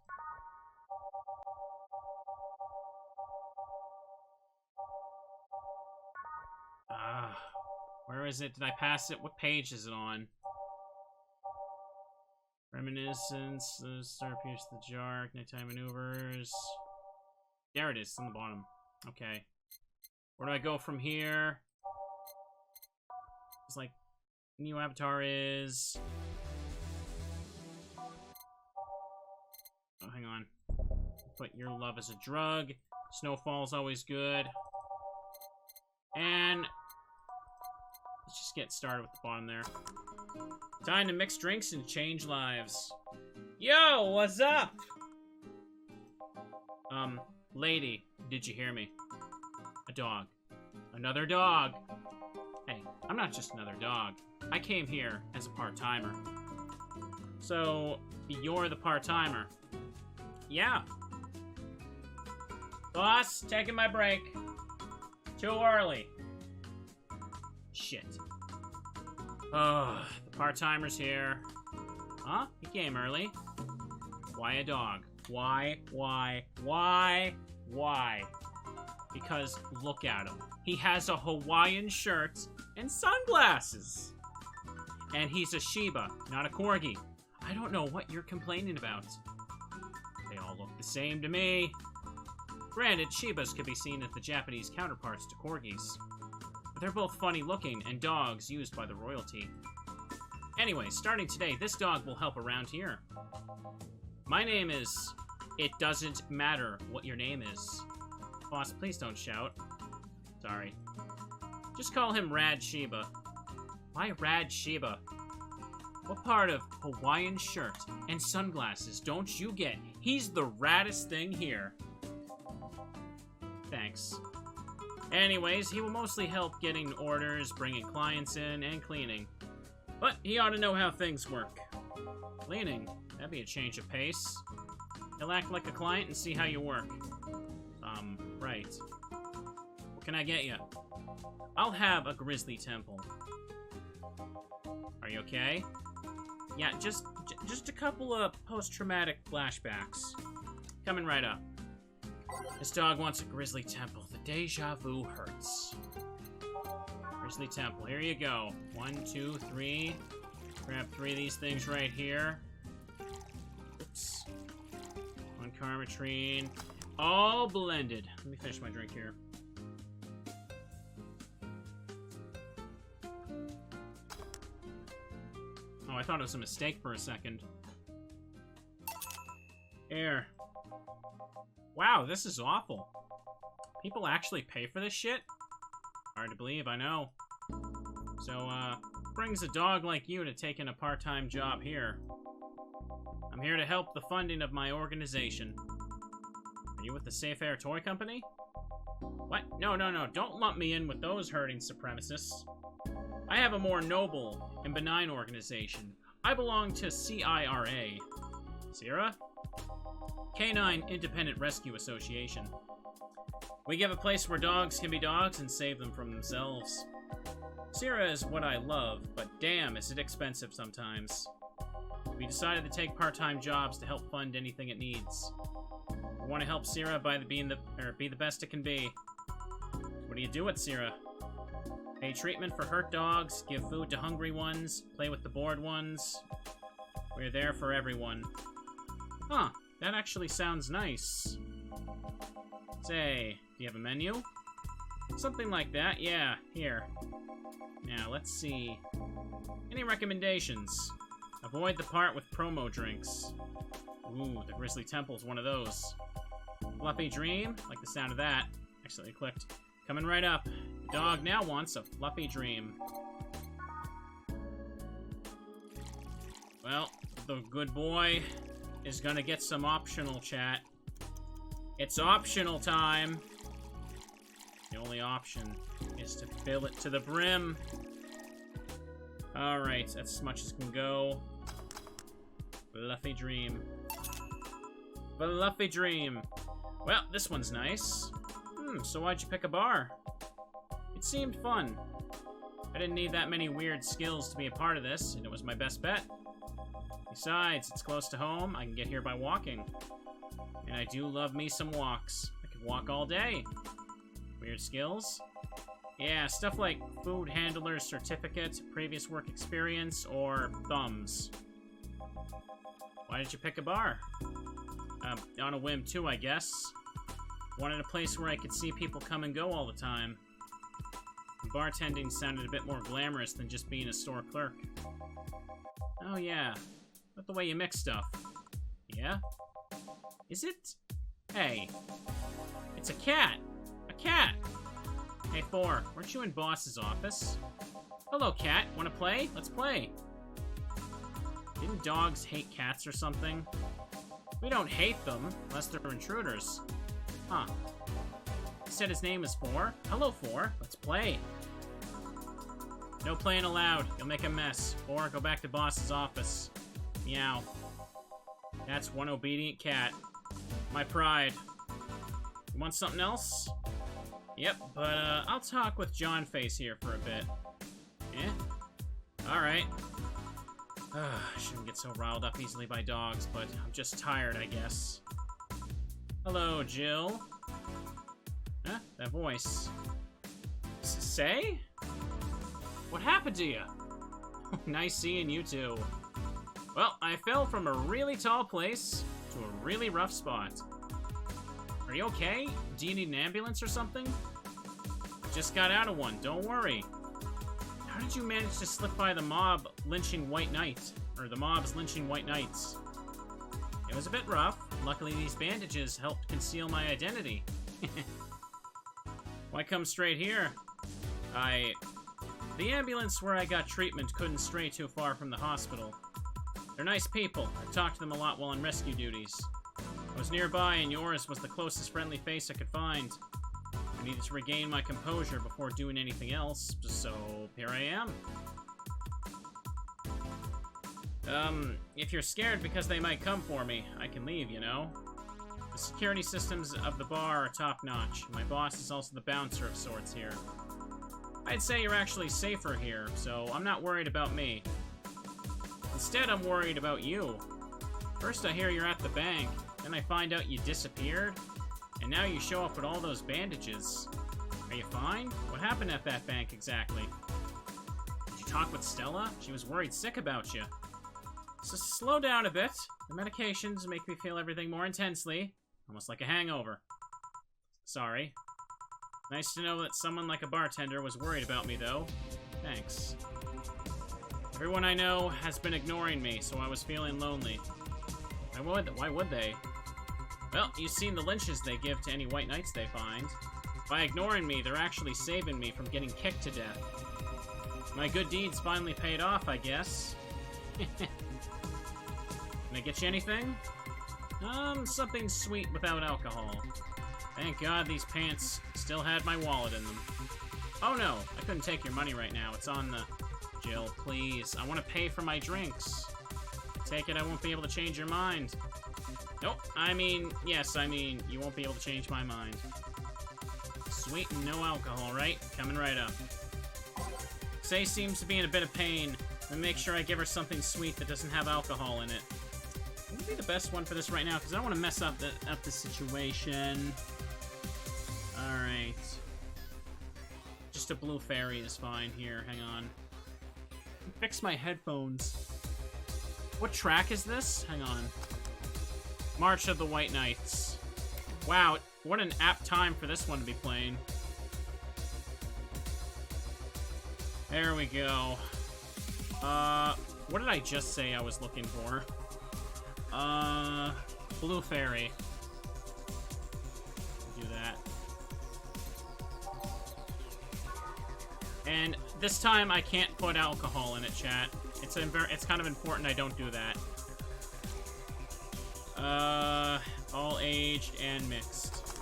Where is it? Did I pass it? What page is it on? Reminiscence, Star Pierce the Jar, Nighttime Maneuvers. There it is, it's on the bottom. Okay. Where do I go from here? It's like, new avatar is... Oh, hang on. Put Your Love as a Drug. Snowfall's always good. And... let's just get started with the bottom there. Time to mix drinks and change lives. Yo, what's up? Lady, did you hear me? A dog. Another dog. Hey, I'm not just another dog. I came here as a part-timer. So, you're the part-timer. Yeah. Boss, taking my break. Too early. Shit. Oh, the part-timer's here. Huh? He came early. Why a dog? Why? Because look at him. He has a Hawaiian shirt and sunglasses. And he's a Shiba, not a Corgi. I don't know what you're complaining about. They all look the same to me. Granted, Shibas could be seen as the Japanese counterparts to Corgis. But they're both funny looking and dogs used by the royalty. Anyway, starting today, this dog will help around here. My name is... It doesn't matter what your name is. Boss, please don't shout. Sorry. Just call him Rad Shiba. Why Rad Shiba? What part of Hawaiian shirt and sunglasses don't you get? He's the raddest thing here. Thanks. Anyways, he will mostly help getting orders, bringing clients in, and cleaning. But he ought to know how things work. Cleaning? That'd be a change of pace. He'll act like a client and see how you work. Right. What can I get you? I'll have a grizzly temple. Are you okay? Yeah, just a couple of post-traumatic flashbacks. Coming right up. This dog wants a grizzly temple. The deja vu hurts. Grizzly temple, here you go. 1, 2, 3. Grab 3 of these things right here. Oops. 1 Karmatrine. All blended. Let me finish my drink here. Oh, I thought it was a mistake for a second. Air. Wow, this is awful. People actually pay for this shit? Hard to believe, I know. So, brings a dog like you to take in a part-time job here. I'm here to help the funding of my organization. Are you with the Safe Air Toy Company? What? No, don't lump me in with those herding supremacists. I have a more noble and benign organization. I belong to CIRA. Sierra? Canine Independent Rescue Association. We give a place where dogs can be dogs and save them from themselves. Sierra is what I love, but damn, is it expensive sometimes. We decided to take part-time jobs to help fund anything it needs. We want to help Sierra be the best it can be. What do you do at Sierra? Pay treatment for hurt dogs, give food to hungry ones, play with the bored ones. We're there for everyone. Huh, that actually sounds nice. Say, do you have a menu? Something like that, yeah, here. Now, let's see. Any recommendations? Avoid the part with promo drinks. Ooh, the Grizzly Temple's one of those. Fluffy Dream? Like the sound of that. Accidentally clicked. Coming right up. The dog now wants a Fluffy Dream. Well, the good boy is gonna get some optional chat. It's optional time. The only option is to fill it to the brim. Alright, that's as much as can go. Fluffy Dream. Fluffy Dream. Well, this one's nice. So why'd you pick a bar? It seemed fun. I didn't need that many weird skills to be a part of this, and it was my best bet. Besides, it's close to home. I can get here by walking. And I do love me some walks. I could walk all day. Weird skills? Yeah, stuff like food handler's certificate, previous work experience, or thumbs. Why did you pick a bar? On a whim too, I guess. Wanted a place where I could see people come and go all the time. Bartending sounded a bit more glamorous than just being a store clerk. Oh yeah, but the way you mix stuff. Yeah? Is it? Hey. It's a cat! A cat! Hey, 4, weren't you in Boss's office? Hello, cat. Wanna play? Let's play. Didn't dogs hate cats or something? We don't hate them, unless they're intruders. Huh. He said his name is 4. Hello, 4. Let's play. No playing allowed. You'll make a mess. 4, go back to Boss's office. Meow. That's one obedient cat. My pride. You want something else? Yep, but I'll talk with John Face here for a bit. Eh? Alright. I shouldn't get so riled up easily by dogs, but I'm just tired, I guess. Hello, Jill. Huh? That voice. Say? What happened to you? Nice seeing you too. Well, I fell from a really tall place to a really rough spot. Are you okay? Do you need an ambulance or something? Just got out of one, don't worry. How did you manage to slip by the mob lynching white knights? Or the mobs lynching white knights? It was a bit rough. Luckily, these bandages helped conceal my identity. Why come straight here? The ambulance where I got treatment couldn't stray too far from the hospital. They're nice people. I've talked to them a lot while on rescue duties. I was nearby, and yours was the closest friendly face I could find. I needed to regain my composure before doing anything else, so here I am. If you're scared because they might come for me, I can leave, you know? The security systems of the bar are top-notch. My boss is also the bouncer of sorts here. I'd say you're actually safer here, so I'm not worried about me. Instead, I'm worried about you. First I hear you're at the bank, then I find out you disappeared, and now you show up with all those bandages. Are you fine? What happened at that bank exactly? Did you talk with Stella? She was worried sick about you. So slow down a bit. The medications make me feel everything more intensely, almost like a hangover. Sorry. Nice to know that someone like a bartender was worried about me, though. Thanks. Everyone I know has been ignoring me, so I was feeling lonely. Why would they? Well, you've seen the lynches they give to any white knights they find. By ignoring me, they're actually saving me from getting kicked to death. My good deeds finally paid off, I guess. Can I get you anything? Something sweet without alcohol. Thank God these pants still had my wallet in them. Oh no, I couldn't take your money right now. It's on the... Jill, please. I want to pay for my drinks. Take it I won't be able to change your mind. Nope, yes, you won't be able to change my mind. Sweet and no alcohol, right? Coming right up. Say seems to be in a bit of pain. Let me make sure I give her something sweet that doesn't have alcohol in it. What would be the best one for this right now? Because I don't want to mess up the situation. Alright. Just a blue fairy is fine here. Hang on. Fix my headphones. What track is this? Hang on. March of the White Knights. Wow, what an apt time for this one to be playing. There we go. What did I just say I was looking for? Blue Fairy. Do that. And this time I can't put alcohol in it, chat. It's kind of important I don't do that. All aged and mixed.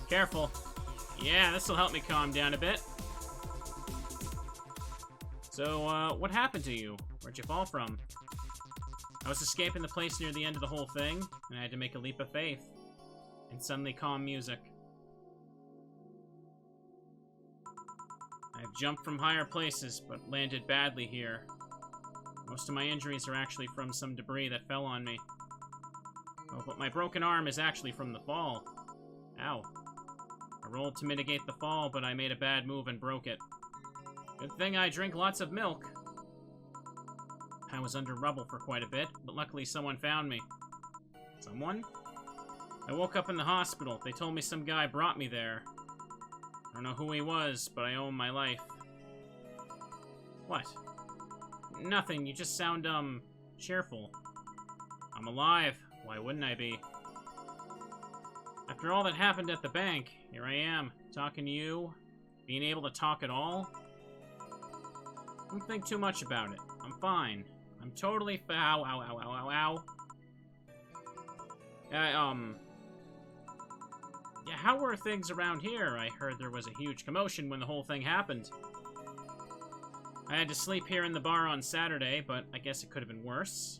Careful. Yeah, this'll help me calm down a bit. So, what happened to you? Where'd you fall from? I was escaping the place near the end of the whole thing, and I had to make a leap of faith. And suddenly calm music. I've jumped from higher places, but landed badly here. Most of my injuries are actually from some debris that fell on me. Oh, but my broken arm is actually from the fall. Ow. I rolled to mitigate the fall, but I made a bad move and broke it. Good thing I drink lots of milk. I was under rubble for quite a bit, but luckily someone found me. Someone? I woke up in the hospital. They told me some guy brought me there. I don't know who he was, but I owe him my life. What? Nothing, you just sound, cheerful. I'm alive. Why wouldn't I be? After all that happened at the bank, here I am, talking to you, being able to talk at all. Don't think too much about it. I'm fine. I'm totally ow, ow, ow, ow, ow, ow. Yeah, how were things around here? I heard there was a huge commotion when the whole thing happened. I had to sleep here in the bar on Saturday, but I guess it could have been worse.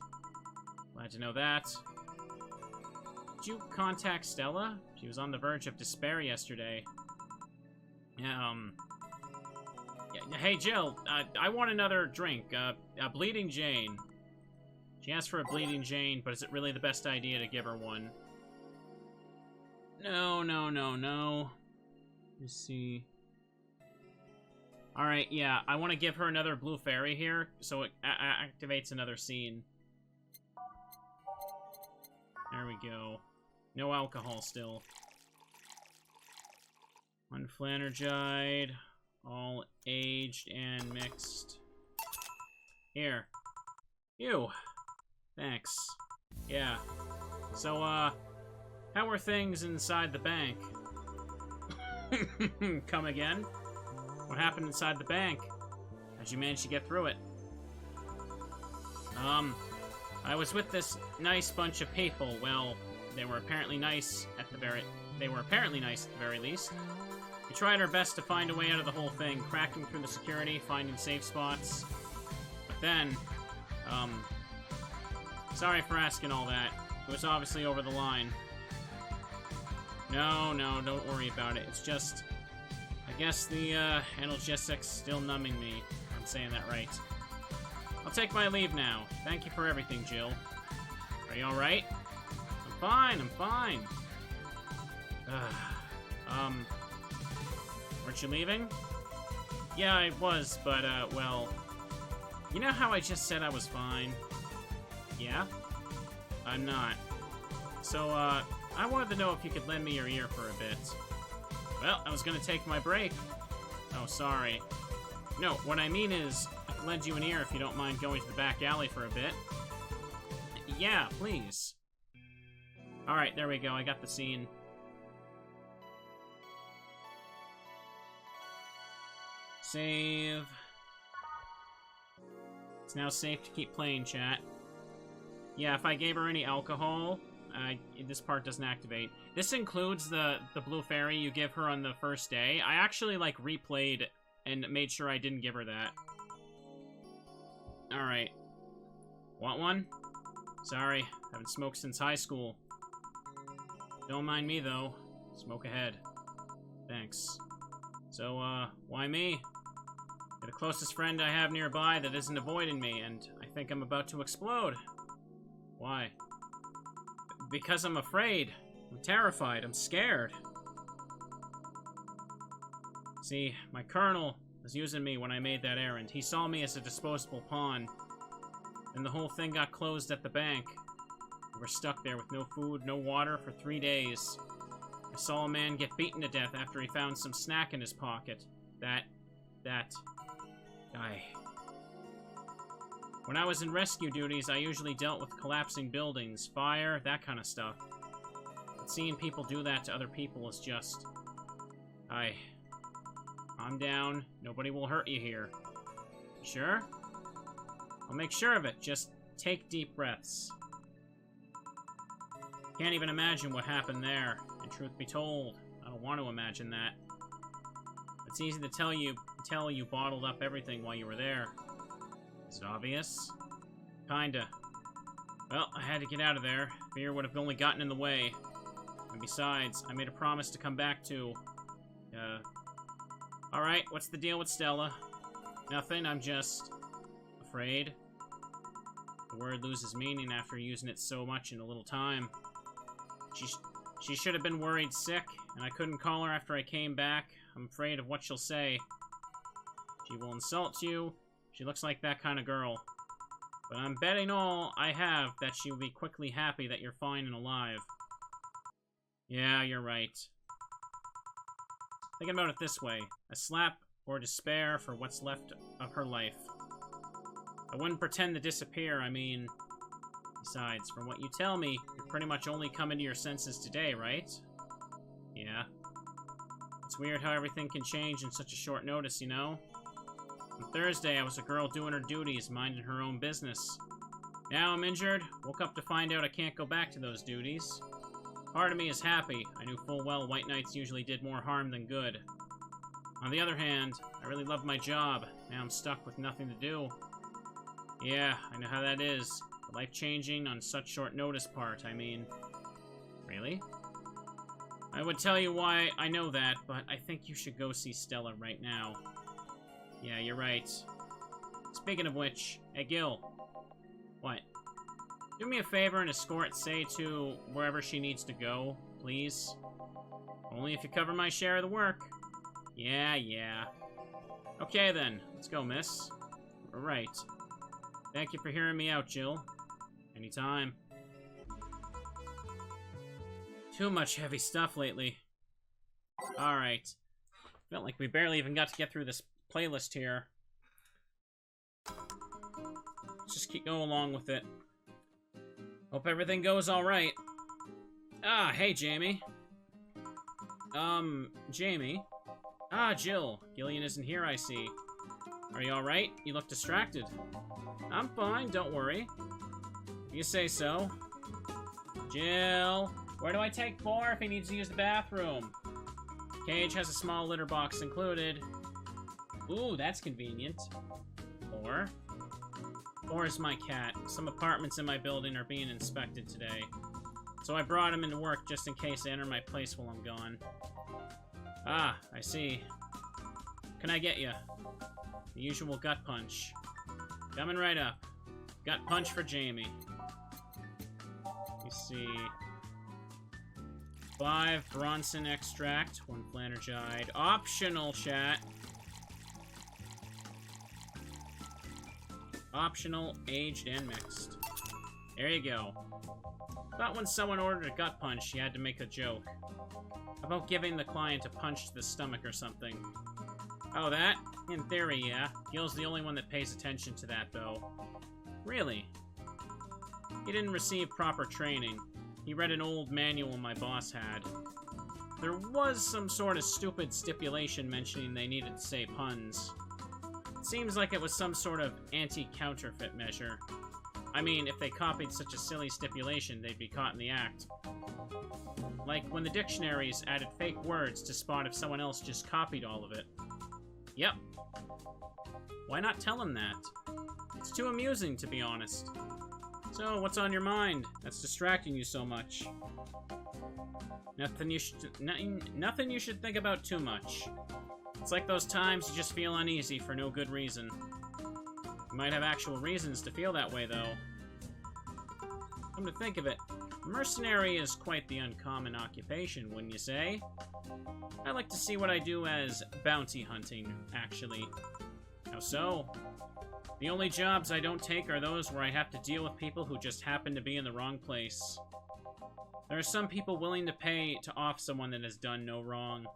Glad to know that. Did you contact Stella? She was on the verge of despair yesterday. Yeah, hey, Jill, I want another drink. A Bleeding Jane. She asked for a Bleeding Jane, but is it really the best idea to give her one? No, no, no, no. Let's see. Alright, yeah, I want to give her another blue fairy here, so it activates another scene. There we go. No alcohol still. One Flanergide. All aged and mixed. Here. You. Thanks. Yeah. So, how are things inside the bank? Come again? What happened inside the bank? How'd you manage to get through it? I was with this nice bunch of people. Well, They were apparently nice at the very least. We tried our best to find a way out of the whole thing, cracking through the security, finding safe spots. But then, sorry for asking all that. It was obviously over the line. No, don't worry about it. It's just, I guess the analgesics still numbing me. If I'm saying that right. I'll take my leave now. Thank you for everything, Jill. Are you alright? I'm fine. Weren't you leaving? Yeah, I was, but, well... You know how I just said I was fine? Yeah? I'm not. So, I wanted to know if you could lend me your ear for a bit. Well, I was gonna take my break. Oh, sorry. No, what I mean is, I could lend you an ear if you don't mind going to the back alley for a bit. Yeah, please. Alright, there we go, I got the scene. Save. It's now safe to keep playing, chat. Yeah, if I gave her any alcohol, this part doesn't activate. This includes the blue fairy you give her on the first day. I actually, like, replayed and made sure I didn't give her that. Alright. Want one? Sorry, haven't smoked since high school. Don't mind me, though. Smoke ahead. Thanks. So, why me? You're the closest friend I have nearby that isn't avoiding me, and I think I'm about to explode. Why? Because I'm afraid. I'm terrified. I'm scared. See, my colonel was using me when I made that errand. He saw me as a disposable pawn. And the whole thing got closed at the bank. We were stuck there with no food, no water for 3 days. I saw a man get beaten to death after he found some snack in his pocket. That guy. When I was in rescue duties, I usually dealt with collapsing buildings, fire, that kind of stuff. But seeing people do that to other people is just... Calm down. Nobody will hurt you here. Sure? I'll make sure of it. Just take deep breaths. Can't even imagine what happened there. And truth be told, I don't want to imagine that. It's easy to tell you bottled up everything while you were there. Is it obvious? Kinda. Well, I had to get out of there. Fear would have only gotten in the way. And besides, I made a promise to come back to... Alright, what's the deal with Stella? Nothing, I'm just... afraid. The word loses meaning after using it so much in a little time. She should have been worried sick, and I couldn't call her after I came back. I'm afraid of what she'll say. She will insult you. She looks like that kind of girl. But I'm betting all I have that she will be quickly happy that you're fine and alive. Yeah, you're right. Think about it this way. A slap or despair for what's left of her life. I wouldn't pretend to disappear, I mean... Besides, from what you tell me, you're pretty much only coming to your senses today, right? Yeah. It's weird how everything can change in such a short notice, you know? On Thursday, I was a girl doing her duties, minding her own business. Now I'm injured, woke up to find out I can't go back to those duties. Part of me is happy. I knew full well white knights usually did more harm than good. On the other hand, I really love my job. Now I'm stuck with nothing to do. Yeah, I know how that is. The life-changing on such short notice part, I mean... Really? I would tell you why I know that, but I think you should go see Stella right now. Yeah, you're right. Speaking of which, hey Gil. What? Do me a favor and escort Say to wherever she needs to go, please. Only if you cover my share of the work. Yeah. Okay then, let's go, miss. Right. Thank you for hearing me out, Jill. Anytime. Too much heavy stuff lately. Alright. Felt like we barely even got to get through this playlist here. Let's just keep going along with it. Hope everything goes alright. Ah, hey, Jamie. Jamie? Ah, Jill. Gillian isn't here, I see. Are you alright? You look distracted. I'm fine, don't worry. If you say so. Jill. Where do I take 4 if he needs to use the bathroom? Cage has a small litter box included. Ooh, that's convenient. 4. 4 is my cat. Some apartments in my building are being inspected today. So I brought him into work just in case I enter my place while I'm gone. Ah, I see. Can I get you? The usual gut punch. Coming right up. Gut punch for Jamie. Let me see. 5 Bronson extract. 1 Flanergide. Optional, chat. Optional, aged, and mixed. There you go. Thought when someone ordered a gut punch, you had to make a joke. About giving the client a punch to the stomach or something. Oh, that? In theory, yeah. Gil's the only one that pays attention to that, though. Really? He didn't receive proper training. He read an old manual my boss had. There was some sort of stupid stipulation mentioning they needed to say puns. It seems like it was some sort of anti-counterfeit measure. I mean, if they copied such a silly stipulation, they'd be caught in the act. Like when the dictionaries added fake words to spot if someone else just copied all of it. Yep. Why not tell him that? It's too amusing, to be honest. So, what's on your mind that's distracting you so much? Nothing you should think about too much. It's like those times you just feel uneasy for no good reason. You might have actual reasons to feel that way, though. Come to think of it, mercenary is quite the uncommon occupation, wouldn't you say? I like to see what I do as bounty hunting, actually. How so? The only jobs I don't take are those where I have to deal with people who just happen to be in the wrong place. There are some people willing to pay to off someone that has done no wrong.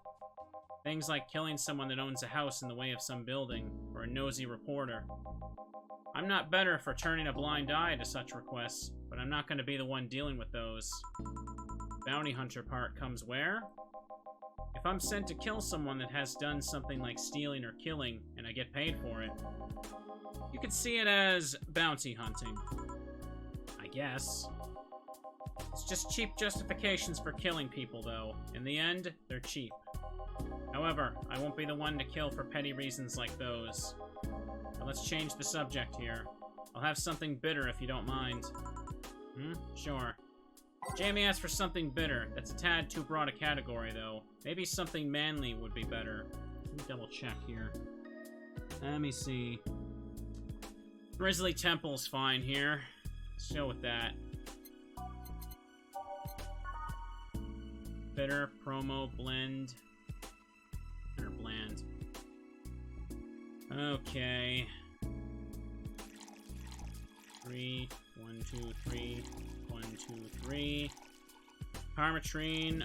Things like killing someone that owns a house in the way of some building, or a nosy reporter. I'm not better for turning a blind eye to such requests, but I'm not going to be the one dealing with those. Bounty hunter part comes where? If I'm sent to kill someone that has done something like stealing or killing, and I get paid for it, you could see it as bounty hunting. I guess. It's just cheap justifications for killing people, though. In the end, they're cheap. However, I won't be the one to kill for petty reasons like those. But let's change the subject here. I'll have something bitter if you don't mind. Sure. Jamie asked for something bitter. That's a tad too broad a category, though. Maybe something manly would be better. Let me double check here. Let me see. Grizzly Temple's fine here. Let's go with that. Bitter, promo, blend. Or bland. Okay. 3, 1, 2, 3, 1, 2, 3. Parmetrine,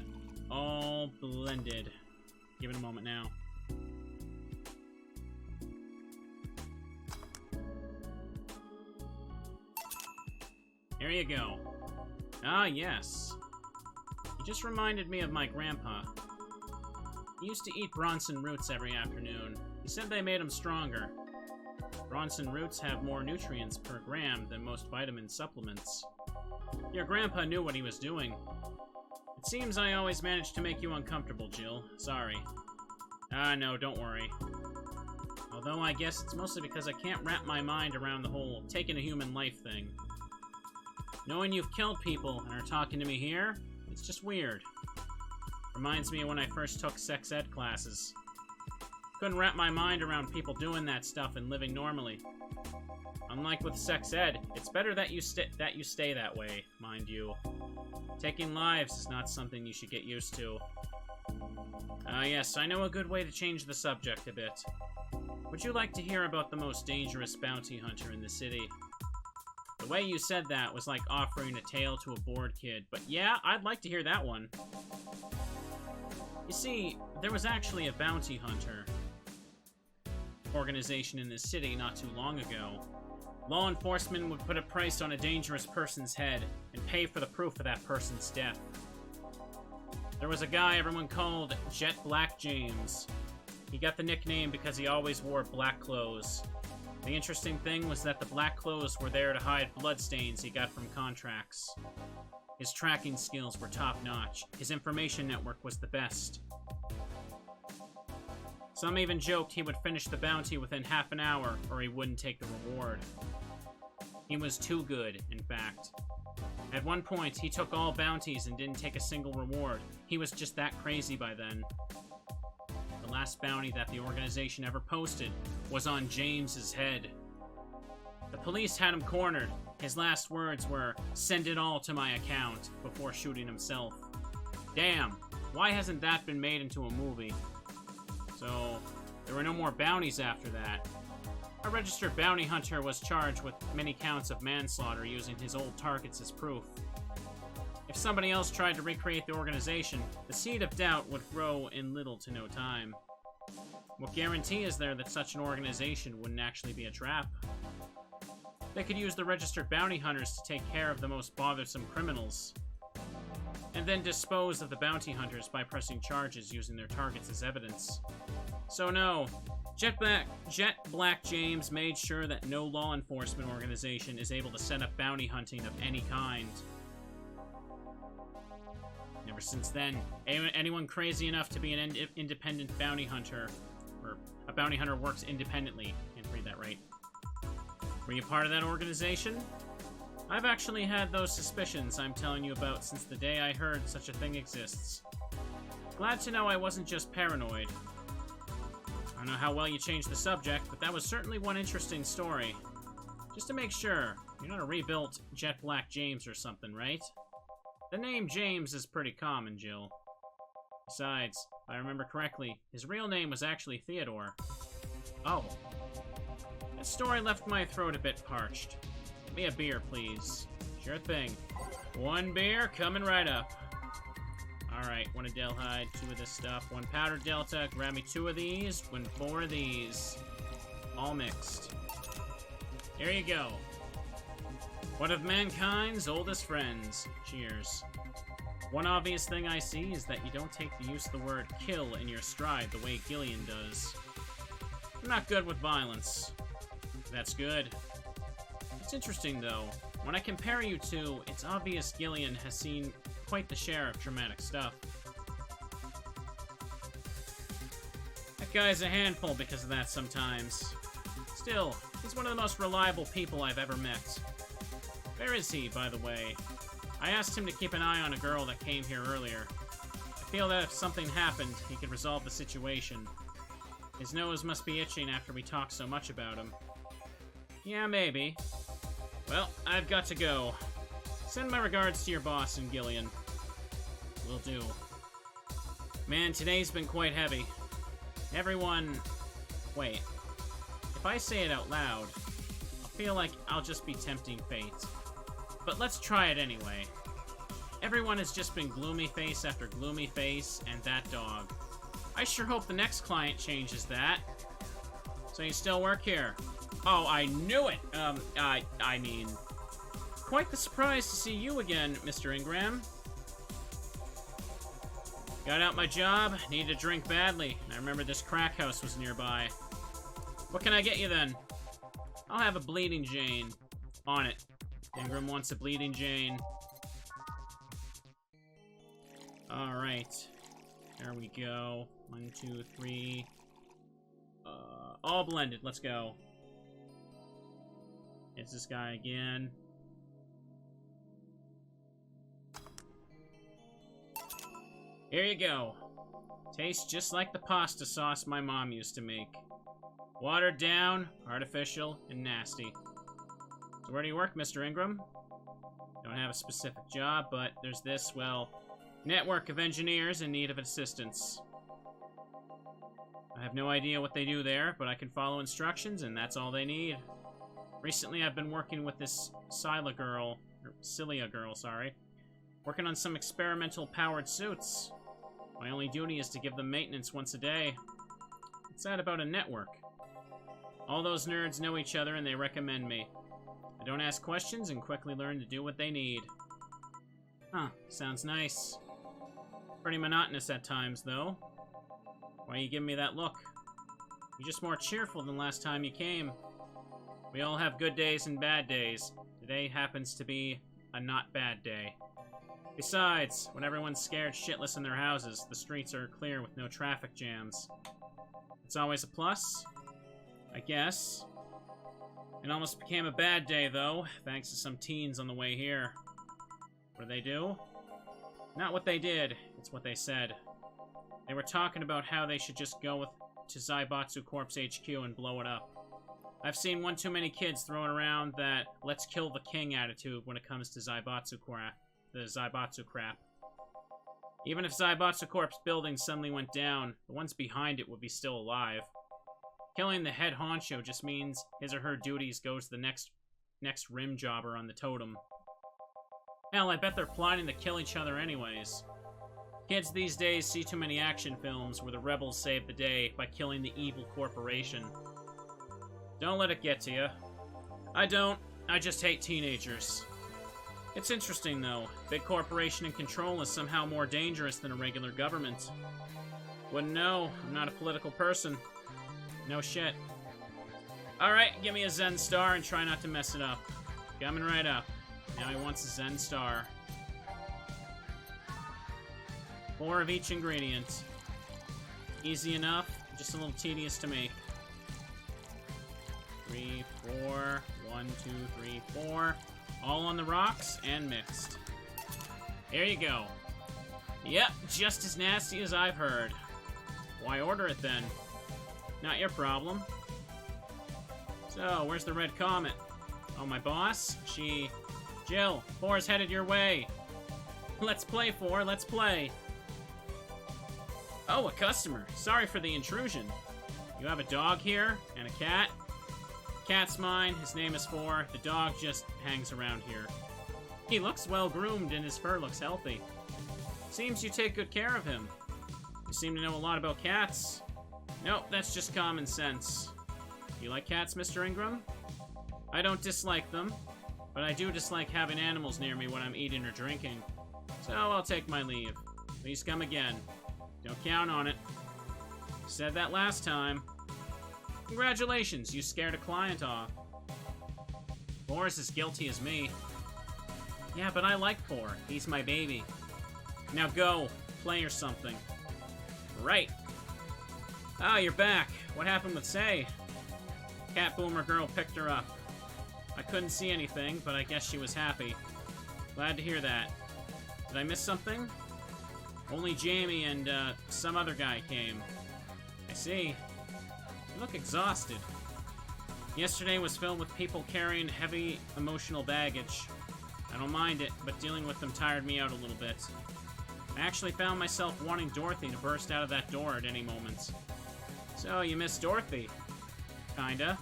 all blended. Give it a moment now. There you go. Ah, yes. You just reminded me of my grandpa. He used to eat Bronson roots every afternoon. He said they made him stronger. Bronson roots have more nutrients per gram than most vitamin supplements. Your grandpa knew what he was doing. It seems I always manage to make you uncomfortable, Jill. Sorry. Ah, no, don't worry. Although I guess it's mostly because I can't wrap my mind around the whole taking a human life thing. Knowing you've killed people and are talking to me here, it's just weird. Reminds me of when I first took sex ed classes. Couldn't wrap my mind around people doing that stuff and living normally. Unlike with sex ed, it's better that you stay that way, mind you. Taking lives is not something you should get used to. Yes, I know a good way to change the subject a bit. Would you like to hear about the most dangerous bounty hunter in the city? The way you said that was like offering a tale to a bored kid, but yeah, I'd like to hear that one. You see, there was actually a bounty hunter organization in this city not too long ago. Law enforcement would put a price on a dangerous person's head and pay for the proof of that person's death. There was a guy everyone called Jet Black James. He got the nickname because he always wore black clothes. The interesting thing was that the black clothes were there to hide bloodstains he got from contracts. His tracking skills were top-notch. His information network was the best. Some even joked he would finish the bounty within half an hour, or he wouldn't take the reward. He was too good, in fact. At one point, he took all bounties and didn't take a single reward. He was just that crazy by then. The last bounty that the organization ever posted was on James's head. The police had him cornered. His last words were, "Send it all to my account," before shooting himself. Damn, why hasn't that been made into a movie? So, there were no more bounties after that. A registered bounty hunter was charged with many counts of manslaughter using his old targets as proof. If somebody else tried to recreate the organization, the seed of doubt would grow in little to no time. What guarantee is there that such an organization wouldn't actually be a trap? They could use the registered bounty hunters to take care of the most bothersome criminals, and then dispose of the bounty hunters by pressing charges using their targets as evidence. So no, Jet Black James made sure that no law enforcement organization is able to set up bounty hunting of any kind. Ever since then, anyone crazy enough to be an independent bounty hunter, or a bounty hunter works independently, can't read that right. Were you part of that organization? I've actually had those suspicions I'm telling you about since the day I heard such a thing exists. Glad to know I wasn't just paranoid. I don't know how well you changed the subject, but that was certainly one interesting story. Just to make sure, you're not a rebuilt Jet Black James or something, right? The name James is pretty common, Jill. Besides, if I remember correctly, his real name was actually Theodore. Oh. That story left my throat a bit parched. Give me a beer, please. Sure thing. One beer, coming right up. Alright, one Adelhyde, 2 of this stuff, 1 powdered Delta, grab me 2 of these, 4 of these. All mixed. Here you go. One of mankind's oldest friends. Cheers. One obvious thing I see is that you don't take the use of the word kill in your stride the way Gillian does. I'm not good with violence. That's good. It's interesting, though. When I compare you two, it's obvious Gillian has seen quite the share of traumatic stuff. That guy's a handful because of that sometimes. Still, he's one of the most reliable people I've ever met. Where is he, by the way? I asked him to keep an eye on a girl that came here earlier. I feel that if something happened, he could resolve the situation. His nose must be itching after we talk so much about him. Yeah, maybe. Well, I've got to go. Send my regards to your boss and Gillian. Will do. Man, today's been quite heavy. Everyone... Wait. If I say it out loud, I'll feel like I'll just be tempting fate. But let's try it anyway. Everyone has just been gloomy face after gloomy face, and that dog. I sure hope the next client changes that. So you still work here? Oh, I knew it! I mean... Quite the surprise to see you again, Mr. Ingram. Got out my job, needed a drink badly, and I remember this crack house was nearby. What can I get you then? I'll have a Bleeding Jane. On it. Ingram wants a Bleeding Jane. Alright. There we go. 1, 2, 3. All blended. Let's go. It's this guy again. Here you go. Tastes just like the pasta sauce my mom used to make. Watered down, artificial, and nasty. So where do you work, Mr. Ingram? Don't have a specific job, but there's this, well, network of engineers in need of assistance. I have no idea what they do there, but I can follow instructions, and that's all they need. Recently, I've been working with this Cilia girl, working on some experimental powered suits. My only duty is to give them maintenance once a day. What's that about a network? All those nerds know each other and they recommend me. I don't ask questions and quickly learn to do what they need. Huh, sounds nice. Pretty monotonous at times, though. Why are you giving me that look? You're just more cheerful than last time you came. We all have good days and bad days. Today happens to be a not bad day. Besides, when everyone's scared shitless in their houses, the streets are clear with no traffic jams. It's always a plus, I guess. It almost became a bad day, though, thanks to some teens on the way here. What did they do? Not what they did, it's what they said. They were talking about how they should just go to Zaibatsu Corp's HQ and blow it up. I've seen one too many kids throwing around that let's kill the king attitude when it comes to Zaibatsu crap. Even if Zaibatsu Corp's building suddenly went down, the ones behind it would be still alive. Killing the head honcho just means his or her duties goes to the next rim jobber on the totem. Hell, I bet they're plotting to kill each other anyways. Kids these days see too many action films where the rebels save the day by killing the evil corporation. Don't let it get to you. I don't. I just hate teenagers. It's interesting, though. Big corporation in control is somehow more dangerous than a regular government. Wouldn't know. I'm not a political person. No shit. Alright, give me a Zen Star and try not to mess it up. Coming right up. Now he wants a Zen Star. 4 of each ingredient. Easy enough, just a little tedious to make. 3, 4, 1, 2, 3, 4. All on the rocks and mixed. There you go. Yep, just as nasty as I've heard. Why order it then? Not your problem. So, where's the red comet? Oh, my boss? Jill, 4's headed your way. Let's play, 4, let's play. Oh, a customer. Sorry for the intrusion. You have a dog here, and a cat? Cat's mine, his name is 4. The dog just hangs around here. He looks well groomed and his fur looks healthy. Seems you take good care of him. You seem to know a lot about cats. Nope, that's just common sense. You like cats, Mr. Ingram? I don't dislike them, but I do dislike having animals near me when I'm eating or drinking. So I'll take my leave. Please come again. Don't count on it. Said that last time. Congratulations, you scared a client off. 4 is as guilty as me. Yeah, but I like 4. He's my baby. Now go, play or something. Right. Ah, you're back. What happened with Say? Cat Boomer girl picked her up. I couldn't see anything, but I guess she was happy. Glad to hear that. Did I miss something? Only Jamie and, some other guy came. I see. You look exhausted. Yesterday was filled with people carrying heavy emotional baggage. I don't mind it, but dealing with them tired me out a little bit. I actually found myself wanting Dorothy to burst out of that door at any moment. So, you miss Dorothy? Kinda.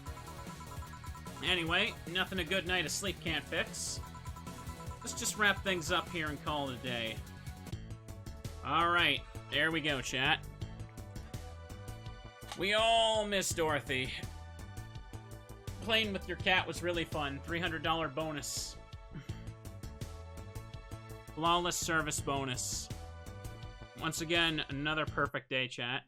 Anyway, nothing a good night of sleep can't fix. Let's just wrap things up here and call it a day. Alright, there we go, chat. We all miss Dorothy. Playing with your cat was really fun. $300 bonus. Flawless service bonus. Once again, another perfect day, chat.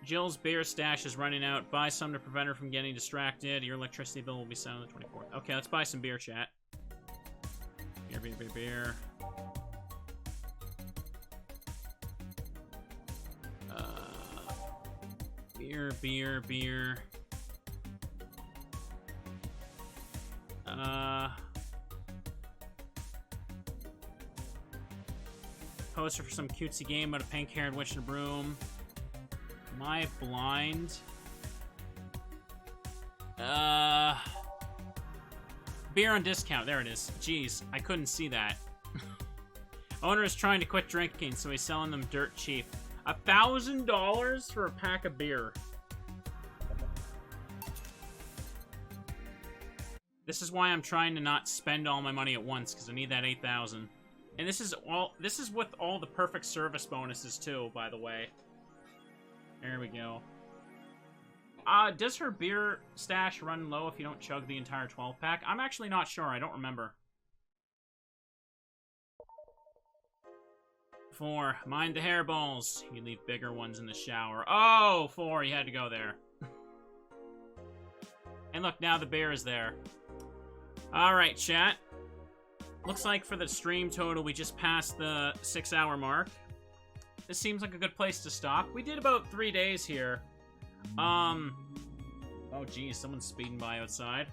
Jill's beer stash is running out. Buy some to prevent her from getting distracted. Your electricity bill will be set on the 24th. Okay, let's buy some beer, chat. Beer. Beer. Poster for some cutesy game about a pink-haired witch and a broom. Am I blind? Beer on discount. There it is. Jeez, I couldn't see that. Owner is trying to quit drinking, so he's selling them dirt cheap. $1,000 for a pack of beer. This is why I'm trying to not spend all my money at once, because I need that 8,000. And this is with all the perfect service bonuses too, by the way. There we go. Does her beer stash run low if you don't chug the entire 12-pack? I'm actually not sure. I don't remember. 4. Mind the hairballs. You leave bigger ones in the shower. Oh, 4. You had to go there. And look, now the beer is there. Alright, chat. looks like for the stream total, we just passed the 6-hour mark. This seems like a good place to stop. We did about 3 days here. Oh geez, someone's speeding by outside.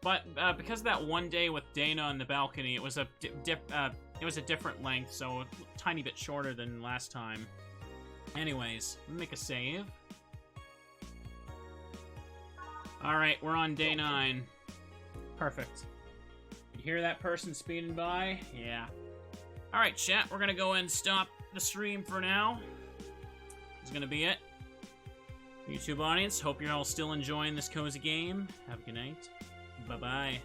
But because of that one day with Dana on the balcony, it was a different length, so a tiny bit shorter than last time. Anyways, let me make a save. Alright, we're on day 9. Perfect. You hear that person speeding by? Yeah. Alright, chat, we're gonna go and stop the stream for now. This is gonna be it. YouTube audience, hope you're all still enjoying this cozy game. Have a good night. Bye-bye.